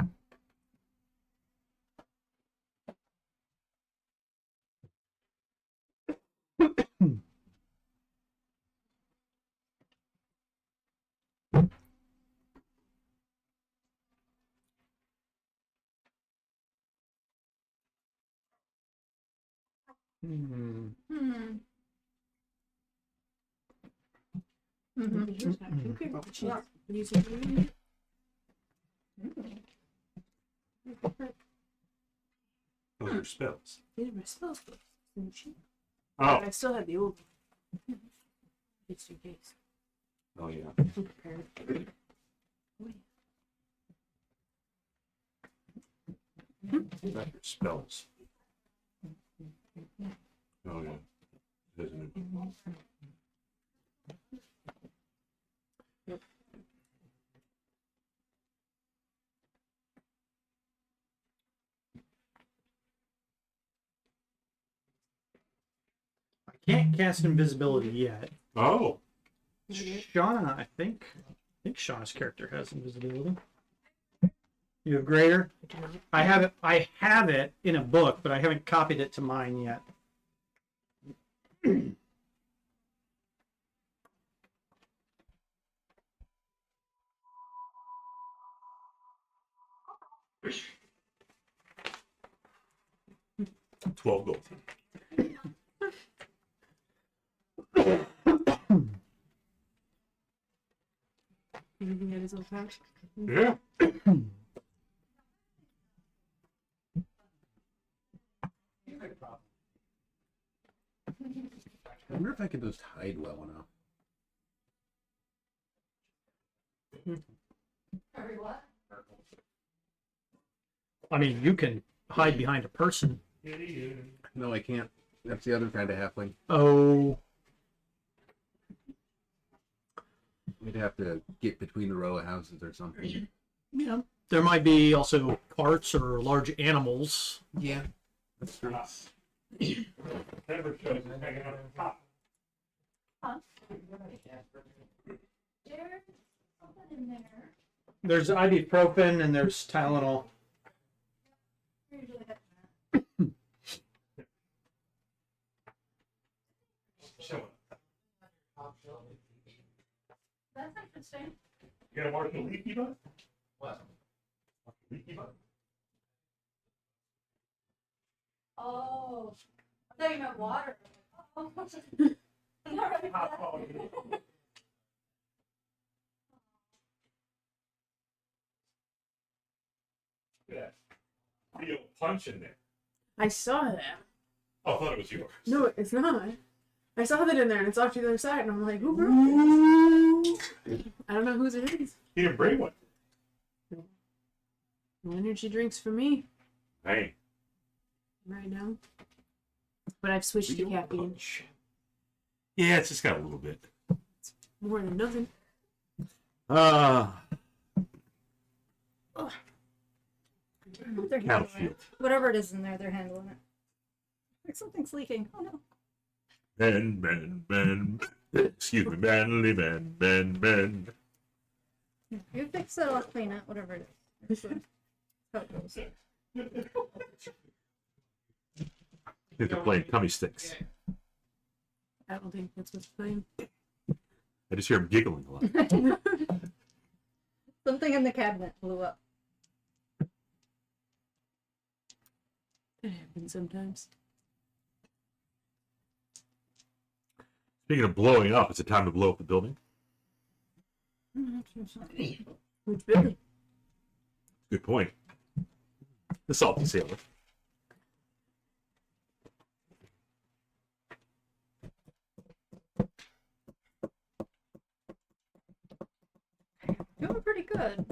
Those are spells. These are my spells books. Oh. I still have the old one. Just in case. Oh, yeah. I'm prepared. That's your spells. Oh, yeah. Isn't it? I can't cast invisibility yet. Oh. Shauna, I think Shauna's character has invisibility. You have greater? I have it. I have it in a book, but I haven't copied it to mine yet. $12 gold. Anything that is a fact? Yeah. I wonder if I could just hide well enough. I mean, you can hide behind a person. No, I can't. That's the other kind of halfling. Oh, We'd have to get between the row of houses or something. yeah. There might be also carts or large animals. Yeah, that's true. There's something in there. There's ibuprofen and there's Tylenol. I usually have that. That's interesting. You got a Marshall leaky bud? What? Leaky bud? Oh, I thought you meant water. Oh. I'm not ready for that. Look at that. Real punch in there. I saw that. Oh, I thought it was yours. No, it's not. I saw that in there, and it's off to the other side, and I'm like, who broke it? I don't know whose it is. You didn't bring one. No energy drinks for me Hey. right now. But I've switched to Real caffeine. punch. Yeah, it's just got a little bit. More than nothing. They're handling Battlefield. it. Whatever it is in there, they're handling it. Like something's leaking. Oh no. Men. Excuse me, manly men. You fix it, I'll clean it, whatever it is. That's how it goes. They're playing tummy sticks. I don't think that's what's playing. I just hear him giggling a lot. Something in the cabinet blew up. It happens sometimes. Speaking of blowing up, it's a time to blow up the building. Which building? Good point. The Salty Sailor. Doing pretty good.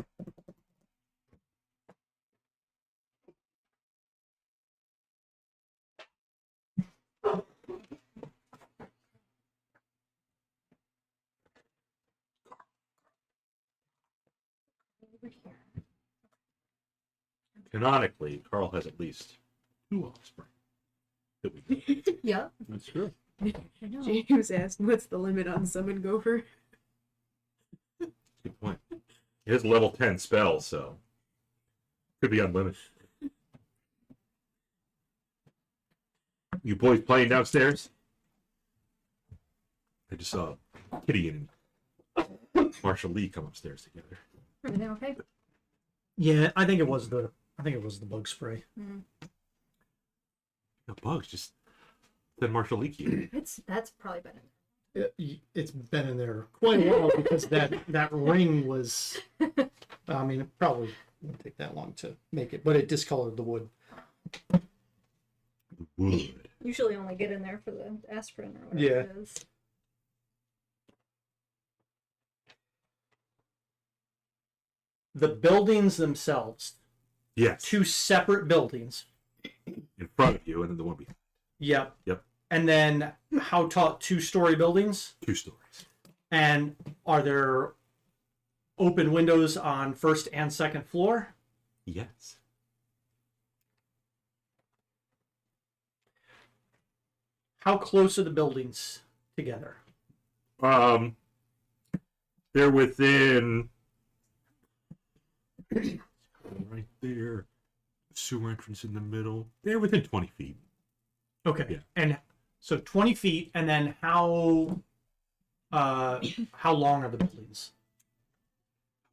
Canonically, Carl has at least 2 offspring. That we know. Yeah, That's true. I know. James asked, what's the limit on summon gopher? Good point. It is a level 10 spell, so could be unlimited. You boys playing downstairs? I just saw Kitty and Marshall Lee come upstairs together. Everything okay? Yeah, I think it was the bug spray. No bugs, just then Marshall Lee came. That's probably been it. It's been in there quite a while because that ring was. I mean, it probably wouldn't take that long to make it, but it discolored the wood. Wood. Usually only get in there for the aspirin or whatever Yeah. it is. The buildings themselves, Yes. 2 separate buildings. In front of you, and then the one behind. Yep. Yep. And then how tall? 2-story buildings. 2 stories. And are there open windows on first and second floor? Yes. How close are the buildings together? They're within right there. Sewer entrance in the middle. They're within 20 feet. Okay. Yeah. And so 20 feet, and then how long are the buildings?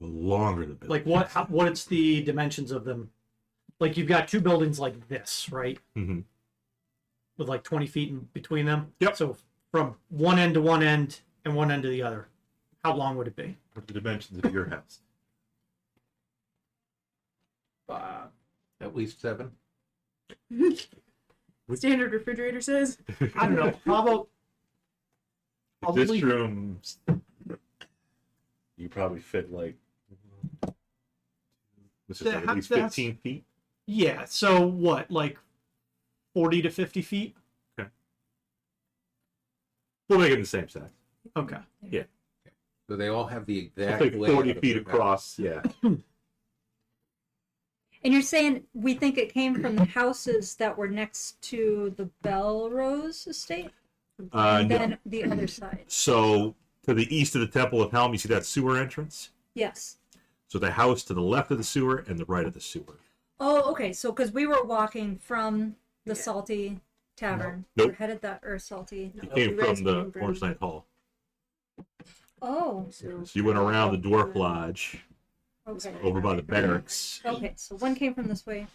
The longer the building. Like what's the dimensions of them? Like you've got 2 buildings like this, right? Mhm. With like 20 feet in between them. Yep. So from one end to one end and one end to the other, how long would it be? What are the dimensions of your house? At least 7. Standard refrigerator says. I don't know. How about This probably room, you probably fit like. This is like at least 15 feet. yeah. So what, like 40 to 50 feet? We'll make it the same size. Okay. So they all have the I'll exact take 40 layout of feet your house. across. Yeah. And you're saying we think it came from the houses that were next to the Belrose estate? No. Then the other side. So To the east of the Temple of Helm, you see that sewer entrance? Yes. So the house to the left of the sewer and the right of the sewer. Oh, okay. So, because we were walking from the Salty Tavern, Nope. we're headed that or Salty. You came you guys from the came from- Orange Knight Hall. Oh, So you went around the Dwarf Lodge, okay. over by the barracks. Okay, so one came from this way,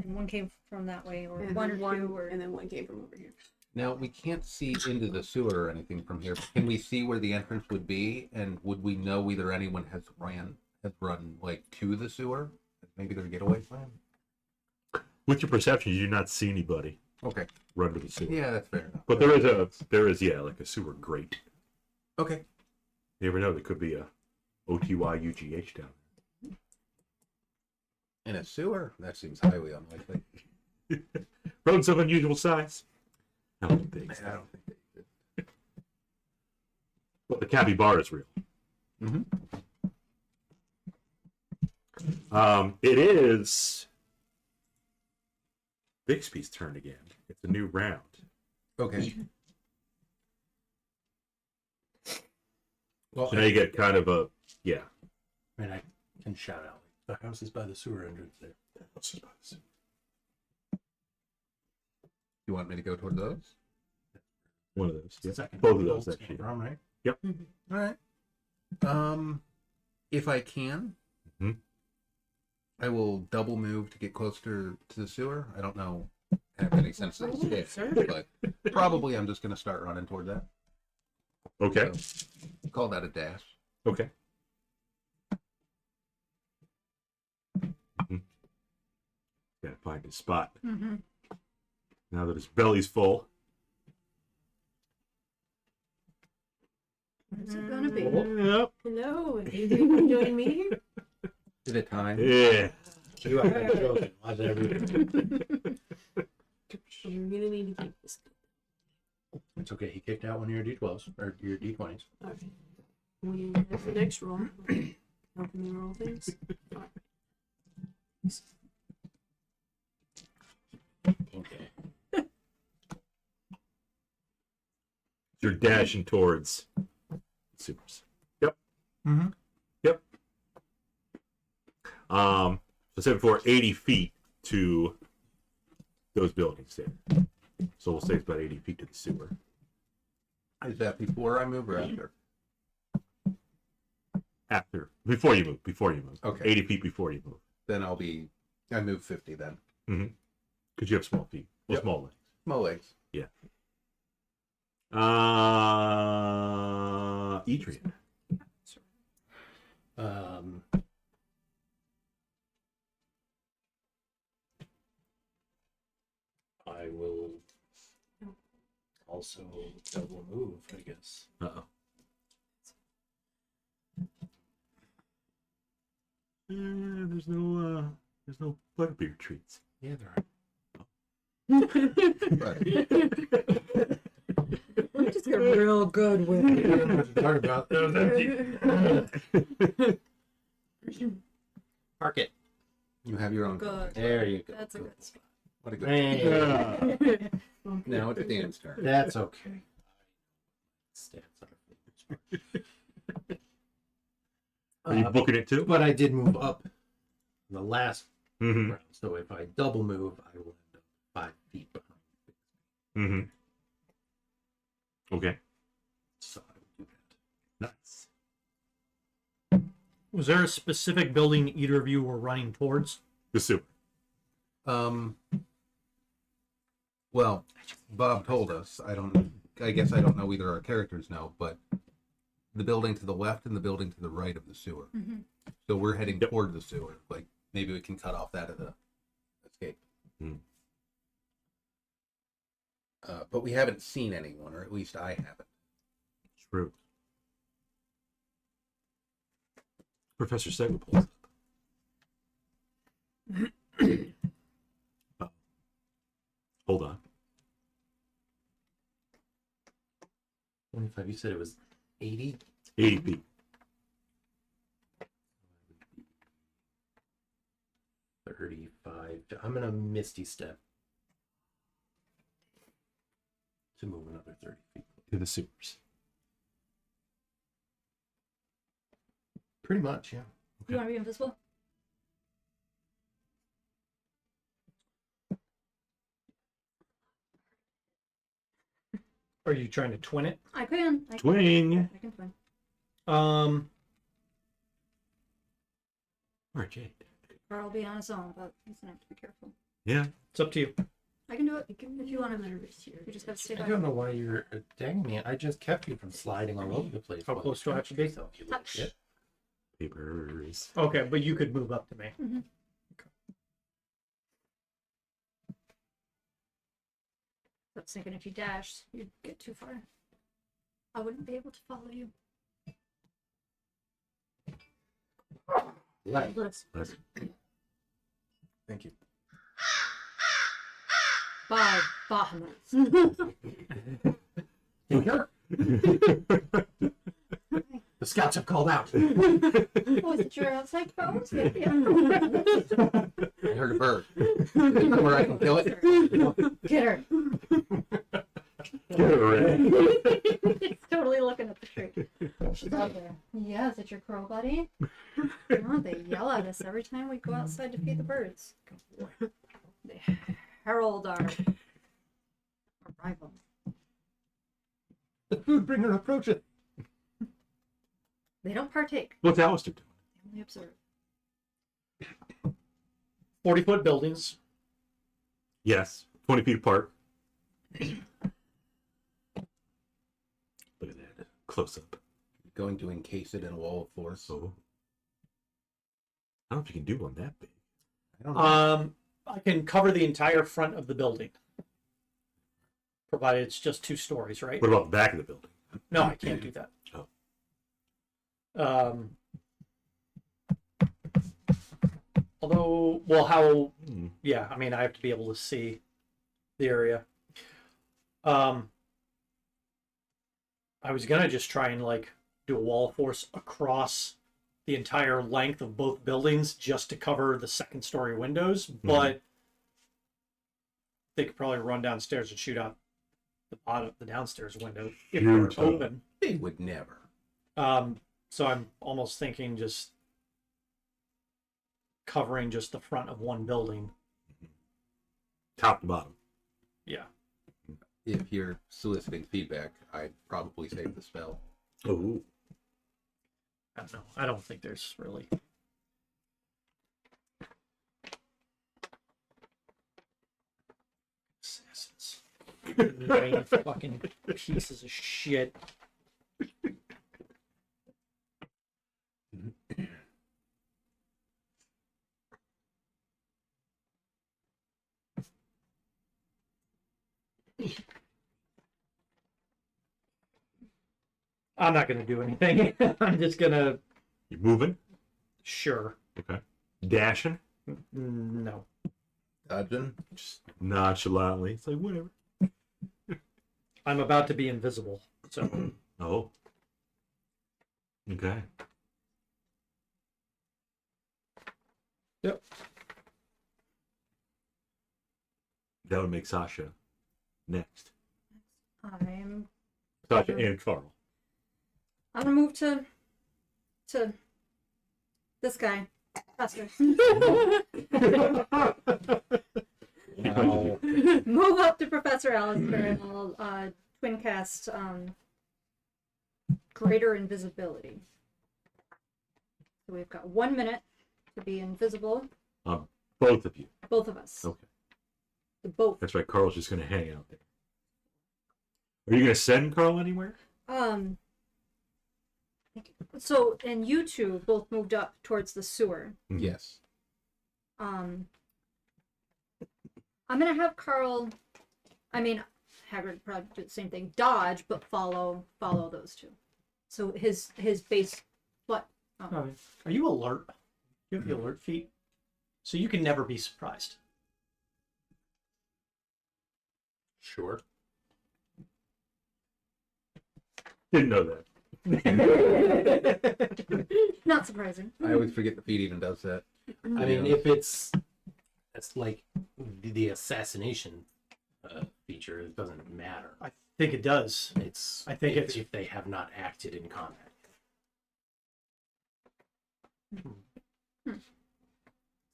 and one came from that way, or And one then or two, or and then one came from over here. Now, we can't see into the sewer or anything from here. But can we see where the entrance would be? And would we know whether anyone has run like to the sewer? Maybe their getaway plan? With your perception, you do not see anybody Okay. run to the sewer. Yeah, that's fair enough. But there is like a sewer grate. Okay. You never know, there could be a OTYUGH down In a sewer? That seems highly unlikely. there. Roads of unusual size. I don't think they exist. I don't think they did. But the capybara is real. Mm-hmm. It is Bixby's turn again. It's a new round. Okay. Well, So now you get kind of a I mean, I can shout out. The house is by the sewer entrance there. you want me to go toward those? One of those. Yeah. Second. Both of those, Bolts actually. came from, right? All right. If I can, Mhm. I will double move to get closer to the sewer. I don't know have any sense of Sure. but probably I'm just going to start running toward that. Okay. So, call that a dash. Okay. Gotta find his spot. Mm-hmm. Now that his belly's full. Where's it gonna be? Yep. Hello, are you joining me here? Is it time? Yeah. You are the chosen. Watch everything. I'm gonna need to keep this. It's okay. He kicked out one of your D12s or your D20s. Okay. That's the next roll. Helping me roll things. Okay. You're dashing towards sewers. Yep. Mm-hmm. Yep. So I said before, 80 feet to those buildings there. So we'll say it's about 80 feet to the sewer. Is that before I move or after? Before you move. Okay. 80 feet before you move. Then I move 50 then. Because you have small feet. Well, Yep. small legs. Small legs. Edrian. I will also double move, I guess. Uh-oh. There's no butterbeer treats. Yeah, there are. We just got real good with I don't know what to talk about. That was empty. Park it. You have your own. Good. There you go. That's a good spot. What a good. Hey, Now it's Dan's turn. that's okay. Stats Are you booking it too? But I did move up in the last Mm-hmm. round, so if I double move, I will end up 5 feet behind. Mm-hmm. Okay. So I will do that. Nice. Was there a specific building either of you were running towards? The sewer. Well, Bob told us. I guess I don't know either our characters know, but the building to the left and the building to the right of the sewer. Mm-hmm. So we're heading toward the sewer. Like maybe we can cut off that of the escape. Hmm. But we haven't seen anyone, or at least I haven't. True. Professor Segway pulls up. Hold on. 25, you said it was 80? 80 feet. 35. I'm going to Misty Step to move another 30 feet. To the sewers. Pretty much, yeah. You want to be invisible? Are you trying to twin it? I can. Twing. I can twin. Um, Or Jade. Carl will be on his own, but he's gonna have to be careful. Yeah. it's up to you. I can do it if you want to. You just have to stay I back. don't know why you're dangling me. I just kept you from sliding all over the place. How while close you do I have to be? touched yourself, you little Touch. shit. Papers. Okay, but you could move up to me. I was thinking if you dashed, you'd get too far. I wouldn't be able to follow you. Right. Let's Thank you. buy Bahamut. The scouts have called out. Oh, is it your outside crows? Yeah. I heard a bird. Is there somewhere I can kill it? Get her. Get her. It's totally looking at the tree. She's out there. Yeah, is it your crow buddy? Oh, they yell at us every time we go outside to feed the birds. They herald our arrival. The food bringer approaches. They don't partake. What's Alister doing? They only observe. 40-foot buildings. Yes. 20 feet apart. Look at that. Close up. Going to encase it in a wall of force. So. I don't know if you can do one that big. I don't know. I can cover the entire front of the building, provided it's just 2 stories, right? What about the back of the building? No, I can't do that. Oh. Although, well, how? Hmm. Yeah, I mean, I have to be able to see the area. I was gonna just try and like do a wall of force across the entire length of both buildings just to cover the 2nd-story windows, but they could probably run downstairs and shoot out the downstairs window if they're Huge. open. They would never. So I'm almost thinking just covering just the front of one building. Top to bottom. Yeah. If you're soliciting feedback, I'd probably save the spell. Oh. I don't know. I don't think there's really. Assassins. Lame fucking pieces of shit. I'm not gonna do anything. I'm just gonna. You moving? Sure. Okay. Dashing? No. Dodging? Just nonchalantly. It's like, whatever. I'm about to be invisible. So Oh. Okay. Yep. That would make Sasha next. I'm Sasha and Carl. gonna move to this guy. Faster. Wow. Move up to Professor Alister and I'll twin cast greater invisibility. So we've got 1 minute to be invisible, Both of you. both of us. Okay. The both. That's right. Carl's just going to hang out there. Are you going to send Carl anywhere? So and you two both moved up towards the sewer. Yes. I'm gonna have Carl. I mean, Hagrid probably do the same thing. Dodge, but follow those two. So his base. What? are you alert? You have the alert feat, so you can never be surprised. Sure. Didn't know that. Not surprising. I always forget the feat even does that. I mean, if it's like the assassination feature, it doesn't matter. I think it does. It's I think if, it's- if they have not acted in combat.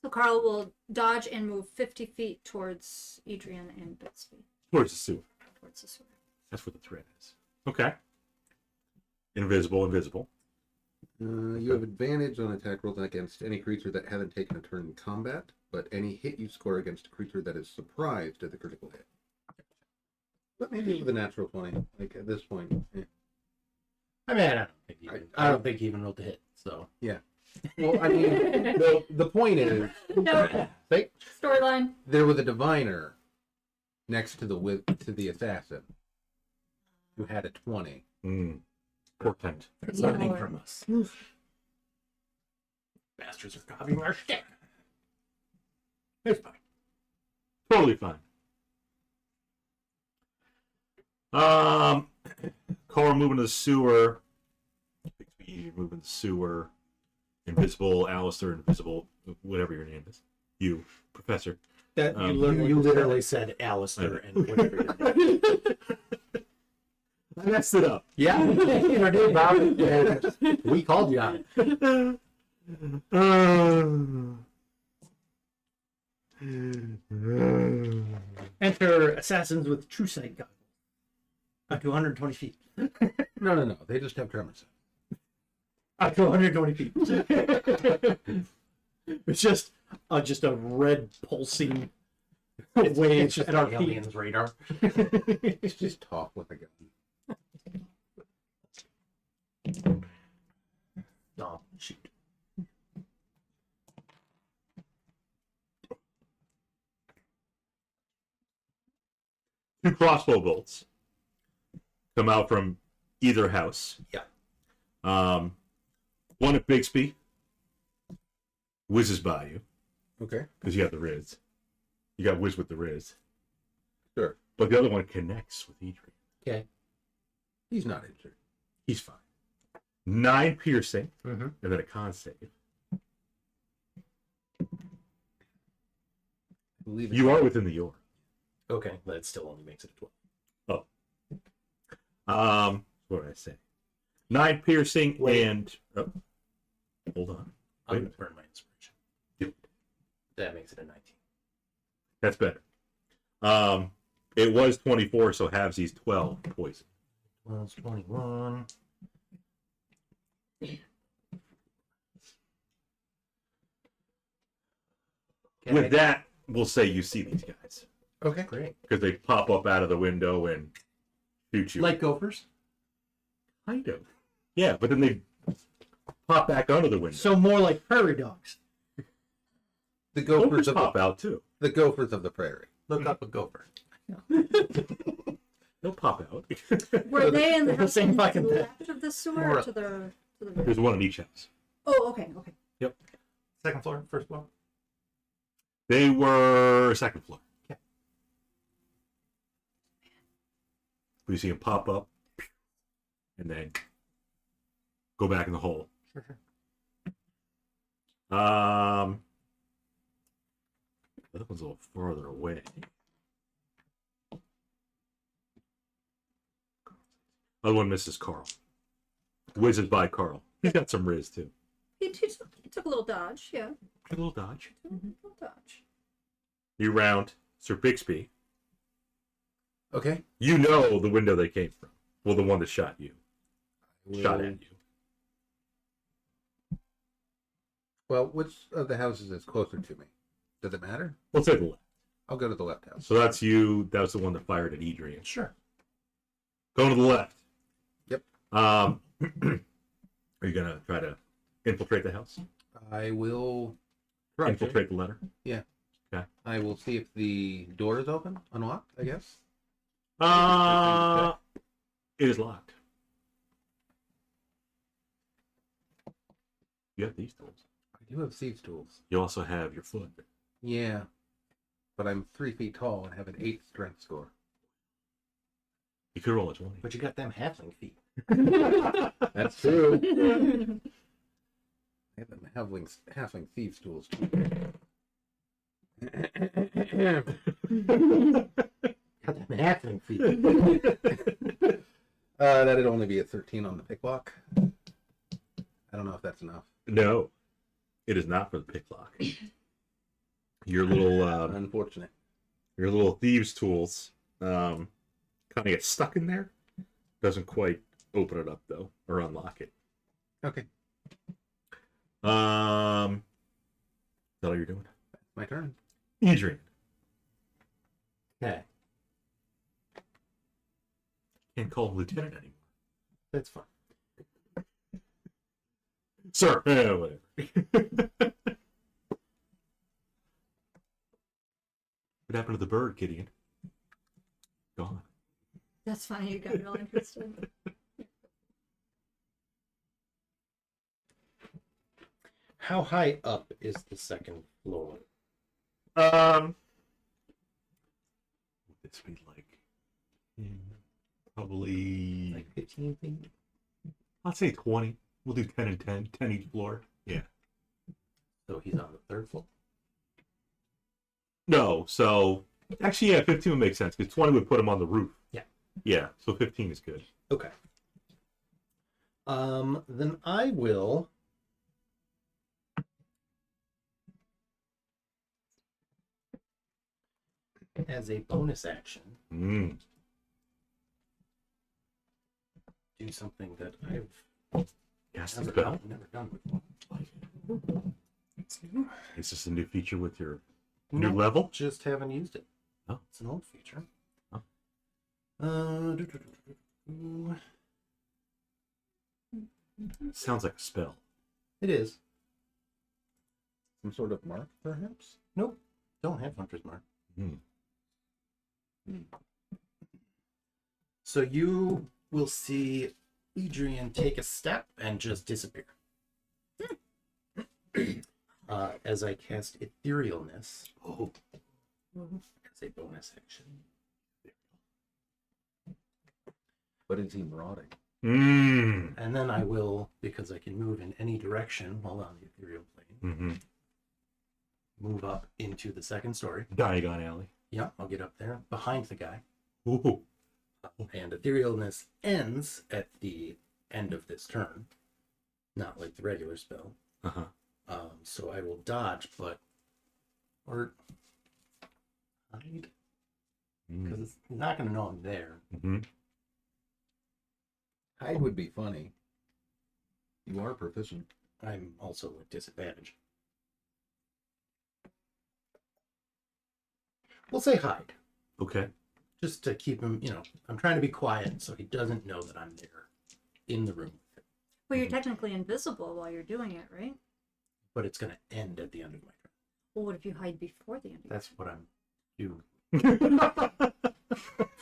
So Carl will dodge and move 50 feet towards Edrian and Bixby. Towards the sewer. Towards the sewer. That's where the threat is. Okay. Invisible. You have advantage on attack rolls against any creature that hasn't taken a turn in combat, but any hit you score against a creature that is surprised at the critical hit. But maybe with a natural 20, like at this point. I mean, I don't think he even rolled the hit. So Yeah. Well, I mean, the point is, No. they, Storyline. there was a diviner next to the assassin who had a 20. Portent. they're learning from us. Bastards are copying our shit. It's fine. Totally fine. Carl moving to the sewer. Bixby moving to the sewer. Invisible, Alister, invisible, whatever your name is. You, Professor. That You literally said Alister and whatever your name. I messed it up. Yeah, you did, Bob. Yeah, we called you on it. Enter assassins with true sight goggles. Up to 120 feet. No. They just have tremors. Up to 120 feet. It's just a red pulsing It's wave just at our an feet. alien's radar. Just talk with a gun. No, shoot. Two crossbow bolts come out from either house. Yeah. One at Bixby whizzes by you Okay. because you have the Riz. You got whiz with the Riz. Sure. But the other one connects with Edrian. Okay. He's not injured. He's fine. 9 piercing, Mm-hmm. and then a con save. I believe You are within the Yor. Okay, that still only makes it a 12. What did I say? 9 piercing Wait. and hold on. I'm Wait. going to burn my inspiration. Do it. That makes it a 19. That's better. It was 24, so halvesies 12 poison. Well, it's 21. With that, we'll say you see these guys Okay. Great. because they pop up out of the window and shoot you. Like gophers? Kind of. Yeah, but then they pop back under the window. So more like prairie dogs. The Gophers gophers of pop out too. the gophers of the prairie. Look up a gopher. They'll pop out. Were they in the The house same on the fucking thing. left of the sewer or to the right? There's one in each house. Oh, okay. Second floor, first floor. They were second floor. Yeah. We see them pop up and then go back in the hole. Sure. The other one's a little farther away. Other one misses Carl. Whizzes by Carl. He's got some Riz too. He took a little dodge. Yeah. A little dodge. A little dodge. You round Sir Bixby. Okay. You know the window they came from. Well, the one that shot you. Shot at you. Well, which of the houses is closer to me? Does it matter? Let's say the left. I'll go to the left house. So that's you. That was the one that fired at Edrian. Sure. Going to the left. Yep. Are you gonna try to infiltrate the house? I will Infiltrate the letter. I will see if the door is open, unlocked, I guess. It is locked. You have these tools. I do have thieves' tools. You also have your foot. Yeah. But I'm 3 feet tall and have an 8 strength score. You could roll a 20. But you got them halfling feet. That's true. I have them halfling thieves' tools. Got them halfling feet. That'd only be a 13 on the pick lock. I don't know if that's enough. No. It is not for the pick lock. Your little Unfortunate. your little thieves' tools kind of get stuck in there. Doesn't quite open it up though, or unlock it. Okay. Is that all you're doing? My turn. Edrian. Okay, Can't call him lieutenant anymore. that's fine. Sir. Whatever. What happened to the bird, Gideon? Gone. That's funny. You got real interested. How high up is the second floor? Would this be like probably Like 15 feet? I'd say 20. We'll do 10 and 10, 10 each floor. Yeah. So he's on the third floor? No, so actually, yeah, 15 would make sense because 20 would put him on the roof. Yeah. Yeah, so 15 is good. Okay. Then I will. As a bonus action, do something that I've Cast never a spell. done before. Is this a new feature with your new No, level? just haven't used it. Oh. It's an old feature. Oh. Sounds like a spell. It is. Some sort of mark, perhaps? Nope. Don't have Hunter's Mark. So you will see Edrian take a step and just disappear. As I cast Etherealness as a bonus action. What is he marauding? And then I will, because I can move in any direction while on the ethereal plane, move up into the second story. Diagon Alley. Yeah, I'll get up there behind the guy. Ooh. And Etherealness ends at the end of this turn, not like the regular spell. Uh-huh. So I will dodge, or hide, because it's not going to know I'm there. Hide would be funny. You are proficient. I'm also at disadvantage. We'll say hide, Okay. just to keep him, I'm trying to be quiet so he doesn't know that I'm there in the room. Well, you're technically invisible while you're doing it, right? But it's going to end at the end of my turn. Well, what if you hide before the end? That's what I'm doing.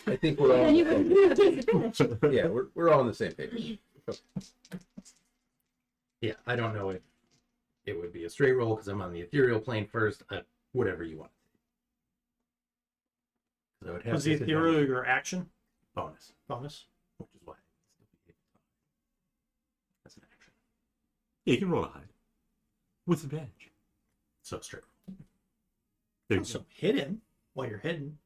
I think we're all. Then you would disadvantage. Yeah, we're all on the same page. Yeah, I don't know if it would be a straight roll because I'm on the ethereal plane first. Whatever you want. So I would have Was the disadvantage. ethereal your action bonus, bonus? which is why that's an action. Yeah, you can roll a hide. With advantage. So straight roll. There you So go. hit him while you're hidden.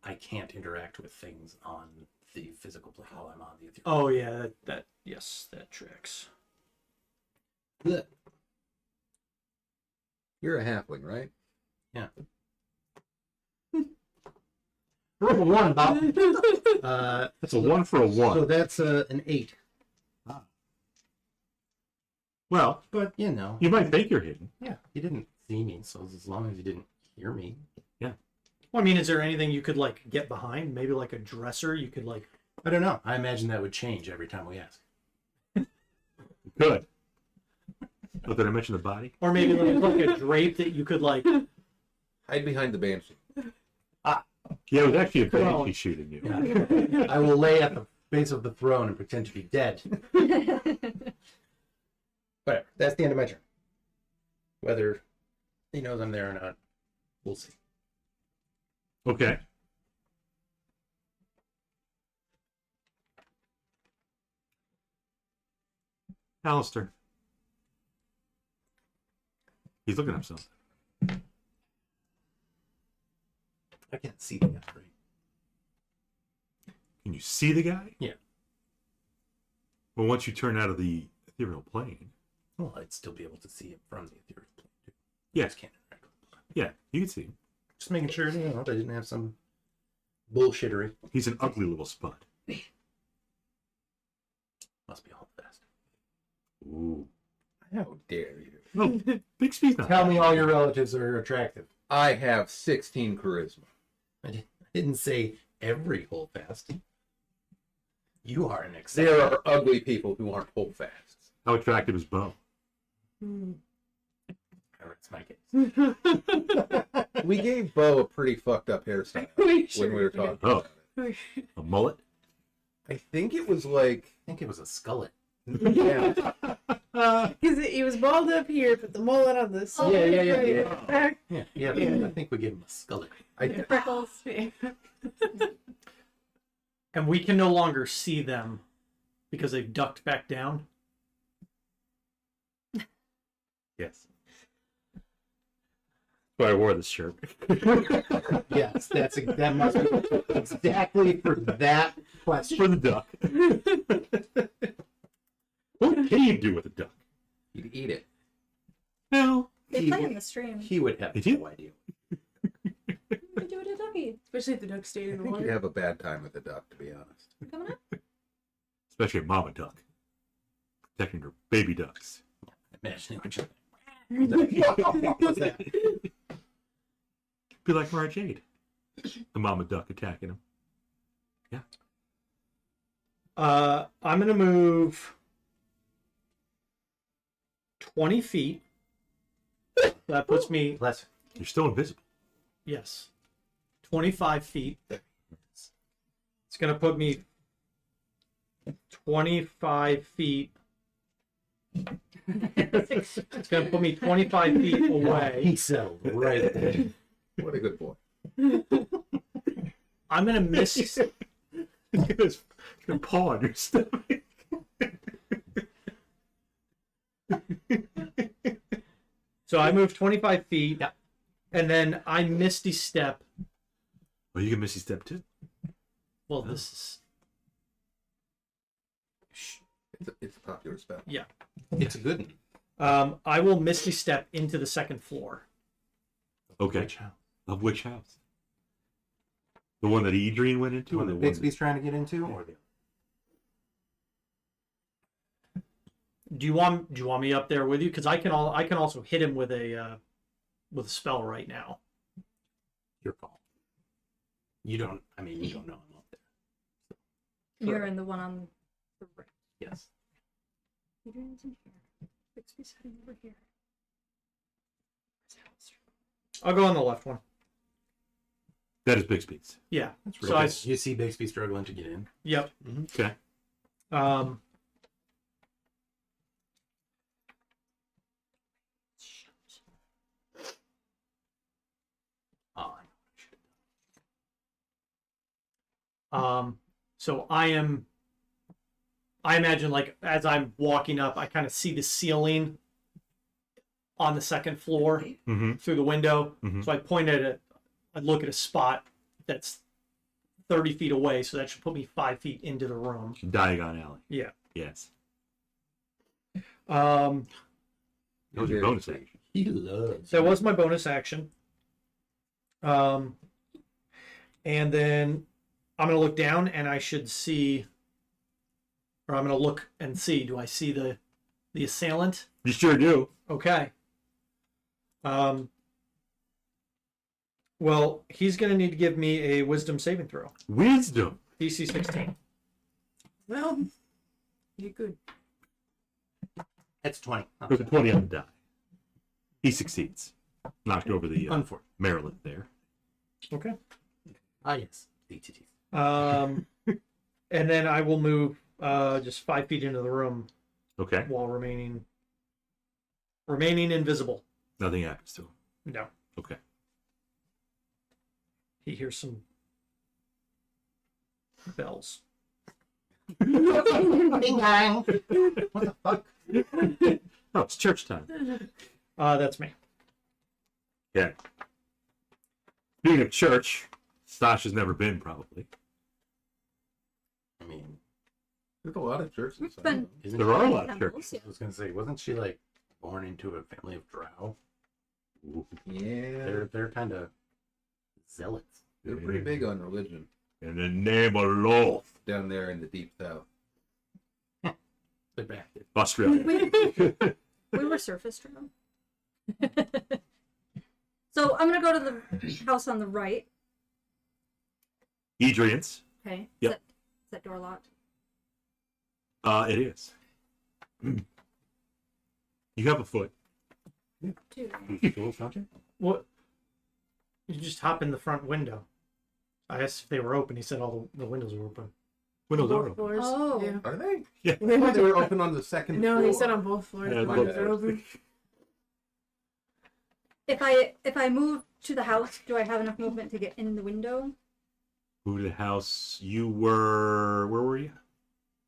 I can't interact with things on the physical plane while I'm on the ethereal. Oh yeah, that tracks. Blech. You're a halfling, right? Yeah. Roll a 1, Bob. That's a 1 for a 1. So that's an 8. Well, But you might think you're hidden. yeah, he didn't see me, so as long as he didn't hear me. Well, I mean, is there anything you could like get behind? Maybe like a dresser. You could like. I don't know. I imagine that would change every time we ask. Good. Oh, did I mention the body? Or maybe like a drape that you could like. Hide behind the banshee. Yeah, it was actually a Throne. banshee shooting you. Yeah. I will lay at the base of the throne and pretend to be dead. Whatever. That's the end of my turn. Whether he knows I'm there or not, we'll see. Okay. Alister. He's looking up something. I can't see the guy, right? Can you see the guy? Yeah. Well, once you turn out of the ethereal plane. Well, I'd still be able to see him from the ethereal plane. Too. Yeah. Just can't interact with him. Yeah, you can see him. Just making sure, you know, I didn't have some bullshittery. He's an ugly little spud. Must be all fast. Ooh. How dare you? No, Bixby's not. Tell me all your relatives are attractive. I have 16 charisma. I didn't say every hold fast. You are an exception. There are ugly people who aren't hold fast. How attractive is Bo? That's my case. We gave Bo a pretty fucked up hairstyle when we were talking Oh. about it. A mullet? I think it was like, I think it was a skullet. yeah, Because he was bald up here, but the mullet on the side. Yeah. Back. Yeah. I think we gave him a skullet. Freckles. And we can no longer see them because they've ducked back down. Yes. That's why I wore this shirt. Yes, that must be exactly for that question. For the duck. What can you do with a duck? you'd eat it. No. They He play would- in the stream. He would have Did you? no idea. You can do it at ducky. Especially if the duck stayed in I the think you'd water. have a bad time with the duck, to be honest. Coming up. Especially a mama duck. Protecting her baby ducks. Imagine what you're What's that? Be like Mara Jade. The mama duck attacking him. Yeah. I'm gonna move 20 feet. That puts me, Bless her. You're still invisible. yes, 25 feet. It's gonna put me 25 feet. It's gonna put me 25 feet away. He settled right there. What a good boy. I'm gonna miss. His paw on your stomach. So I move 25 feet, Yeah. and then I misty step. Well, you can Missy step too. Well, this is It's a popular spell. yeah. It's a good one. I will misty step into the second floor. Okay. Which house? Of which house? The one that Edrian went into, The or one the that one Bixby's trying to get into, or the Do you want me up there with you? Because I can also hit him with a spell right now. your call. You don't know him up there. You're in the one on the right. Yes. Adrian's in here. Bixby's heading over here. Where's Alister? I'll go on the left one. that is Bixby's. Yeah. That's So I You see Bixby struggling to get in. yep. Okay. Um. Oh, So I imagine, like, as I'm walking up, I kind of see the ceiling on the second floor Mm-hmm. through the window. Mhm. So I point at it. I look at a spot that's 30 feet away, so that should put me 5 feet into the room. Diagon Alley. Yeah. Yes. Um, That was your bonus action. he loves. that was my bonus action. And then I'm gonna look down, and I should see, or I'm gonna look and see. Do I see the assailant? You sure do. Okay. Well, he's gonna need to give me a wisdom saving throw. Wisdom. DC 16. Well, you're good. That's 20. There's a 20 on the die. He succeeds. Knocked over the Unfortunate. Maryland there. Okay. Ah, yes. DTT. And then I will move just 5 feet into the room Okay. while remaining invisible. Nothing happens to him. No. Okay. He hears some bells. Ding dong. What the fuck? Oh, it's church time. That's me. Yeah. Speaking of church, Stasha's never been, probably. I mean, There's a lot of churches. It's been isn't There are a lot of temples, churches. yeah. I was gonna say, wasn't she like born into a family of drow. Yeah, They're kind of zealots. they're pretty big on religion In the name of Loth. down there in the deep south. They're back. Australia. We were surface drown. So I'm gonna go to the house on the right. Edrian's. Okay. Yep. Is that door locked? It is. You have a foot. Two. What? You just hop in the front window. I asked if they were open. He said all the windows were open. Windows are Both open. floors. Oh. Yeah. Are they? Yeah. I thought they were open on the second No, floor. they said on both floors. Yeah, the both windows are floors. open. If I move to the house, do I have enough movement to get in the window? Move to the house. You were. Where were you?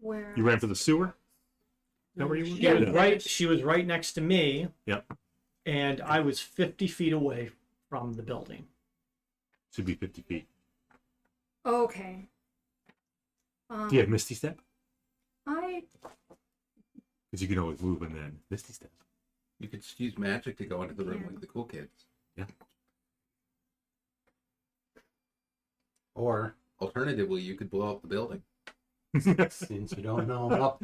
Where? You ran for the sewer? Is that where you were? Yeah, right. She was right next to me. Yep. And I was 50 feet away from the building. Should be 50 feet. Okay. Do you have Misty Step? I Because you can always move and then Misty Step. You could just use magic to go into the room Yeah. like the cool kids. Yeah. Or, Alternatively, you could blow up the building. since you don't know about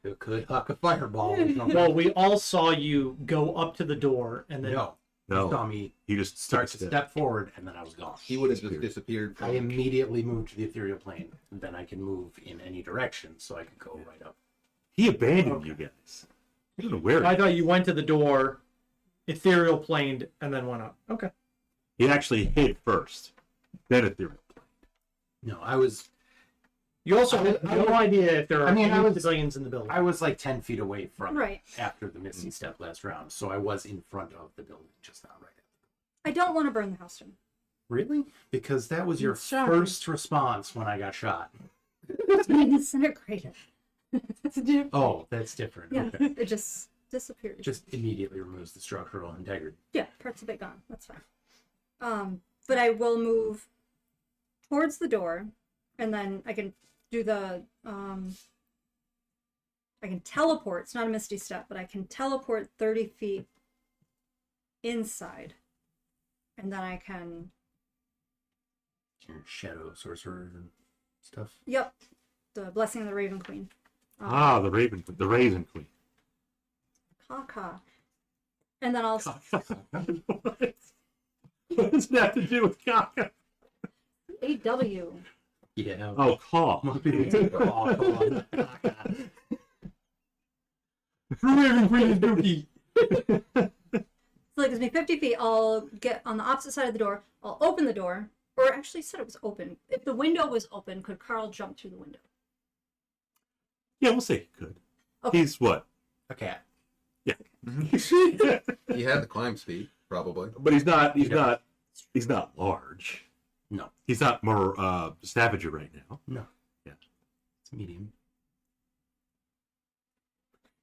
you could huck a fireball or something. Well, we all saw you go up to the door and then No. You saw No. me You just start took to a step forward, and then I was gone. He would have just disappeared I from immediately moved to the ethereal plane. And then I can move in any direction, so I can go right up. He abandoned you guys. I don't know where. I thought you went to the door, ethereal planed, and then went up. Okay. He actually hid first. Then ethereal. No, I was You also have no idea if there are I was civilians in the building. like 10 feet away from right. after the Misty Step last round, so I was in front of the building, just not right at I don't want to burn the house down. Really? Because that was your It's shocking. first response when I got shot. It's been disintegrated. It's different. Oh, that's different. Yeah, Okay. it just disappeared. It just immediately removes the structural integrity. Yeah, parts of it gone. That's fine. But I will move towards the door, and then I can do the I can teleport. It's not a misty step, but I can teleport 30 feet inside, and then I can. Your shadow sorcerer and stuff. Yep, the blessing of the Raven Queen. The Raven, the Raisin Queen. Caca. And then I'll. What does that have to do with Kaka? AW. Yeah. Oh, Caw. Oh, Raven Queen is dookie. So it gives me 50 feet. I'll get on the opposite side of the door. I'll open the door. Or actually said it was open. If the window was open, could Carl jump through the window? Yeah, we'll say he could. Okay. He's what? a cat. Yeah. He had the climb speed, probably. But he's not. He's not large. No. He's not more Savager right now. No. Yeah. It's medium.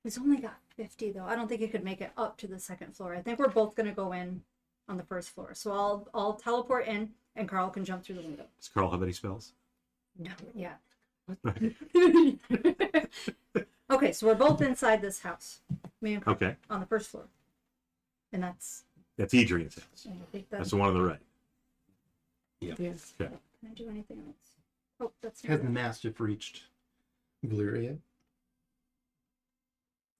He's only got 50 though. I don't think he could make it up to the second floor. I think we're both gonna go in on the first floor. So I'll teleport in, and Carl can jump through the window. Does Carl have any spells? No, yeah. Okay, so we're both inside this house. Me and Carl Okay. on the first floor, and that's. That's Edrian's house. I think That's the one on the right. Yeah. Okay. Can I do anything else? Oh, that's Has not the Mastiff reached Valyria yet?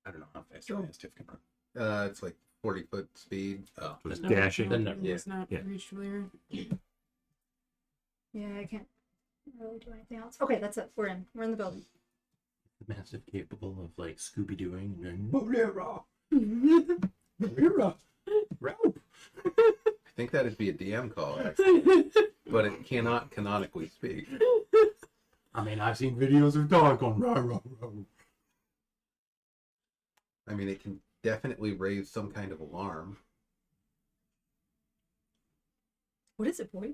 I don't know how fast the Mastiff can run. It's like 40-foot speed. Oh, Just then no. dashing. Then never. It's not Yeah. reached earlier. Yeah, I can't really do anything else. Okay, that's it. We're in. We're in the building. The Mastiff capable of like Scooby Dooing and then Valyria, Valyria, Rope. I think that'd be a DM call, actually. But it cannot canonically speak. I mean, I've seen videos of dogs going rah rah rah. I mean, it can definitely raise some kind of alarm. What is it, boy?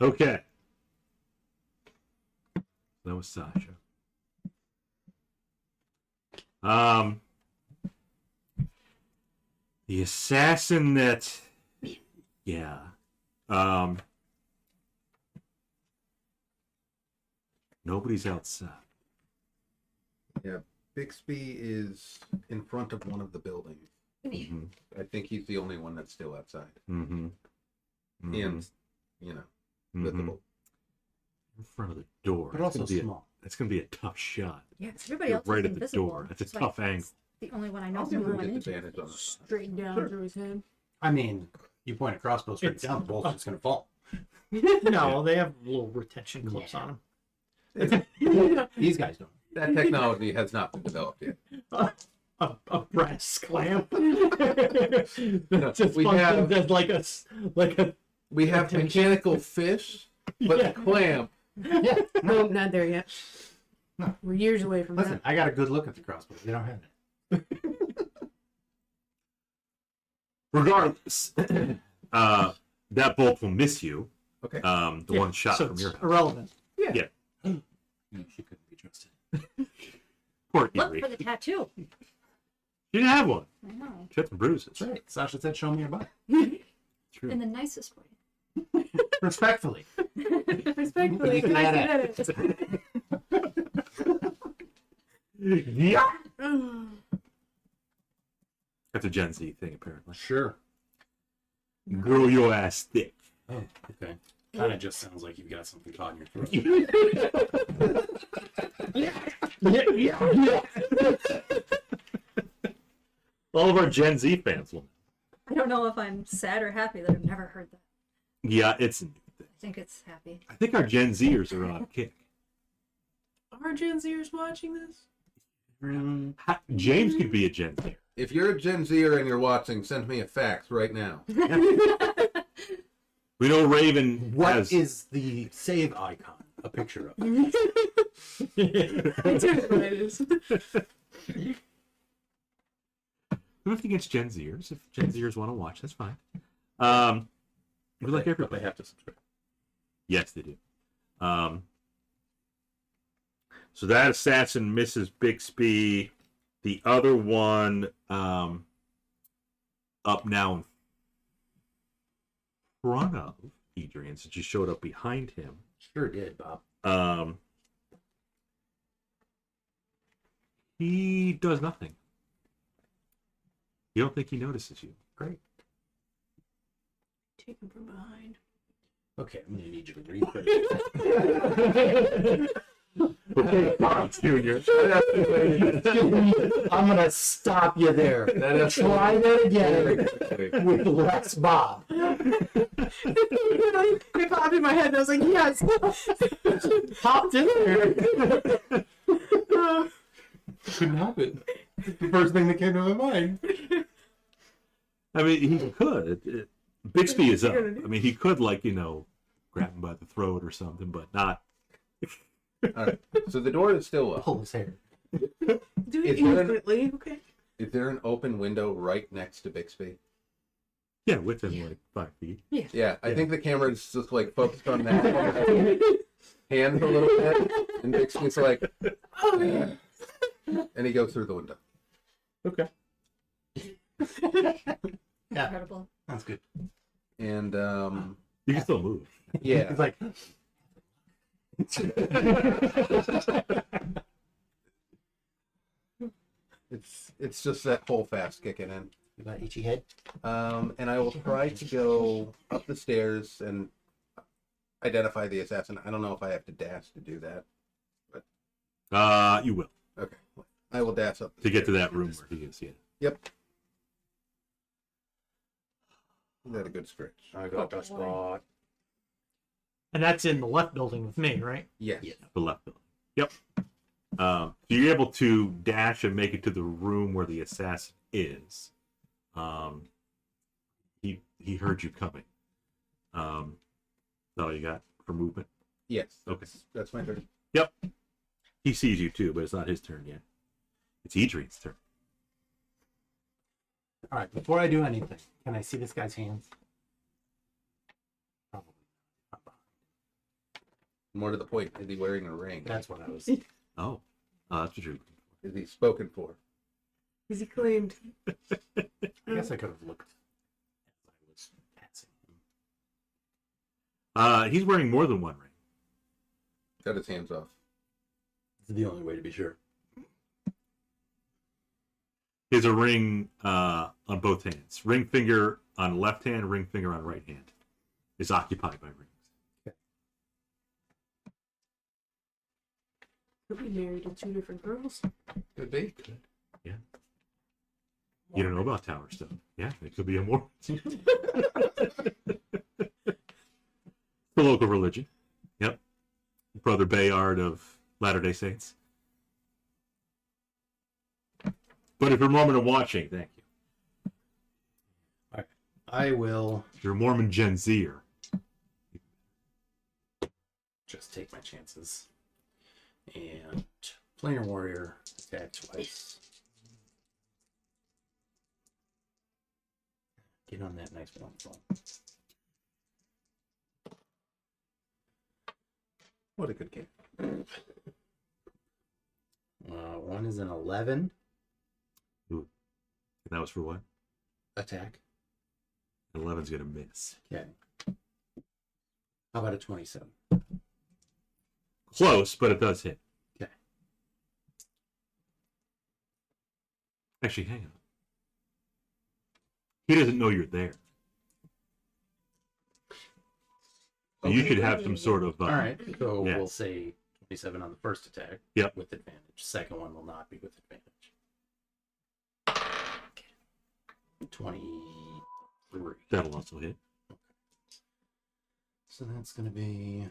Okay. That was Sasha. The assassin that, yeah, not Nobody's outside. Bixby is in front of one of the buildings. Mm-hmm. I think he's the only one that's still outside. Mm-hmm. And, you know, visible. In front of the door. But also That's small. That's going to be a tough shot. Yeah, 'cause everybody You're else right is at the invisible. door. That's a It's tough angle. it's the only one I know I'll who give him went into. disadvantage on it. Straight down through his head. I mean, you point a crossbow straight It's- down, the bolt's just gonna fall. No, they have little retention clips on them. These guys don't. That technology has not been developed yet. A brass clamp. That just we functions have- as like a We have mechanical fish, but Yeah. the clamp. Yeah. No, not there yet. No. We're years away from Listen, that. I got a good look at the crossbow. They don't have it. Regardless, that bolt will miss you. Okay. The Yeah, one shot so from it's your house. irrelevant. Yeah. She couldn't be trusted. Poor Look Irre. for the tattoo. You didn't have one. I know. She had some bruises. That's right. Sasha said, "Show me your butt." True. In the nicest way. Respectfully. Respectfully, can I see that? Yeah. Oh. That's a Gen Z thing, apparently. Sure. Grow your ass thick. Oh, okay. Kind of just sounds like you've got something caught in your throat. Yeah. All of our Gen Z fans will. I don't know if I'm sad or happy that I've never heard that. Yeah, it's. I think it's happy. I think our Gen Zers are on a kick. Are Gen Zers watching this? James could be a Gen Z. If you're a Gen Zer and you're watching, send me a fax right now. We know Raven What has. is the save icon a picture of? It is what it is. Nothing against Gen Zers. If Gen Zers want to watch, that's fine. We like But everybody. they have to subscribe. Yes, they do. So that assassin misses Bixby. The other one up now in front of Edrian, since you showed up behind him. Sure did, Bob. He does nothing. You don't think he notices you. Great. Take him from behind. Okay, I'm gonna need you to rephrase. Okay, Junior. I'm gonna stop you there. Try that again with less Bob. It popped in my head and I was like, yes. Popped in there. Couldn't help it. The first thing that came to my mind. I mean, he could. Bixby is up. I mean, he could, like, grab him by the throat or something, but not. All right. So the door is still up. Pull his hair. Do it Is there an- instantly, okay? Is there an open window right next to Bixby? Yeah, within like 5 feet. Yeah, I think the camera is just like focused on that hands a little bit, and Bixby's like, Oh, and he goes through the window. Okay. Yeah, Incredible. that's good. And You can still move. yeah, He's like, it's just that whole fast kicking in. you got itchy head. And I will try to go up the stairs and identify the assassin. I don't know if I have to dash to do that. You will. Okay, I will dash up To get to that room where he is, yeah. Yep. Is that a good stretch? I got a spot. And that's in the left building with me, right? Yes. Yeah, the left building. Yep. So you're able to dash and make it to the room where the assassin is. He heard you coming. That's all you got for movement? Yes. Okay. That's my turn. Yep. He sees you too, but it's not his turn yet. It's Edrian's turn. All right, before I do anything, can I see this guy's hands? Probably not. More to the point, is he wearing a ring? That's what I was. Oh, that's what you're looking for. Is he spoken for? is he claimed? I guess I could have looked as I was passing him. He's wearing more than one ring. Cut his hands off. It's the only way to be sure. He has a ring on both hands. Ring finger on left hand, ring finger on right hand. Is occupied by rings. Could be married to 2 different girls. Could be. Yeah. You don't know about Towerstone. Yeah, it could be a more. The local religion. Yep. Brother Bayard of Latter-day Saints. But if you're Mormon and watching, thank you. I will If you're a Mormon Gen Zer. just take my chances. And planar warrior attack twice. Get on that nice one phone. What a good game. One is an 11 Ooh. That was for what? attack. 11's going to miss. Okay. How about a 27? Close, but it does hit. Okay. Actually, hang on. He doesn't know you're there. So you Okay. should have some sort of. All right. So yeah. we'll say 27 on the first attack. Yep. With advantage. Second one will not be with advantage. 23. That'll also hit. So that's going to be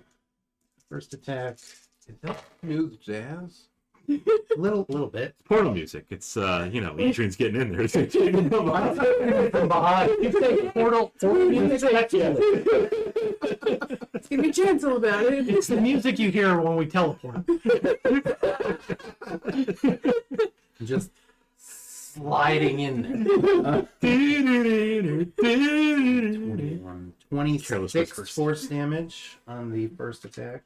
first attack. Is that smooth jazz? A little bit. Portal music. It's Adrian's getting in there. From behind. You say portal. Give me a chance about it. It's the music you hear when we teleport. Just sliding in there. 21, 26 force damage on the first attack.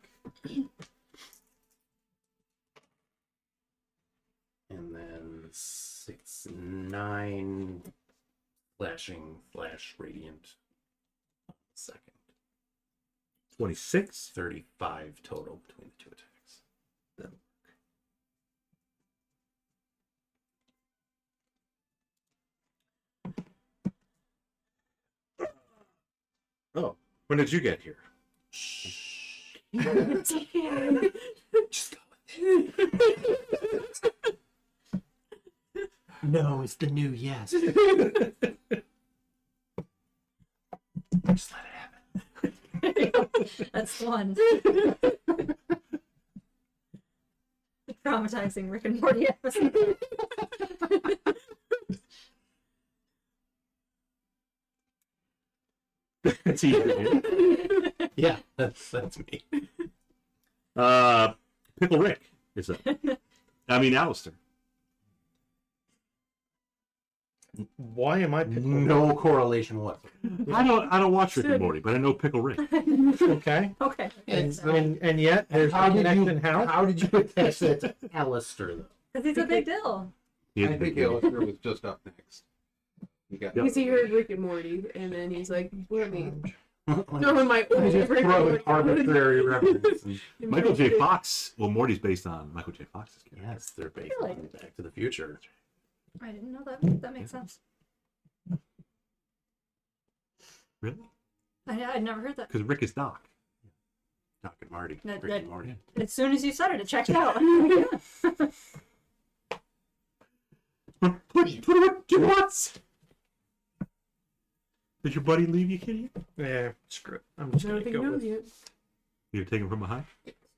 And then 6, 9 flashing flash radiant. Second. 26. 35 total between the two attacks. Oh, when did you get here? It's okay. Just go No, it's the new yes. Just let it happen. That's the one. The traumatizing Rick and Morty episode. It's Adrian. Yeah, that's me. Pickle Rick is up. Alister. Why am I picking? No correlation whatsoever. I don't watch Rick and Morty, but I know Pickle Rick. Okay. Okay. And yet there's a connection how? How did you attach that to Alister though? Because he's a big deal. He is I a big think deal. Alistair was just up next. You got Yep. Because he heard Rick and Morty, and then he's like, "What me?" No, No, in my old just Rick and throw Morty. arbitrary references. Michael J. Fox. Well, Morty's based on Michael J. Fox's character. Yes, they're based Really? on Back to the Future. I didn't know that. That makes sense. Really? I'd never heard that. Because Rick is Doc. Doc and Marty. That- Rick that- and Morty. As soon as you said it checked out. Put what you want. Did your buddy leave you, kitty? Yeah, screw it. I'm I just don't gonna think he go knows with yet. You're taking from behind?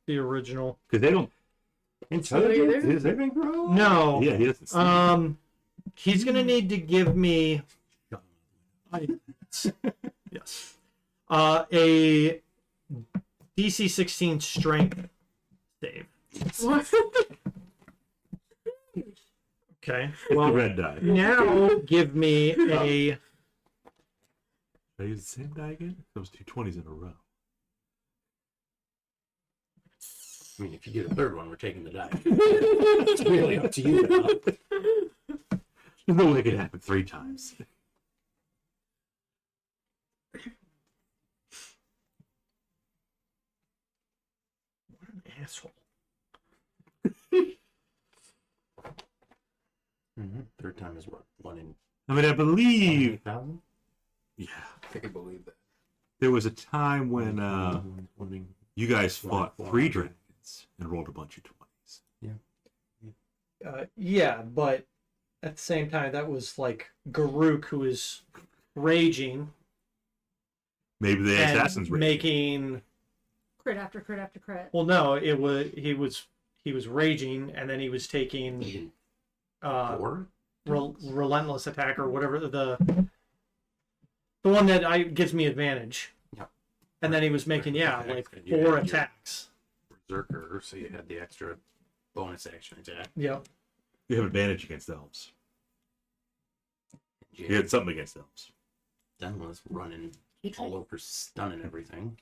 the original. Because they don't. Intelligence? Is it grow? No. Yeah, he doesn't. See He's gonna need to give me. Yes. A DC 16 strength save. What? Okay. the Well, red die. now give me a. Should I use the same die again? Those two 20s in a row. I mean, if you get a third one, we're taking the die. It's really up to you now. There's no way it could happen 3 times. What an asshole. Third time is what? 1 in I mean, I believe, 8,000? yeah, I can believe that. there was a time when you guys fought 400. 3 dragons and rolled a bunch of 20s. Yeah, but at the same time, that was like Garuk, who is raging Maybe the and assassins were making. Crit after crit after crit. Well, no, he was raging, and then he was taking 4? relentless attack or whatever the one that gives me advantage. Yep. And then he was making like And you 4 had your attacks. Berserker, so you had the extra bonus action attack. Yep. You have advantage against elves. You You had something against elves. then was running all over, stunning everything.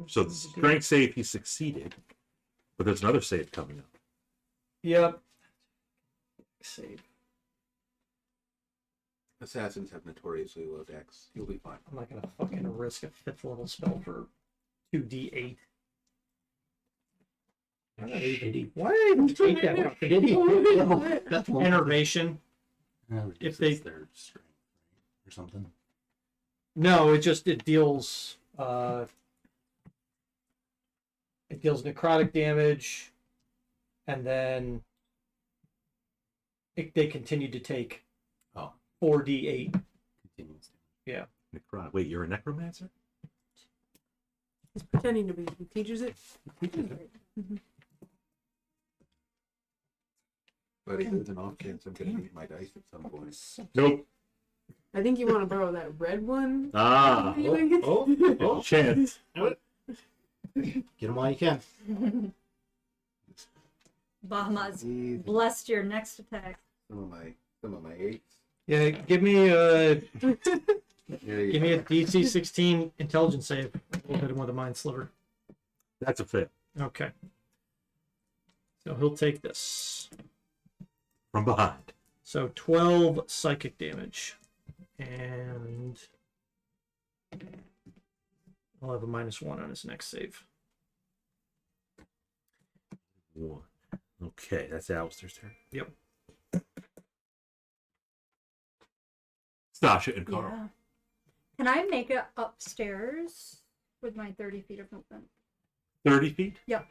So the strength save, he succeeded. But there's another save coming up. Yep. Save. Assassins have notoriously low decks. You'll be fine. I'm not gonna fucking risk a 5th level spell for 2d8. Why did I even take that shitty enervation? If they- their strength or something. No, it deals it deals necrotic damage, and then they continue to take Oh. 4d8. Continues. Wait, you're a necromancer? He's pretending to be. He teaches it. But if there's an off chance I'm going to need my dice at some point. Nope. I think you want to borrow that red one. Ah. Chance. Get them while you can. Bahamut's Easy. blessed your next attack. Some of my 8s. Yeah, give me a Yeah, you give me a DC 16 intelligence save. We'll hit him with a mind sliver. That's a fail. Okay. So he'll take this. From behind. So 12 psychic damage. And I'll have a -1 on his next save. 1. Okay, that's Alistair's turn. Yep. Stasha and Carl. Yeah. Can I make it upstairs with my 30 feet of movement? 30 feet? Yep.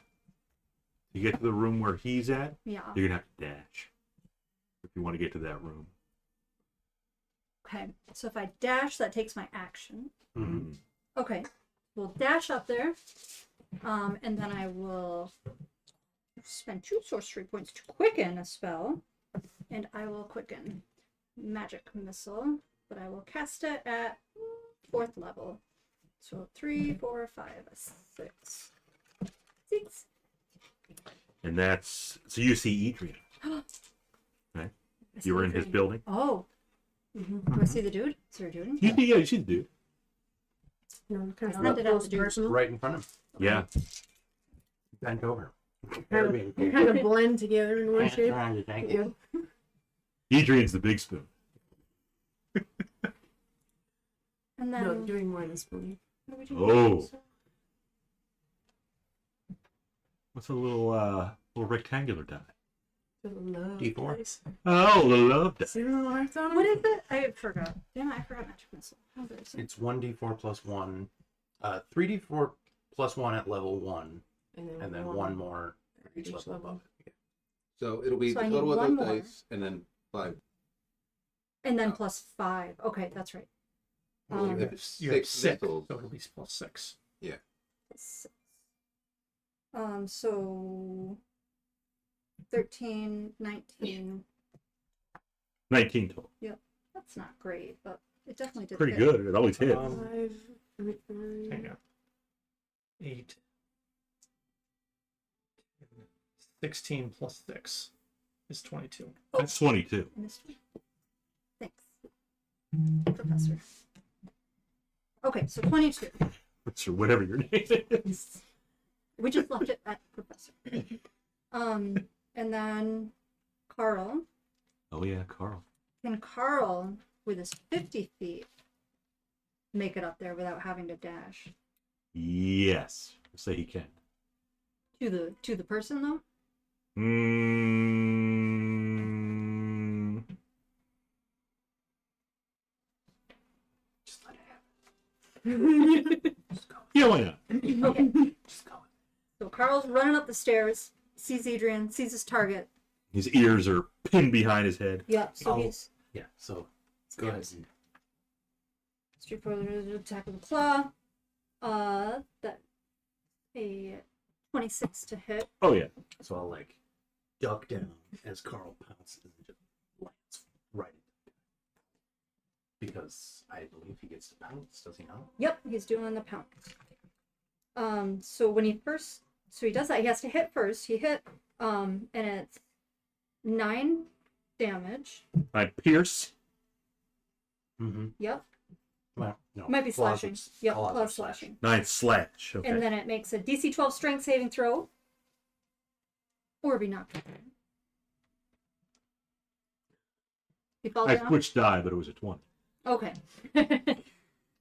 You get to the room where he's at, Yeah. you're going to have to dash. If you want to get to that room. Okay. So if I dash, that takes my action. Mm-hmm. Okay. We'll dash up there. And then I will spend 2 sorcery points to quicken a spell. And I will quicken magic missile. But I will cast it at 4th level. So 3, 4, 5, 6. 6. And that's... So you see Edrian. Right? You were in his building. Oh. Do I see the dude? Is there a dude? You see the dude. No, kind Send it out to dude. personal. Right in front of him. Yeah. Bent over. Kind of blend together in one shape. Yeah. Edrian's the big spoon. And No, then... doing more than spoon. what are we doing? Oh. What's a little rectangular die? D4. Oh, the love die. See the little hearts on What it? is it? I forgot. Damn it, I forgot magic missile. How good is it? It's 1d4 plus 1. 3d4 plus 1 at level 1. And then one more for each level above it. So it'll be So I the need total of one those more. dice, and then 5. And then plus 5. Okay, that's right. Well, you Um, have You have 6, missiles. so it'll be +6. Six. So 13, 19. 19 total. That's not great, but it definitely did. Pretty hit. good. It always hits. 5, Hang on. 8. 16 plus 6 is 22. That's 22. I missed one. Thanks, Professor. Okay, so 22. Or whatever your name is. We just left it at Professor. And then Carl. Oh, yeah, Carl. Can Carl, with his 50 feet, make it up there without having to dash? Yes. We'll say he can. To the person though? Just let it happen. Just go. Yeah, why not? Okay. Just go. So Carl's running up the stairs, sees Adrian, sees his target. His ears are pinned behind his head. Yep. So Oh. he's Yeah, so go ahead. straight for the attack with the claw. That a 26 to hit. Oh, yeah. So I'll like duck down as Carl pounces and just lands right into it. Because I believe he gets to pounce, does he not? Yep, he's doing the pounce. So when he first, so he does that, he has to hit first. He hit, and it's 9 damage. I pierce. Mm-hmm. Yep, Well, no. might be claws slashing. are- Yep, claws claw are slashing. 9 slash. Okay. And then it makes a DC 12 strength saving throw. Or be knocked out. He falls I down. switched die, but it was a 20. Okay.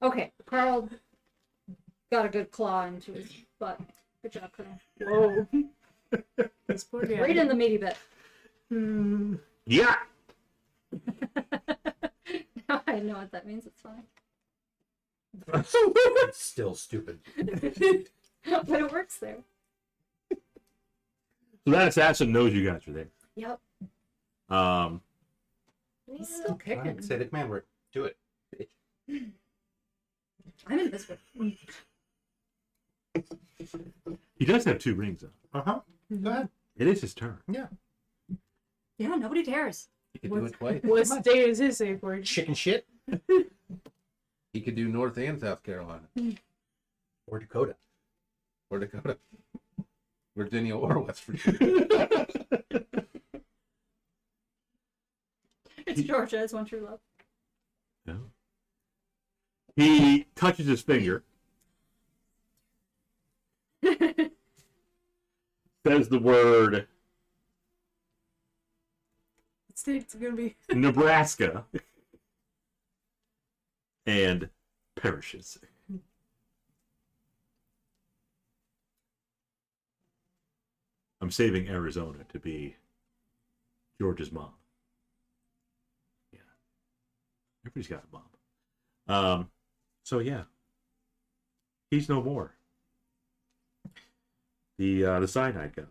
Okay. Carl got a good claw into his butt. Good job, Colonel. Whoa. This poor guy. Right in the meaty bit. Yeah. Now I know what that means. It's fine. It's still stupid. But it works there. So that assassin knows you guys are there. Yep. He's still All kicking. right, say the command word. Do it. I'm invisible. He does have 2 rings on. Uh-huh. Go ahead. It is his turn. Yeah. Yeah, nobody dares. He could do it twice. What state is his safe word? Chicken shit. He could do North and South Carolina. Or Dakota. Or Dakota. Virginia or West Virginia. It's Georgia as one true love. No. He touches his finger. Says the word What state's it gonna be? Nebraska. And perishes. I'm saving Arizona to be George's mom. Yeah. Everybody's got a mom. So yeah. He's no more. The cyanide gun.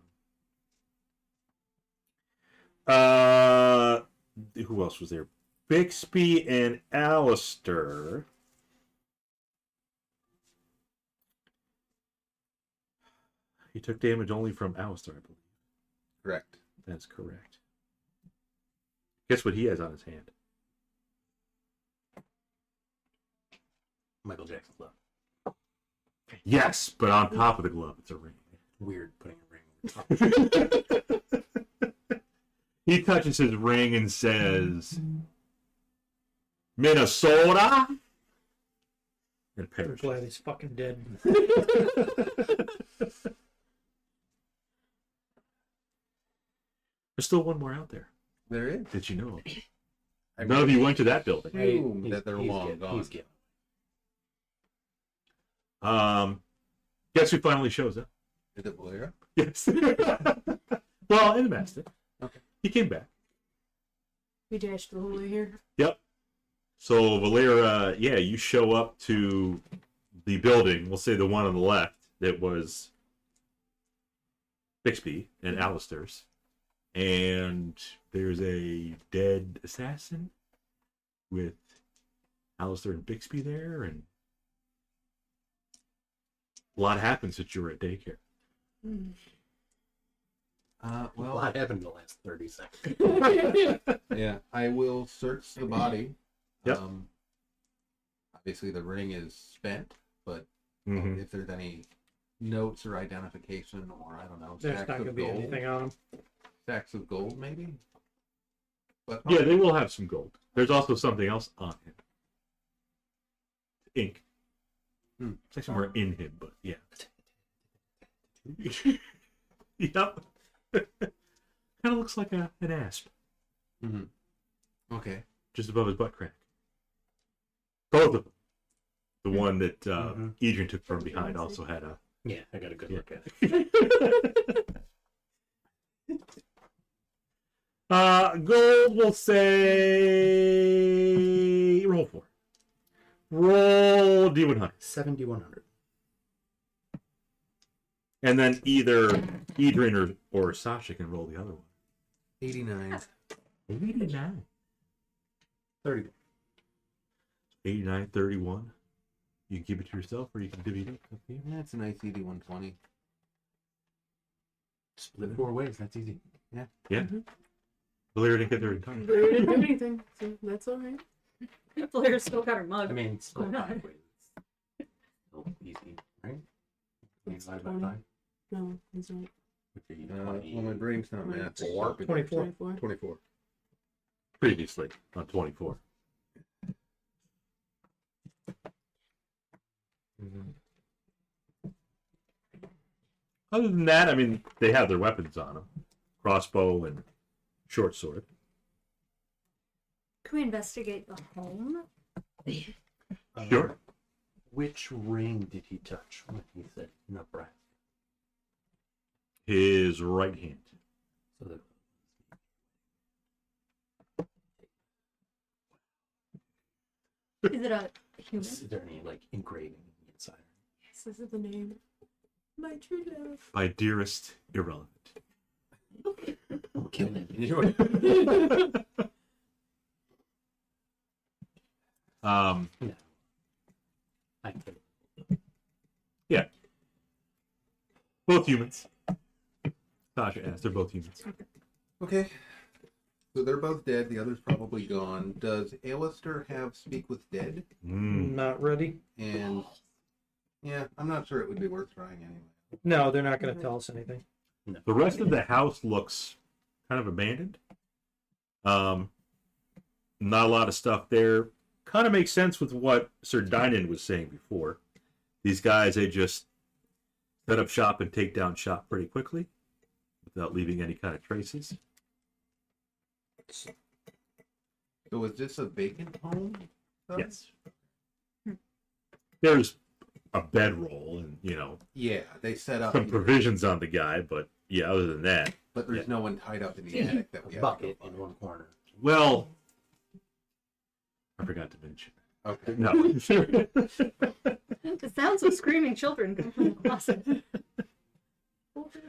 Who else was there? Bixby and Alister. He took damage only from Alister, I believe. Correct. That's correct. Guess what he has on his hand? Michael Jackson glove. Yes, but on top of the glove, it's a ring. Weird putting a ring on top. He touches his ring and says, Minnesota? And I'm perishes. glad he's fucking dead. There's still one more out there. There is. Did you know? I None of you went to that building. assume He's- that they're he's long getting- gone. He's getting. Guess who finally shows up? Is it Valera? Yes. Well, in the master. Okay. He came back. We dashed the whole way here. Yep. So Valera, yeah, you show up to the building. We'll say the one on the left that was Bixby and Alister's, and there's a dead assassin with Alister and Bixby there, and a lot happened since you were at daycare. A Well, lot happened in the last 30 seconds. yeah, I will search the body. Yep. Obviously, the ring is spent, but Mm-hmm. if there's any notes or identification, or I don't know, There's stacks not going to of be gold, anything on him. stacks of gold, maybe. But Yeah, they will have some gold. There's also something else on him. Ink. It's like somewhere in him, but yeah. Yep. Kind of looks like an asp, okay. just above his butt crack. Both of them. The one that Edrian took from behind also had a. Yeah, I got a good look at it. Gold, we'll say. Roll 4. Roll D100. 7,100. And then either Edrian or Sasha can roll the other one. 89. 89. 30. 89, 31. You can keep it to yourself or you can divvy it up. Up to you. That's a nice easy 120. Split 4 ways. That's easy. Yeah. Blair didn't get there in time. Blair didn't do anything, so that's alright. Blair still got her mug. I mean, split Why not? 5 ways. Still easy, right? It's 25 by 20. 5. No, he's right. Would be Well, my brain's not math. 24. 24. 24. Previously on 24. Other than that, I mean, they have their weapons on them. Crossbow and short sword. Can we investigate the home? Sure. Which ring did he touch when he said Nebraska? His right hand. So that Is it a human? is there any like engraving inside? Yes, this is the name. My true love. By dearest irrelevant. I'm killing it. Um, No. I kill it. both humans. Sasha asked, they're both humans. Okay. So they're both dead. The other's probably gone. Does Alister have Speak with Dead? Not ready. And yeah, I'm not sure it would be worth trying anyway. No, they're not going to tell us anything. The rest of the house looks kind of abandoned. Not a lot of stuff there. Kind of makes sense with what Sir Dinand was saying before. These guys, they just set up shop and take down shop pretty quickly without leaving any kind of traces. So is this a vacant home? though? Yes. There's a bedroll and, Yeah, they set up. some provisions on the guy, but yeah, other than that. But there's no one tied up in the attic that we have. Bucket in one corner. Well, I forgot to mention. Okay. No. The sounds of screaming children come from the closet.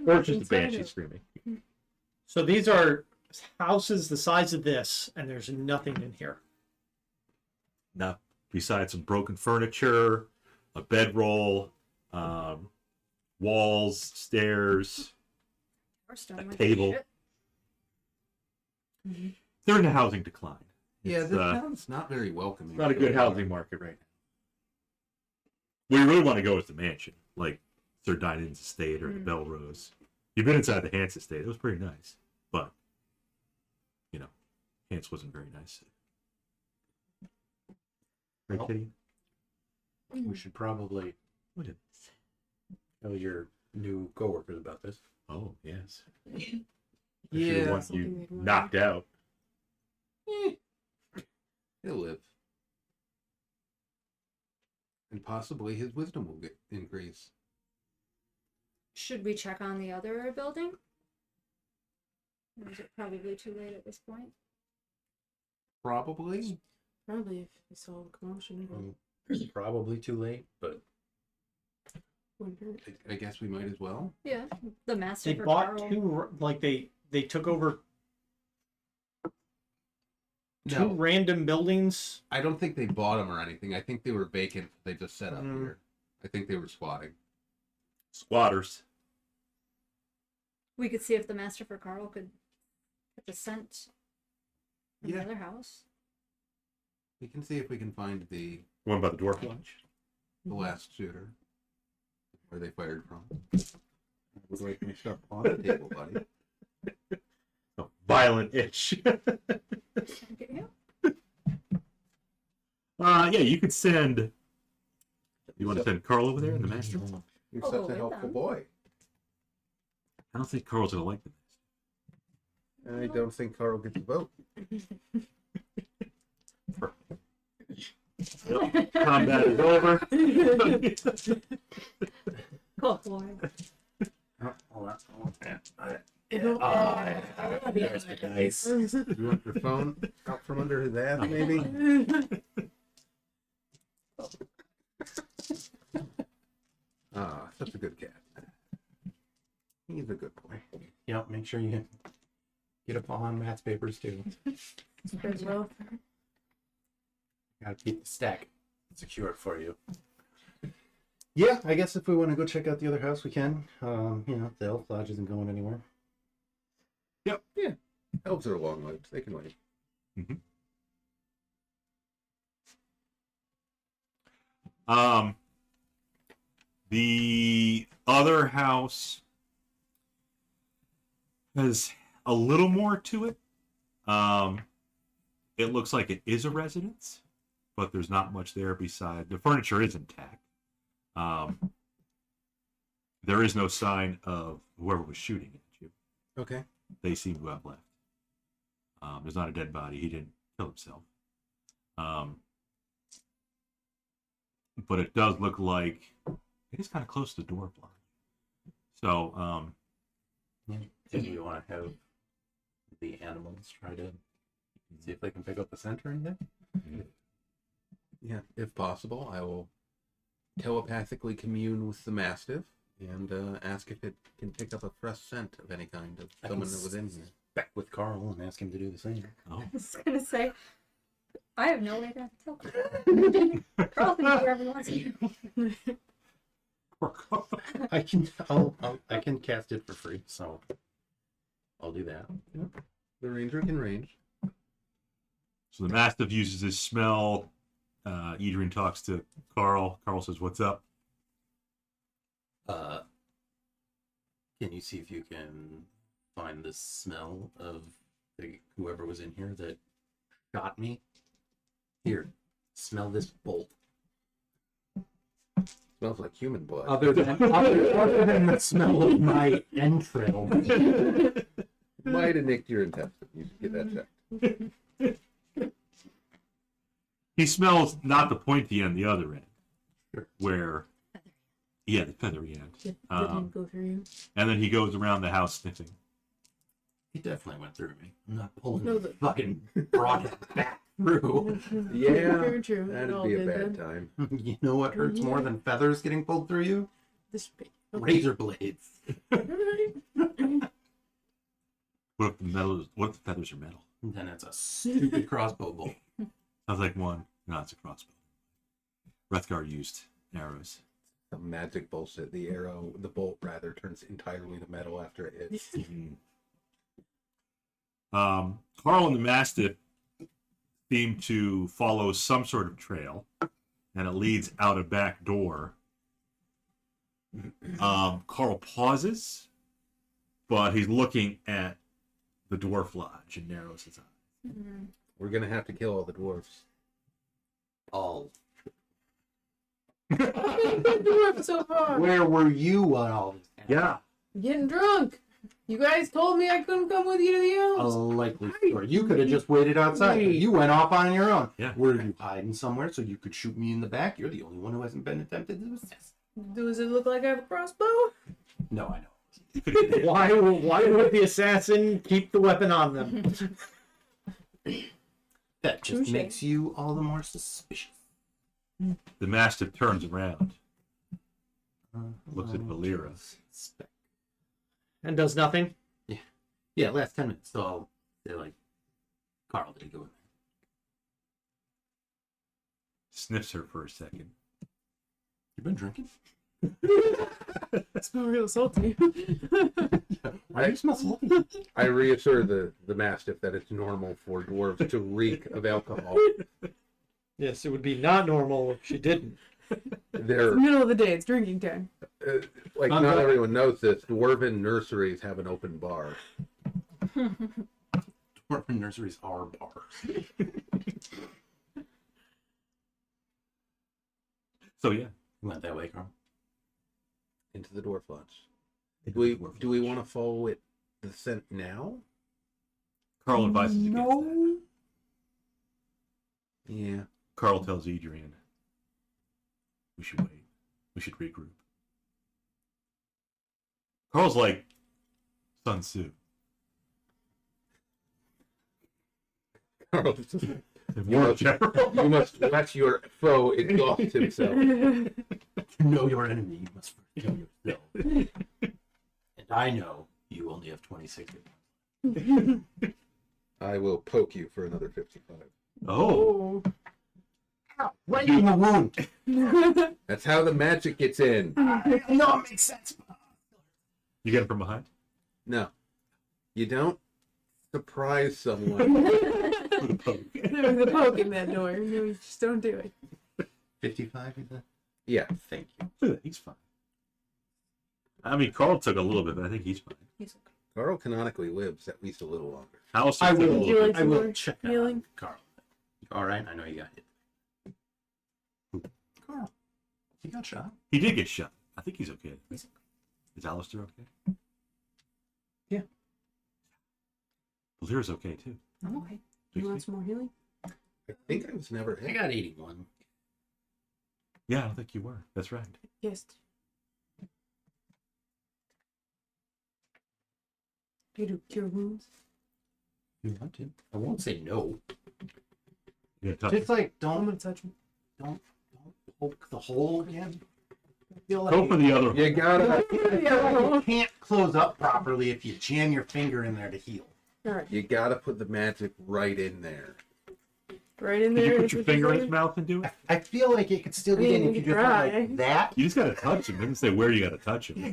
Or just a banshee screaming. So these are houses the size of this, and there's nothing in here. Now, besides some broken furniture, a bedroll, walls, stairs, Towerstone, a table. They're in a housing decline. Yeah, It's, this town's not very welcoming. not a good housing market right now. Where you really want to go is the mansion, like Sir Dinand's estate or the Belrose. You've been inside the Hance Estate. It was pretty nice. But, Hance wasn't very nice. Right, Well, Kitty? We should probably What did- tell your new coworkers about this. Oh, yes. Yeah. Want Something you they'd want. knocked out. He'll live. And possibly his wisdom will increase. Should we check on the other building? Or is it probably too late at this point? Probably. Probably if you saw the commotion. Probably too late, but Wouldn't hurt. I guess we might as well. Yeah, the master They for bought Carl. two, like they took over two No, random buildings. I don't think they bought them or anything. I think they were vacant. They just set up here. I think they were squatting. Squatters. We could see if the master for Carl could get the scent from Yeah. the other house. We can see if we can find the One by the Dwarf Lodge. last shooter. Where they fired from. Would like my stuff on the table, buddy. A violent itch. Okay, yeah. Yeah, you could send. You want to send Carl over there in the master? You're I'll such go a with helpful them. boy. I don't think Carl's gonna like the I don't think Carl gets a vote. Combat is over. Cool. Boy. There's the dice. You want your phone out from under his ass, maybe? Such a good cat. He's a good boy. Yep, make sure you get up on Matt's papers too. As well. Gotta keep the stack secure for you. Yeah, I guess if we want to go check out the other house, we can. The elf lodge isn't going anywhere. Elves are long-lived. They can wait. The other house has a little more to it. It looks like it is a residence, but there's not much there beside. The furniture is intact. There is no sign of whoever was shooting at you. Okay. They seem to have left. There's not a dead body. He didn't kill himself. But it does look like it is kind of close to the door block. So, Do we want to have the animals try to see if they can pick up the scent or anything? Yeah, if possible, I will telepathically commune with the mastiff and ask if it can pick up a fresh scent of any kind of I someone can that was in here. Back with Carl and ask him to do the same. oh, I was gonna say, I have no way to tell. Carl thinks wherever he wants to. I can cast it for free, so I'll do that. The ranger can range. so the mastiff uses his smell. Edrian talks to Carl. Carl says, "What's up?" Can you see if you can find the smell of whoever was in here that shot me? Here, smell this bolt. Smells like human blood. Other than the smell of my entrail. Might have nicked your intestine. You should get that checked. He smells not the pointy end, the other end, Sure. where, yeah, the feathery end. Didn't go through you. And then he goes around the house sniffing. He definitely went through me. I'm not pulling No, the the- fucking brought it back through. Yeah, Very true. It that'd all be a did bad then. time. You know what hurts more than feathers getting pulled through you? This big. Razor blades. What if the metal? What if the feathers are metal? Then it's a stupid crossbow bolt. Sounds like one. No, it's a crossbow. Rethgar used arrows. Some magic bullshit. The bolt rather, turns entirely to metal after it hits. Carl and the Mastiff seem to follow some sort of trail, and it leads out a back door. Carl pauses, but he's looking at the dwarf lodge and narrows his eyes. We're gonna have to kill all the dwarfs. All. So far. Where were you on all this? Yeah. Getting drunk. You guys told me I couldn't come with you to the A elves. likely story. You could have just waited outside. You went off on your own. Yeah. Were you hiding somewhere so you could shoot me in the back? You're the only one who hasn't been attempted to assist. Does it look like I have a crossbow? No, I know. Why would the assassin keep the weapon on them? That just Touche. makes you all the more suspicious. The Mastiff turns around, looks at Valera. And does nothing? Yeah, last 10 minutes. So they're like, Carl, did he go in there? Sniffs her for a second. You been drinking? I smell real salty. Why do you smell salty? I reassure the Mastiff that it's normal for dwarves to reek of alcohol. Yes, it would be not normal if she didn't. They're Middle of the day. It's drinking time. like, not everyone knows this. Dwarven nurseries have an open bar. Dwarven nurseries are bars. So yeah, You went that way, Carl? Into the dwarf lodge. Do we want to follow it the scent now? Carl advises against that. Yeah. Carl tells Edrian, We should wait. We should regroup. Carl's like Sun Tzu. Carl, War general. you must watch your foe exhaust himself. To know your enemy, you must first know yourself. And I know you only have 26 hit. I will poke you for another 55. Oh. Right in the wound. That's how the magic gets in. No, it makes sense. You get him from behind? No, you don't surprise someone. With a poke. There was a poke in that door. No, you just don't do it. 55, is that? Yeah, Thank you. Look at that, he's fine. I mean, Carl took a little bit, but I think he's fine. He's okay. Carl canonically lives at least a little longer. Alister I took a will. Would you little like bit. I will more check healing? on Carl. All right, I know you got hit. Carl, you got shot. He did get shot. I think he's okay. Is Alister okay? Yeah. Valera's okay too. I'm okay. You want some more healing? I think I was never I hit. got 81. Yeah, I don't think you were. That's right. Yes. You do cure wounds? You want to? I won't say no. Yeah, tough. Just like I'm don't gonna touch him. poke the hole again. I feel like Go for the other. You gotta, I feel like you can't close up properly if you jam your finger in there to heal. Alright. you gotta put the magic right in there. Right in Did there. you put is your what you're finger in saying? his mouth and do it? I feel like it could still I get in mean, if you you could just went try. like that. You just gotta touch him. It doesn't say where you gotta touch him.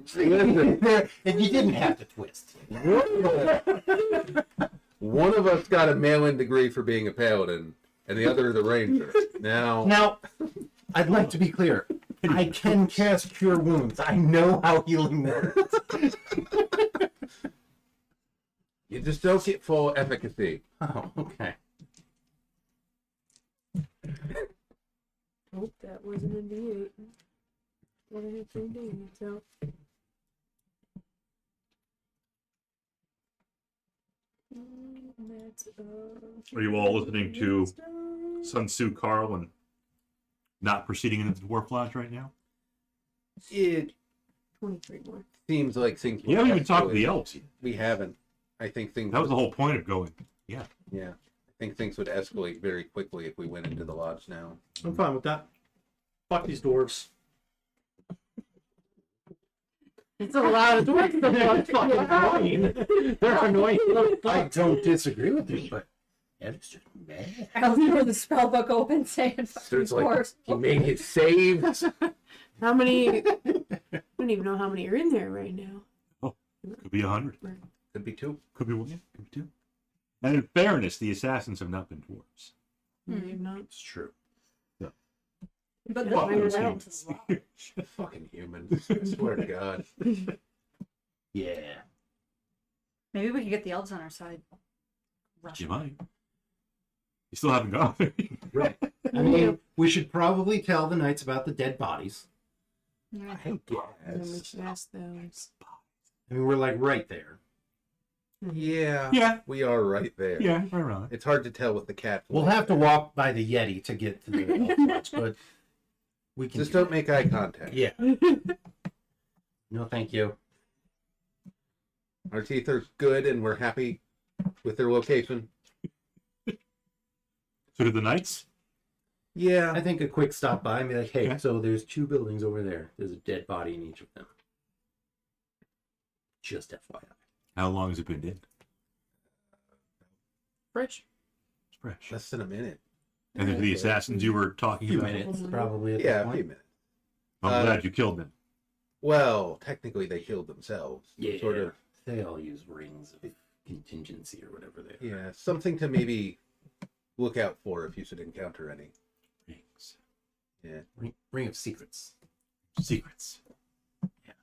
Listen, And you didn't have to twist. one of us got a mail-in degree for being a paladin, and the other the ranger. Now, I'd like to be clear. I can cast Cure Wounds. I know how healing works. you just don't get full efficacy. Oh, okay. Oh, that wasn't a D8. What I had 3D, so. Are you all listening to Sun Tzu Carl and not proceeding into the Dwarf Lodge right now? It 23 more. seems like things. You haven't even talked to the elves yet. We haven't. I think things. That was the whole point of going. Yeah. Yeah, I think things would escalate very quickly if we went into the lodge now. I'm fine with that. Fuck these dwarves. It's a lot of dwarves. Fucking annoying. They're annoying little I fucks. don't disagree with you, but it's just mad. I was with the spell book open saying fuck So these it's like dwarves. he made his saves. How many? I don't even know how many are in there right now. Could be 100. Could be two. Could be one. Yeah, could be two. And in fairness, the assassins have not been dwarves. Maybe not. It's true. But Fuck the those elves. Fucking humans. I swear to God. Yeah. Maybe we could get the elves on our side. Rush You them. might. You still haven't gone. Right. I mean, we should probably tell the knights about the dead bodies. Yeah. And then we should ask those. I mean, we're like right there. Yeah. Yeah. We are right there. Yeah, right around it. It's hard to tell with the cat. We'll have to walk by the Yeti to get to the elf lodge, but we can Just do don't make eye contact. Yeah. No, thank you. Our teeth are good and we're happy with their location. So did the knights? Yeah. I think a quick stop by and be like, hey, Okay. so there's 2 buildings over there. There's a dead body in each of them. Just FYI. How long has it been dead? Fresh. It's fresh. Less than a minute. And then the assassins you were A talking few about? minutes, probably at Yeah, that a few point. minutes. I'm glad you killed them. Well, technically they healed themselves. Yeah. Sort of. They all use rings of contingency or whatever they are. Yeah. Something to maybe look out for if you should encounter any. Rings. Yeah. Ring of secrets. Secrets.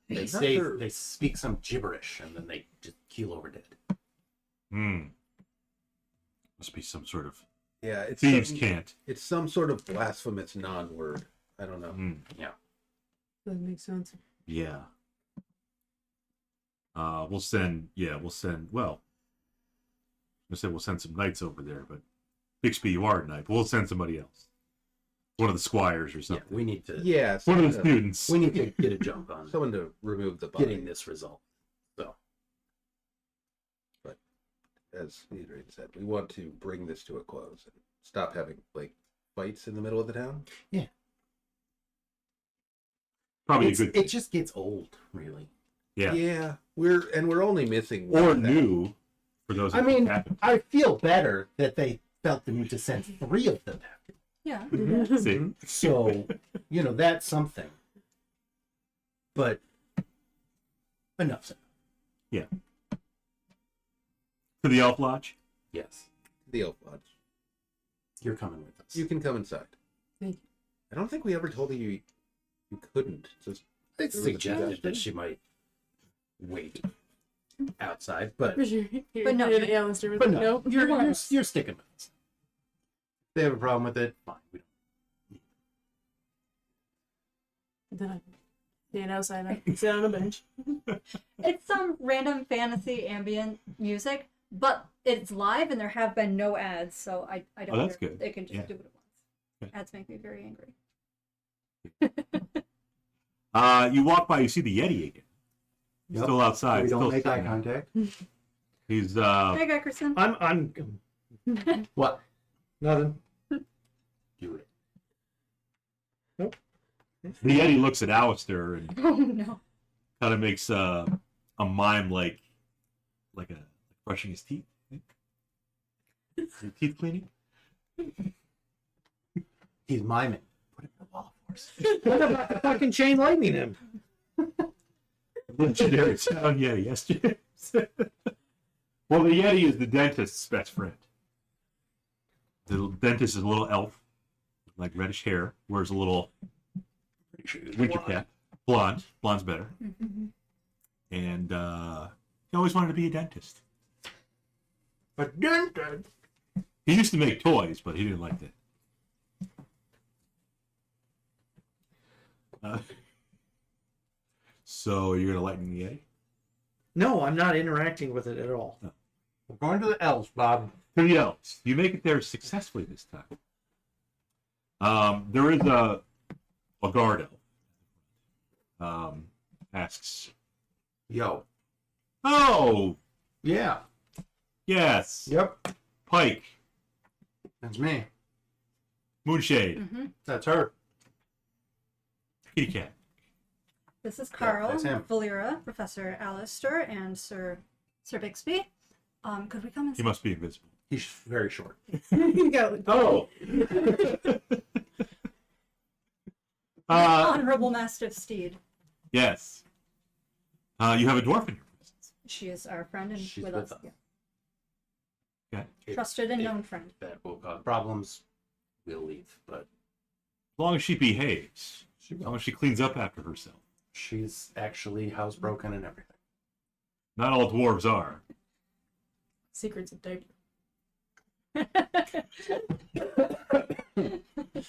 They Not say sure. they speak some gibberish and then they just keel over dead. Hmm. Must be some sort of Yeah. It's thieves some, can't. It's some sort of blasphemous non-word. I don't know. Hmm. That makes sense. Yeah. We'll send. Well, I said we'll send some knights over there, but Bixby, you are a knight. But we'll send somebody else. One of the squires or Yeah, something. we need to. Yeah, One of the someone students. We need to get a jump on someone to remove the body. getting this result. So As Edrian said, we want to bring this to a close and stop having like fights in the middle of the town. Probably it's, a good thing. it just gets old, really. Yeah. We're only missing one Or of them. new, for those I that mean, happen. I feel better that they felt the need to send 3 of them. Yeah. See. So, that's something. But enough said. To the Elf Lodge? Yes, The Elf Lodge. you're coming with us. You can come inside. Thank you. I don't think we ever told you couldn't. Just I was a suggested suggestion. that she might wait outside, but For sure. But no, Yeah, Alister was but like, no, nope. you're sticking with us. If they have a problem with it, fine. We Then I stand outside. I sit on a bench. It's some random fantasy ambient music, but it's live and there have been no ads, so I don't Oh, that's care. good. They can just Yeah. do it at once. Okay. Ads make me very angry. You walk by, you see the Yeti again. He's Yep. still outside. we don't still make eye sitting. contact. He's Hey, Geckerson. I'm What? nothing. Do it. the Yeti looks at Alister and Oh no. kind of makes a mime like brushing his teeth. Teeth cleaning. He's miming. Put him in the wall for us. What about the fucking chain lightning him? Legendary sound Yeti. Yes, James. Well, the Yeti is the dentist's best friend. The dentist is a little elf, like reddish hair, wears a little winter cap. Blonde. Blonde's better. And he always wanted to be a dentist. But dun-dun. He used to make toys, but he didn't like that. So you're gonna lighten the Yeti? No, I'm not interacting with it at all. We're going to the elves, Bob. To the elves. You make it there successfully this time. There is a guard elf. Asks, Yo. "Oh, Yeah. yes, Yep. Pike, That's me. Moonshade, That's her. Kitty Cat." This is Carl, that's him. Valera, Professor Alister, and Sir Bixby. Could we come He inside? must be invisible. He's very short. You got Oh. Honorable Mastiff Steed. Yes. You have a dwarf in your presence. She is our friend and She's with with us. us. Okay. If- Trusted and if known friend. That will cause problems. We'll leave, but As long as she behaves. she As will. long as she cleans up after herself. She's actually housebroken and everything. Not all dwarves are. secrets of diaper.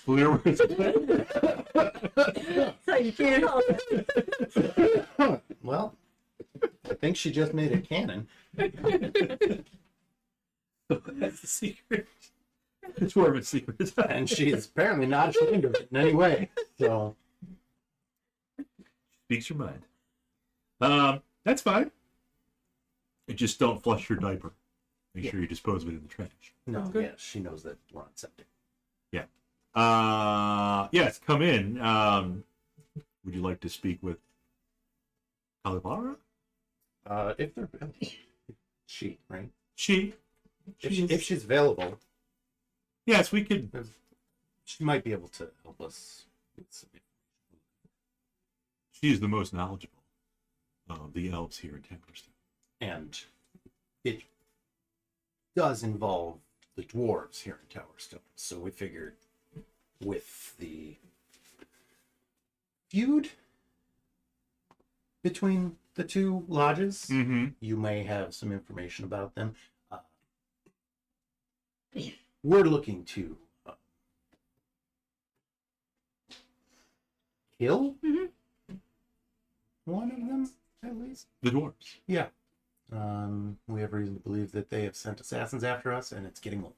Clear words. So you can't help it. Well, I think she just made a cannon. That's the secret. The dwarven secret. And she's apparently not ashamed of it in any way. So Speaks your mind. That's fine. And just don't flush your diaper. Make sure you dispose of it in the trash. no, Okay. yeah, she knows that we're on septic. Yes, come in. Would you like to speak with Calibara? If they're available. She, right? She? If she's available, Yes, we could. she might be able to help us with some. She is the most knowledgeable of the elves here in Towerstone. And it does involve the dwarves here in Towerstone. So we figured with the feud between the two lodges, Mm-hmm. you may have some information about them. We're looking to kill one of them, at least. The dwarves. Yeah. We have reason to believe that they have sent assassins after us, and it's getting old.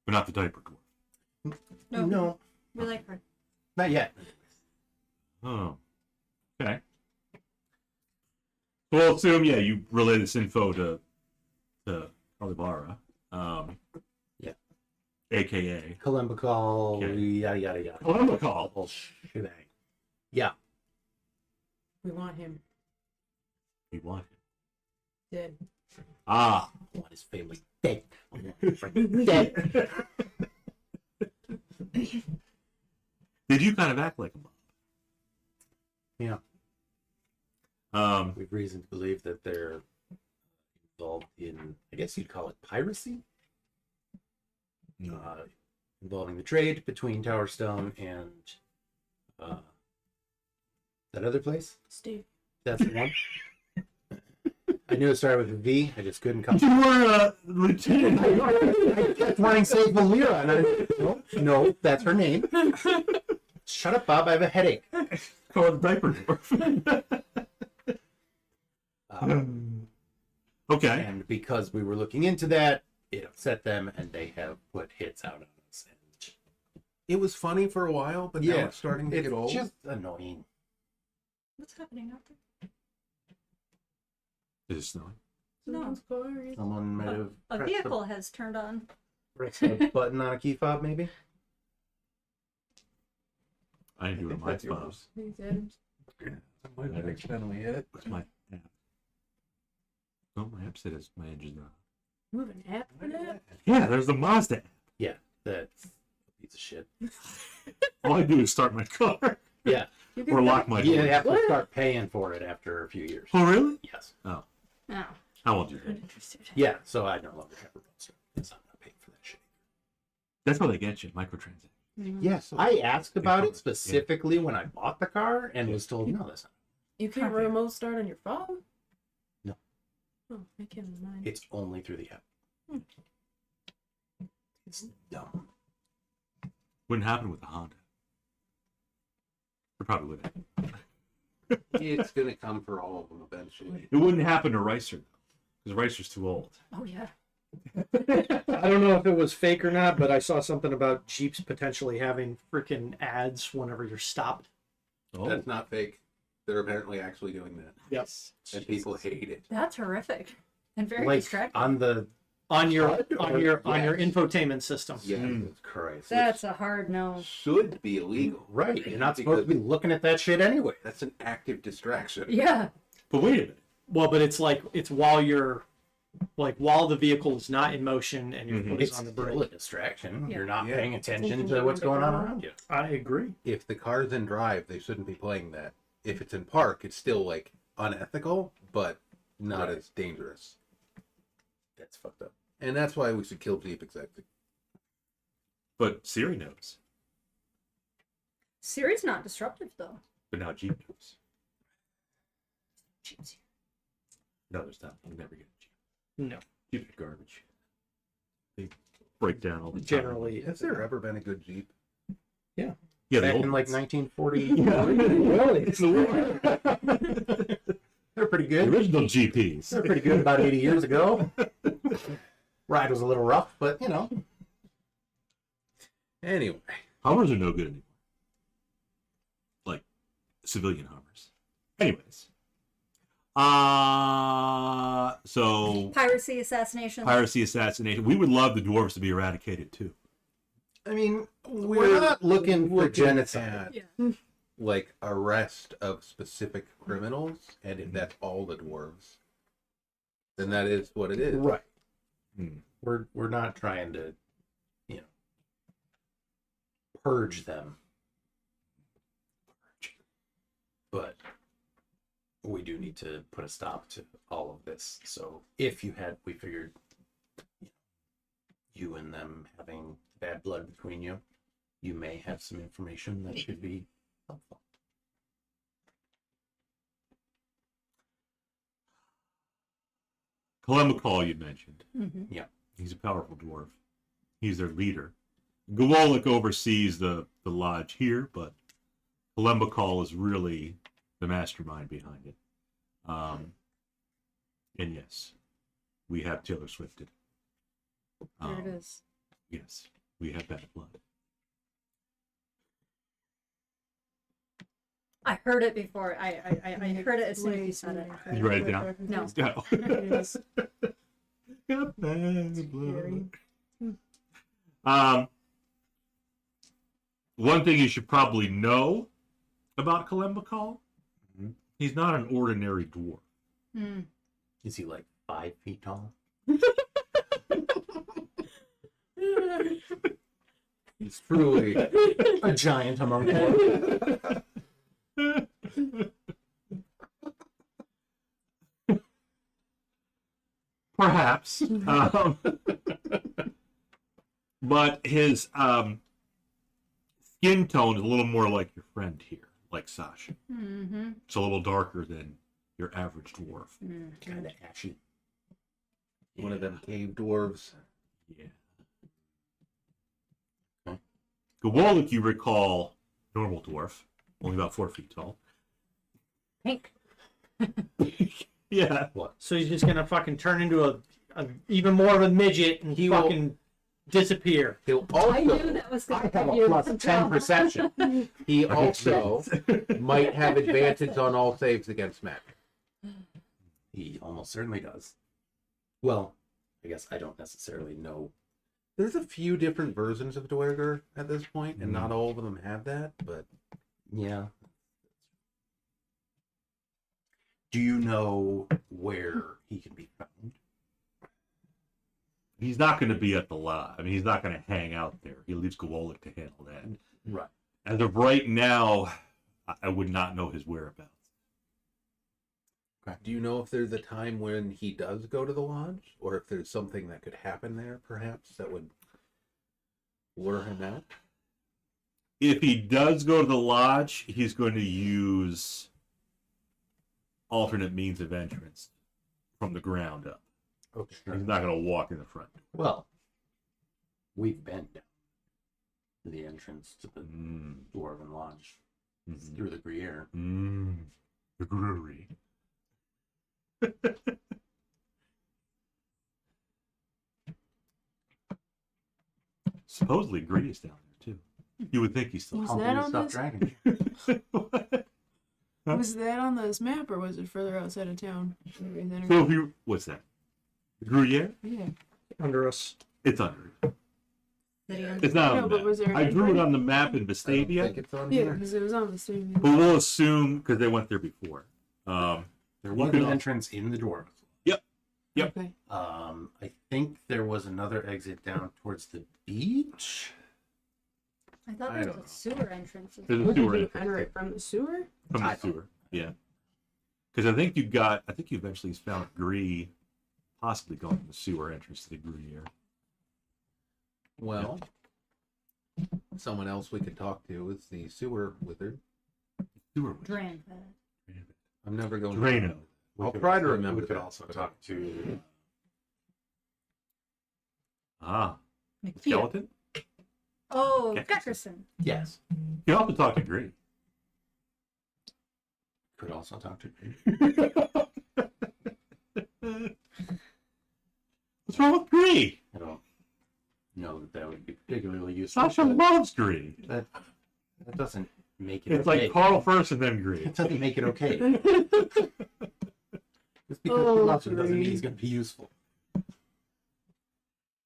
but not the diaper dwarf. No. We like her. Not yet. Oh, okay. We'll assume, yeah, you relay this info to Calibara, Yeah. AKA Call, Okay. yada yada yada. Calibara. Whole shebang. Yeah. We want him You want him. dead. Ah. I want his family dead. I want his friends dead. Did you kind of act like a mob? Yeah. Um, We've reason to believe that they're involved in, I guess you'd call it piracy, involving the trade between Towerstone and that other place. Steve. That's the one. I knew it started with a V. I just couldn't come. you were a lieutenant. I kept wanting to say Valera, and no, that's her name. Shut up, Bob. I have a headache. Called the diaper dwarf. Okay. And because we were looking into that, it upset them, and they have put hits out on us. And It was funny for a while, but now it's starting to it's get old. just annoying. What's happening out there? Is it snowing? Someone's car is- Someone might have A pressed vehicle has turned on. a button on a key fob, maybe. I didn't do it on my that's phone. yours. He's dead. I might have accidentally hit it. What's my app? No, my app says my engine's not. You have an app for that? Yeah, there's the Mazda app. Yeah, that's a piece of shit. All I do is start my car Yeah, You or lock my you door. have to What? start paying for it after a few years. Oh, really? Yes. Oh. How old are you? I'm interested. Yeah, so I no longer have a roadster because I'm not paying for that shit. That's how they get you, microtransactions. Yes, I asked about it specifically when I bought the car and was told, no, that's not. You can't remote start on your phone? No. Oh, I can't mind. It's only through the app. It's dumb. Wouldn't happen with a Honda. It probably wouldn't. It's gonna come for all of them eventually. It wouldn't happen to Ricer, because Ricer's too old. Oh yeah. I don't know if it was fake or not, but I saw something about Jeeps potentially having freaking ads whenever you're stopped. That's not fake. They're apparently actually doing that, Yes. and people hate it. That's horrific and very Like distracting. on the On your HUD on or- your on your yes. infotainment system. Yeah, Jesus Christ. That's a hard no. should be illegal. Right. You're not supposed to be looking at that shit anyway. That's an active distraction. Yeah. But wait a minute. Well, but it's like it's while you're while the vehicle is not in motion and your foot is It's on the still brake. a distraction. Yeah. You're not Yeah. paying attention Thinking to you're what's going on underground. around you. I agree. If the car's in drive, they shouldn't be playing that. If it's in park, it's still like unethical, but not as dangerous. That's fucked up. And that's why we should kill Jeep executive. But Siri knows. Siri's not disruptive though. But now Jeep knows. No, there's not. You'll never get a Jeep. No. Jeeps are garbage. They break down all the time. Generally, Has there ever been a good Jeep? Yeah, the Back old in like ones. 1940. Well, it's the war. They're pretty The good. original GPs. They're pretty good about 80 years ago. Ride was a little rough, but you know. Anyway, Hummers are no good anymore. Like civilian Hummers. Anyways. So Piracy, assassination. piracy, assassination. We would love the dwarves to be eradicated too. I mean, we're not looking for genocide. Yeah. like arrest of specific criminals, and if that's all the dwarves, then that is what it is. Right. Hmm. We're not trying to, you know, purge them. But we do need to put a stop to all of this. So if we figured you and them having bad blood between you, you may have some information that should be helpful. Kalemikal you mentioned. Mm-hmm. He's a powerful dwarf. He's their leader. Gawalik oversees the lodge here, but Kalemikal is really the mastermind behind it. And yes, we have Taylor Swifted. There it is. Yes. We have bad blood. I heard it before. I heard it as soon as you said it. Did you write it down? No. No. Yes. Got bad blood. One thing you should probably know about Kalembakal, he's not an ordinary dwarf. Mm. Is he like 5 feet tall? He's truly A giant among dwarves. Perhaps. But his skin tone is a little more like your friend here, like Sasha. Mm-hmm. It's a little darker than your average dwarf. Kind of ashy. one of them cave dwarves. Yeah. Gawalik, you recall, normal dwarf, only about 4 feet tall. Pink. Yeah. So he's just gonna fucking turn into a even more of a midget and He will- fucking disappear. He'll I knew also that was I going to have be a plus 10 perception. he also might have advantage on all saves against magic. He almost certainly does. Well, I guess I don't necessarily know. There's a few different versions of Dwerger at this point, and not all of them have that, but Yeah. Do you know where he can be found? He's not going to be at the lodge. I mean, he's not going to hang out there. He leaves Gawalik to handle that. Right. As of right now, I would not know his whereabouts. do you know if there's a time when he does go to the lodge, or if there's something that could happen there, perhaps, that would lure him out? If he does go to the lodge, he's going to use alternate means of entrance from the ground up. Okay. He's not going to walk in the front door. Well, we've been down to the entrance to the Dwarven Lodge through the Gruyere. The brewery. Supposedly Gree's down there too. You would think he's still Was Humping that the on stuffed this? dragon. What? Was that on this map, or was it further outside of town? So if you, what's that? Gruyere? Yeah. Under us. It's under. City on- It's not No, on but the was map. there I an drew it entrance? on the map in I don't Vestavia, think it's on Yeah, here. because it was on the same. but we'll assume because they went there before. There You was can- an entrance in the Dwarven. Yep. Okay. I think there was another exit down towards the beach. I thought I there don't was a sewer entrance. There's a What, sewer did you entrance enter it from the sewer? from the sewer. Yeah. Because I think you eventually found Gree possibly going to the sewer entrance to the Gruyere. Well, someone else we could talk to is the sewer wizard. Sewer. Dran. I'm never going Drano. to... I'll try to remember We could that, also but- talk to. Naquia. Skeleton? Oh, Okay. Gutterson. Yes. You can also talk to Gree. Could also talk to. What's wrong with Gree? I don't know that would be particularly useful. Sasha loves Gree. That doesn't make it. It's okay. like Carl first and then Gree. It doesn't make it okay. Just because Oh, he loves him doesn't mean Gree. he's going to be useful.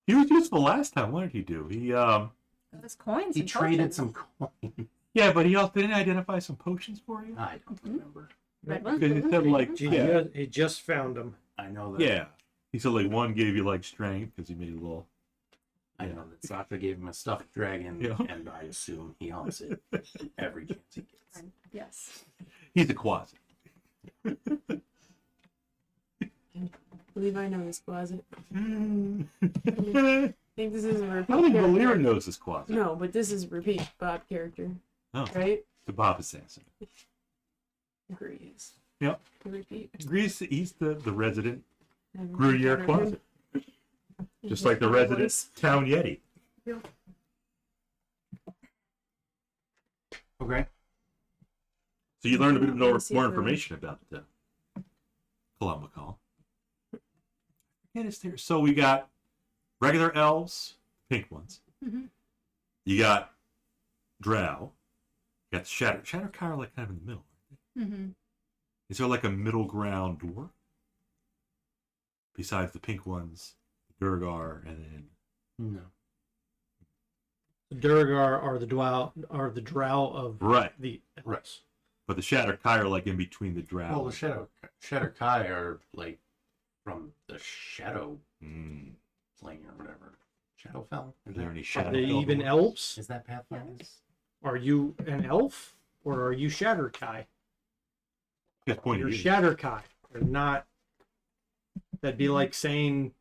He was useful last time. What did he do? He Those coins. He and traded potions. some coins. yeah, but he also didn't identify some potions for you. I don't remember. Red ones, Because he blue said ones, like green ones. He just found him. I know that. yeah. He said like one gave you like strength because he made a little. I know that Sasha gave him a stuffed dragon, Yeah. and I assume he hunts it every chance he gets. Yes. He's a quasi. believe I know this closet. I I think this is a repeat. don't think character. Valir knows this quasi. No, but this is a repeat Bob character, Oh, right? the Bob Assassin. Agrees. Yep. A repeat. Grease, he's the resident Never Gruyere encountered closet. him. Just like the resident town Yeti. Okay. So you learned a bit Let more me see more if there- information about the Kalembakal. So we got regular elves, pink ones. Mhm. You got Drow. You got Shatter. Shatterkai are like kind of in the middle. Mm-hmm. Is there like a middle ground dwarf? Besides the pink ones, Durgar, and then No. The Durgar are the drow of right. the Right. But the Shatterkai are like in between the Drow. Well, the Shatterkai are like from the Shadow Mm. plane or whatever. Shadowfell? Are there any Are Shadow? they even elves? Is that Pathfinders? Are you an elf or are you Shatterkai? Good point. You're of view. Shatterkai. They're not. That'd be like saying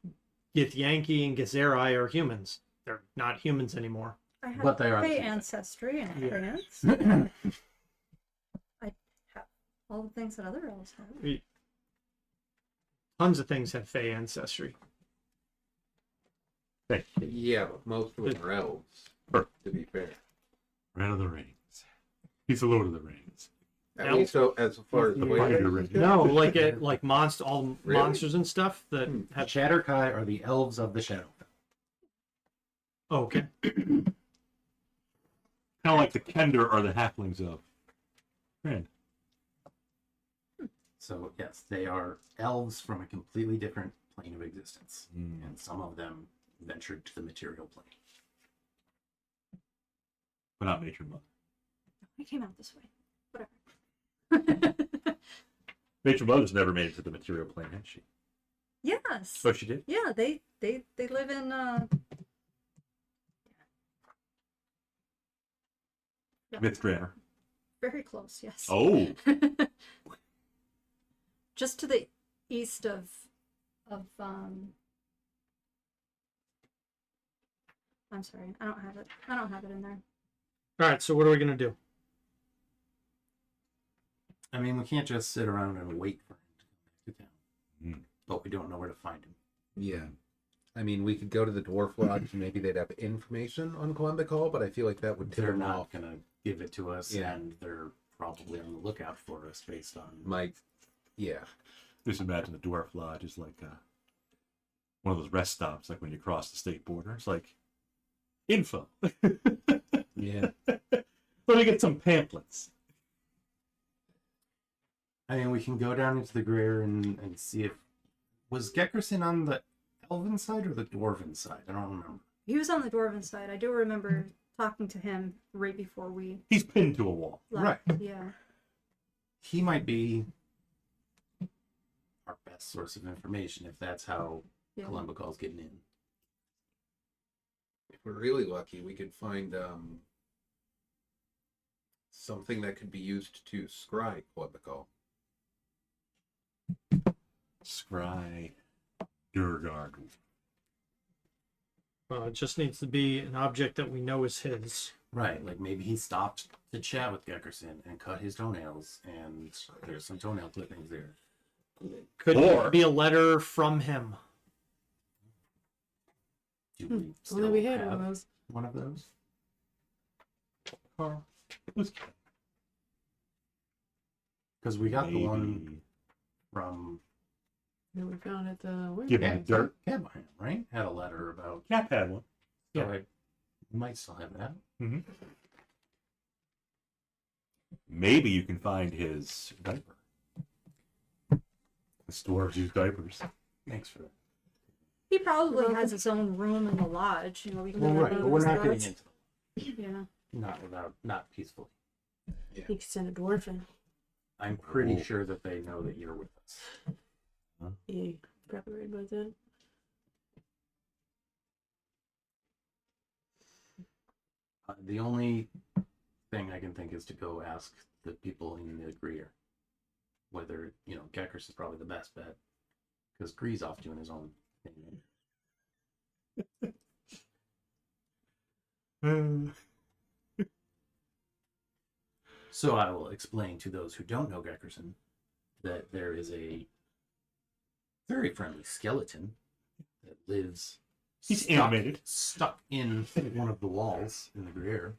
Githyanki and Githzerai are humans. They're not humans anymore. I have But they are the Fey same thing. ancestry and Yeah. France. I have all the things that other elves have. Tons of things have Fey ancestry. Thank you. Yeah, but most of them are elves, Sure. to be fair. Red of the Rings. He's the Lord of the Rings. At Elf? least so, as far as the way Fighter it Ring. is. No, like all Really? monsters and stuff that have. Shatterkai are the elves of the Shadowfell. Oh, okay. Kind of like the Kender are the halflings of Rand. So yes, they are elves from a completely different plane of existence, Mm. and some of them ventured to the material plane. But not Matron Mother. I came out this way. Whatever. Matron Mother's never made it to the material plane, has she? Yes. Oh, she did? Yeah, they live in Mythdraenor. very close, yes. Oh. Just to the east of I'm sorry, I don't have it. I don't have it in there. All right. So what are we gonna do? I mean, we can't just sit around and wait for him to come back to town. Mm. But we don't know where to find him. Yeah. I mean, we could go to the Dwarf Lodge and maybe they'd have information on Columbicall, but I feel like that would tip They're them not off. going to give it to us, Yeah. and they're probably on the lookout for us based on. Yeah. Just imagine the Dwarf Lodge is like one of those rest stops, like when you cross the state border. It's like, info. Yeah. Let me get some pamphlets. I mean, we can go down into the Greer and see if. Was Gekkerson on the elven side or the dwarven side? I don't remember. He was on the dwarven side. I do remember talking to him right before we He's pinned to a wall. left. Yeah. He might be our best source of information if that's how Yeah. Columbicall's getting in. If we're really lucky, we could find something that could be used to scry Columbicall. Scry. Durgard. Well, it just needs to be an object that we know is his. Right, like maybe he stopped to chat with Gekkerson and cut his toenails, and there's some toenail clippings there. Could Or- be a letter from him. Do we Only still we had have one of those. one of those? Carl. Who's Because we got the one maybe from that we found at the Give him dirt. Cabham, right? Had a letter about. Cap had one. So I might still have that. Mm-hmm. Maybe you can find his diaper. The stores use diapers. Thanks for that. He probably has his own room in the lodge. You know, we can Well, go right, to but we're those not getting guys. into Yeah. not peacefully. He could send a dwarf in. I'm pretty Oh. sure that they know that you're with us. Yeah, probably right about that. The only thing I can think is to go ask the people in the Greer whether, Geckers is probably the best bet. Because Gree's off doing his own thing. So I will explain to those who don't know Gekkerson that there is a very friendly skeleton that lives He's animated. stuck in one of the walls in the Greer.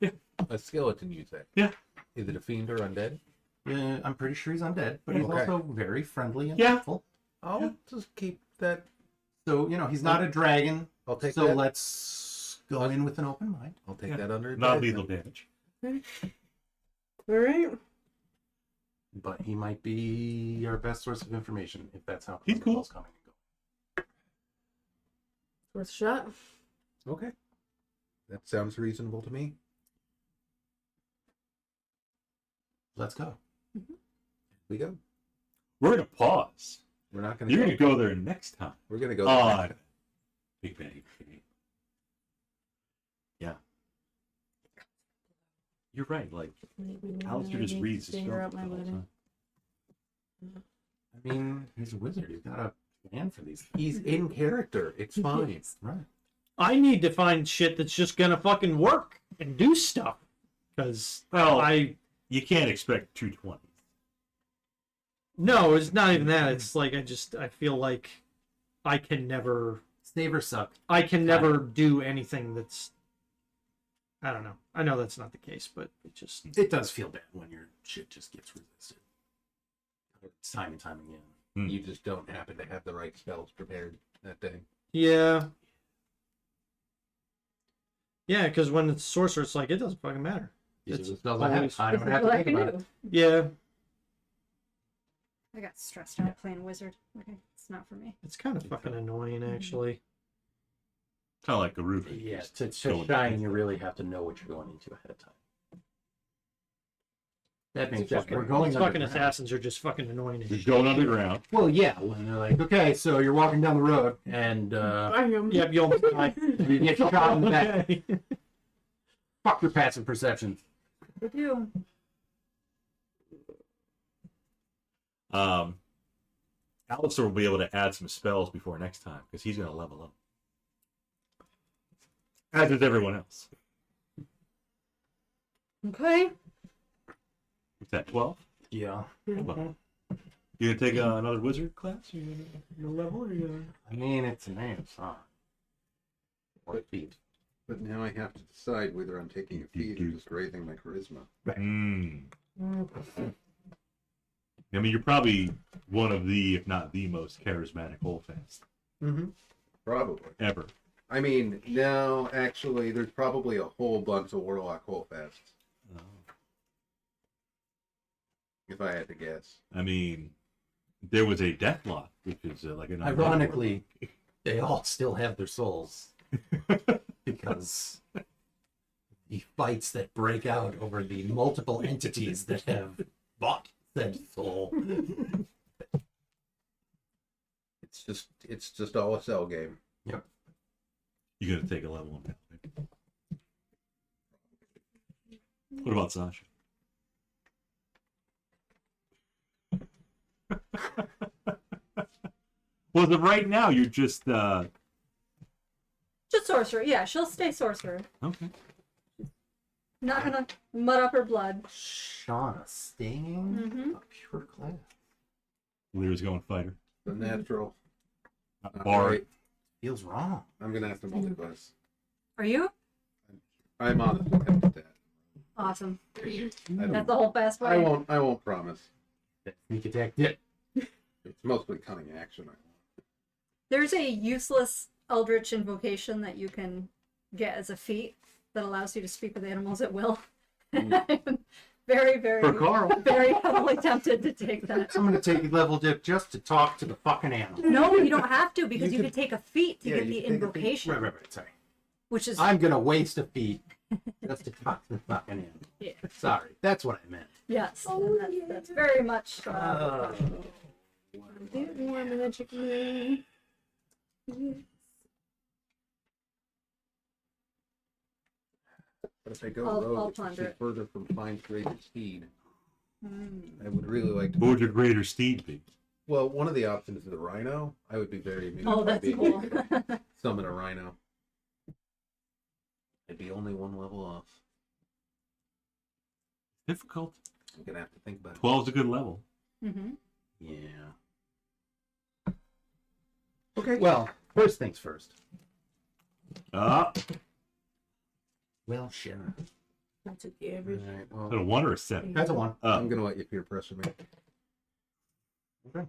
A skeleton, you say? Yeah. Is it a fiend or undead? I'm pretty sure he's undead, but he's Okay. also very friendly and Yeah. helpful. I'll just keep that. So, he's not a dragon. I'll take So that. let's Go in with an open mind. I'll take Yeah. that under Not advisement. lethal damage. All right. But he might be our best source of information if that's how He's cool. protocol's coming and Worth a shot. Okay. That sounds reasonable to me. Let's go. We go. We're gonna pause. We're not going to You're gonna go there next time. We're going to go On Big Bad Evil Game. Yeah. You're right. Like Alister just reads his Finger spells up my all the wedding. time. I mean, he's a wizard. He's got a plan for these. He's in character. It's fine. Right. I need to find shit that's just gonna fucking work and do stuff. Because Well, you can't expect 220. no, it's not even that. It's like I feel like I can never suck. do anything that's. I don't know. I know that's not the case, but it just. It does feel bad when your shit just gets resisted. It's time and time again. You just don't happen to have the right spells prepared that day. Yeah. Yeah, because when it's sorcerer, it's like it doesn't fucking matter. These It's are the spells I have. always- I This don't is have to what I think can about it. do. Yeah, I got stressed out playing wizard. Okay, it's not for me. it's kind of fucking annoying, actually. Kind of like a roof. Yeah, Just to go shine, into you really have to know what you're going into ahead of time. That It's means that fucking, we're going these fucking underground. assassins are just fucking annoying. as You're shit. going underground. Well, yeah, when they're like, okay, so you're walking down the road and Bam. Yep, you almost die. you get shot in the back. Okay. Fuck your passive perception. I do. Alister will be able to add some spells before next time because he's going to level up. As is everyone else. Okay. What's that, 12? Yeah. Well, you going to take another wizard class? Or you going to level? Or you I mean, it's a name, son. Or feet. But now I have to decide whether I'm taking a feat or just raising my charisma. I mean, you're probably one of the, if not the most charismatic holdfast Probably. ever. I mean, no, actually, there's probably a whole bunch of warlock holdfasts, if I had to guess. I mean, there was a deathlock, which is like an Ironically, they all still have their souls. Because the fights that break out over the multiple entities that have bought said soul. It's just all a cell game. Yep. You're gonna take a level on that. What about Sasha? Well, the right now you're just Just sorcerer. Yeah, she'll stay sorcerer. okay. Not gonna mud up her blood. Shauna staying Mhm. a pure class. Lear's going fighter. The natural. Bard. Right. Feels wrong. I'm gonna have to multiclass. Are you? I'm honestly tempted to. Awesome. I That's the whole fast way. I won't promise. That sneak attack did. It's mostly cunning action. There's a useless eldritch invocation that you can get as a feat that allows you to speak with animals at will. I'm very, very, For Carl. very heavily tempted to take that. I'm gonna take a level dip just to talk to the fucking animal. No, you don't have to because You you could- could take a feat to Yeah, get you the could take a feat. invocation, Right, sorry. which is I'm gonna waste a feat just to talk to the fucking animal. yeah. Sorry, that's what I meant. Yes, and that's very much. Get warm in the chicken. But if I go I'll rogue, it's ponder actually it. further from find greater speed. Mm. I would really like to. What would your greater steed be? Well, one of the options is the rhino. I would be very amused Oh, by that's being cool. able to summon a rhino. I'd be only one level off. Difficult. I'm gonna have to think about it. 12's a good level. Mm-hmm. Yeah. Okay, well, first things first. Well, shit. That's the average. All right, Is well, that a 1 or a 7? that's a one. I'm gonna let you peer pressure me. Okay.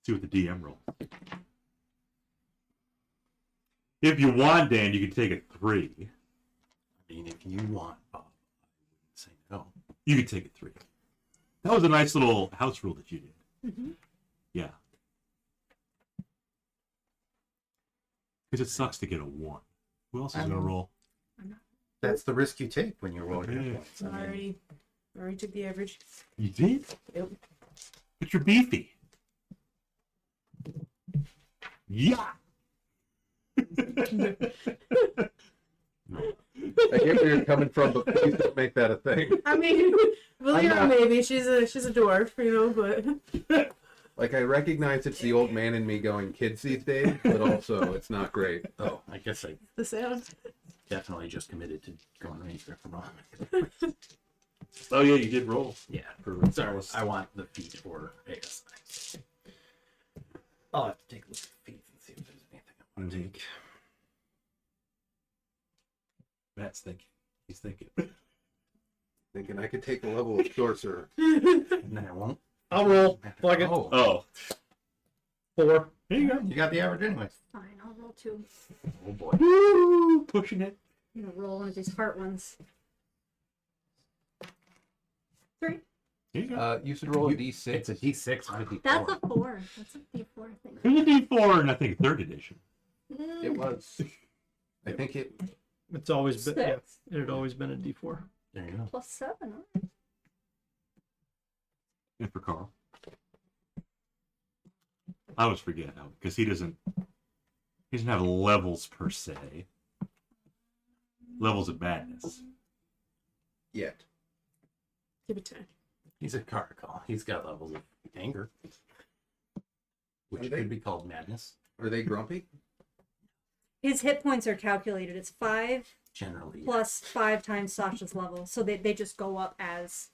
See what the DM rolls. If you want, Dan, you can take a 3. I mean, if you want, I wouldn't say no. You can take a 3. That was a nice little house rule that you did. Mm-hmm. Yeah. Because it sucks to get a 1. Who else is going to roll? That's the risk you take when you're rolling your Okay. points. I already took the average. You did? Yep. But you're beefy. Yeah. I get where you're coming from, but please don't make that a thing. I mean, believe it or maybe she's a dwarf, you know, but Like, I recognize it's the old man in me going kids these days, but also it's not great. Oh, I guess I the sound. definitely just committed to going ranger if I'm wrong. Oh, yeah, you did roll. Yeah. Sorry. I want the feet for ASI. I'll have to take a look at the feet and see if there's anything I want to take. Matt's thinking. He's thinking. Thinking I could take the level of sorcerer. And then I won't. I'll roll. Plug it. Oh, Oh. 4. Here you go. you got the average anyway. Fine, I'll roll 2. Oh boy. Woo! Pushing it. I'm gonna roll one of these heart ones. 3. Here you go. You should roll a d6. It's a D6, not a D4. That's a 4. That's a D4 thing. There's a D4 in, I think, 3rd edition. It was. I think it. It's always been. Yeah, 6 it had always been a D4. There you go. plus 7. Huh? And for Carl. I always forget how, because he doesn't have levels per se. Levels of madness. Yet. Give it time. He's a caracal. He's got levels of anger, which Are they? could be called madness. Are they grumpy? His hit points are calculated. It's 5 Generally, plus 5 times Sasha's level, so they just go up as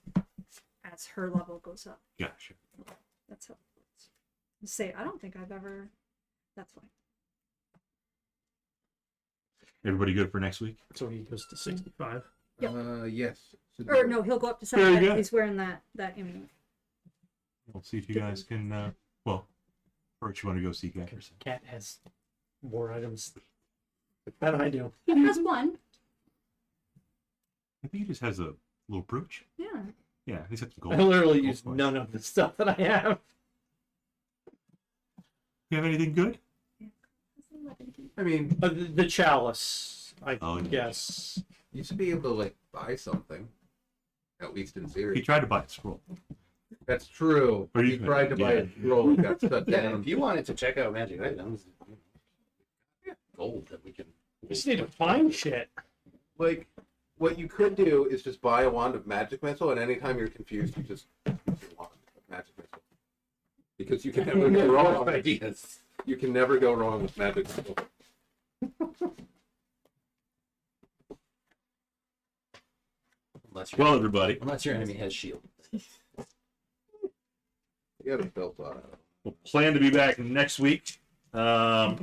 her level goes up. Gotcha. That's how it works. Say, I don't think I've ever. That's fine. Everybody good for next week? So he goes to 65. Yep. Yes. Should Or be. no, he'll go up to Very 7. good. He's wearing that amulet. We'll see if you guys can, well, first you want to go see Gatterson. Cat has more items than I do. He has 1. I think he just has a little brooch. Yeah. Yeah, he's got some I gold. literally gold use coins. none of the stuff that I have. You have anything good? I mean, The chalice, I Oh, yeah. guess. you should be able to like buy something. At least in He theory. tried to buy a scroll. That's true. Or you He can- tried to buy a yeah. scroll and got shut yeah. down. If you wanted to check out magic items, gold that we can. We just need to find shit. Like, what you could do is just buy a wand of magic missile, and anytime you're confused, you just use your wand of magic missile. Because you can never go wrong. ideas. You can never go wrong with magic missile. Well, everybody, Unless your enemy has shield. You got a belt on it. we'll plan to be back next week. Before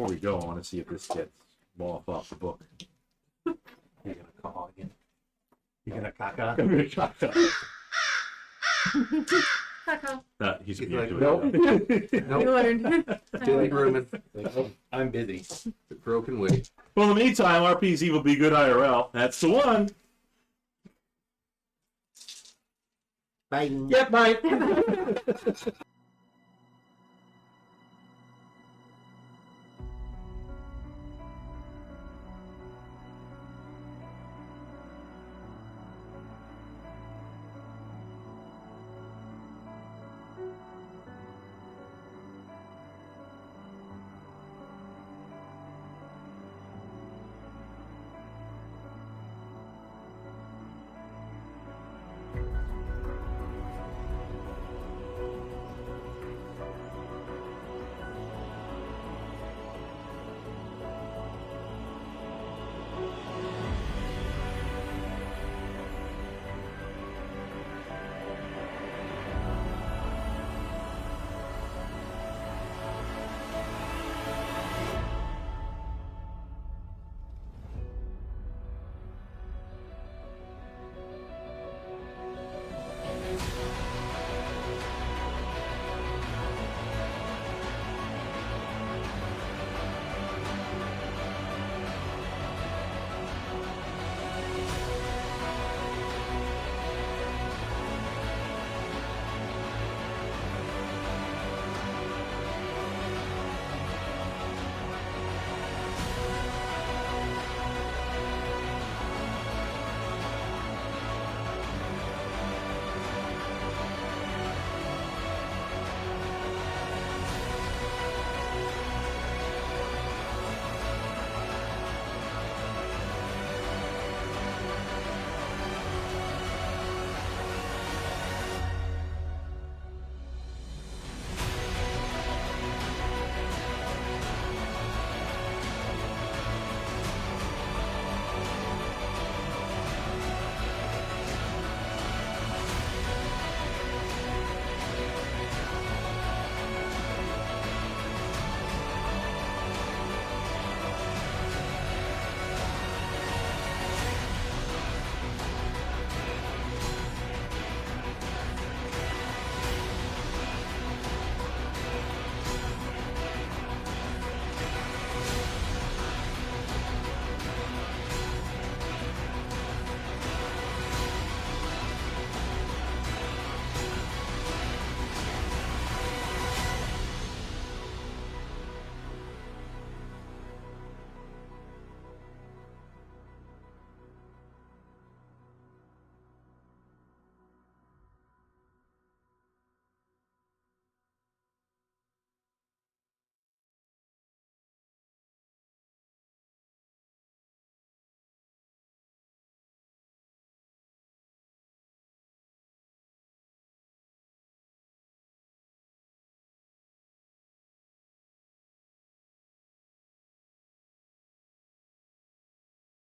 we go, I want to see if this gets off the book. You're gonna call again. You're gonna caca. Taco. He's He's gonna like, do nope. it. You Nope. learned. Dilly grooming. Like, oh, I'm busy. The broken wig. Well, in the meantime, RPZ will be good IRL. That's the one. Bye. Yep, bye.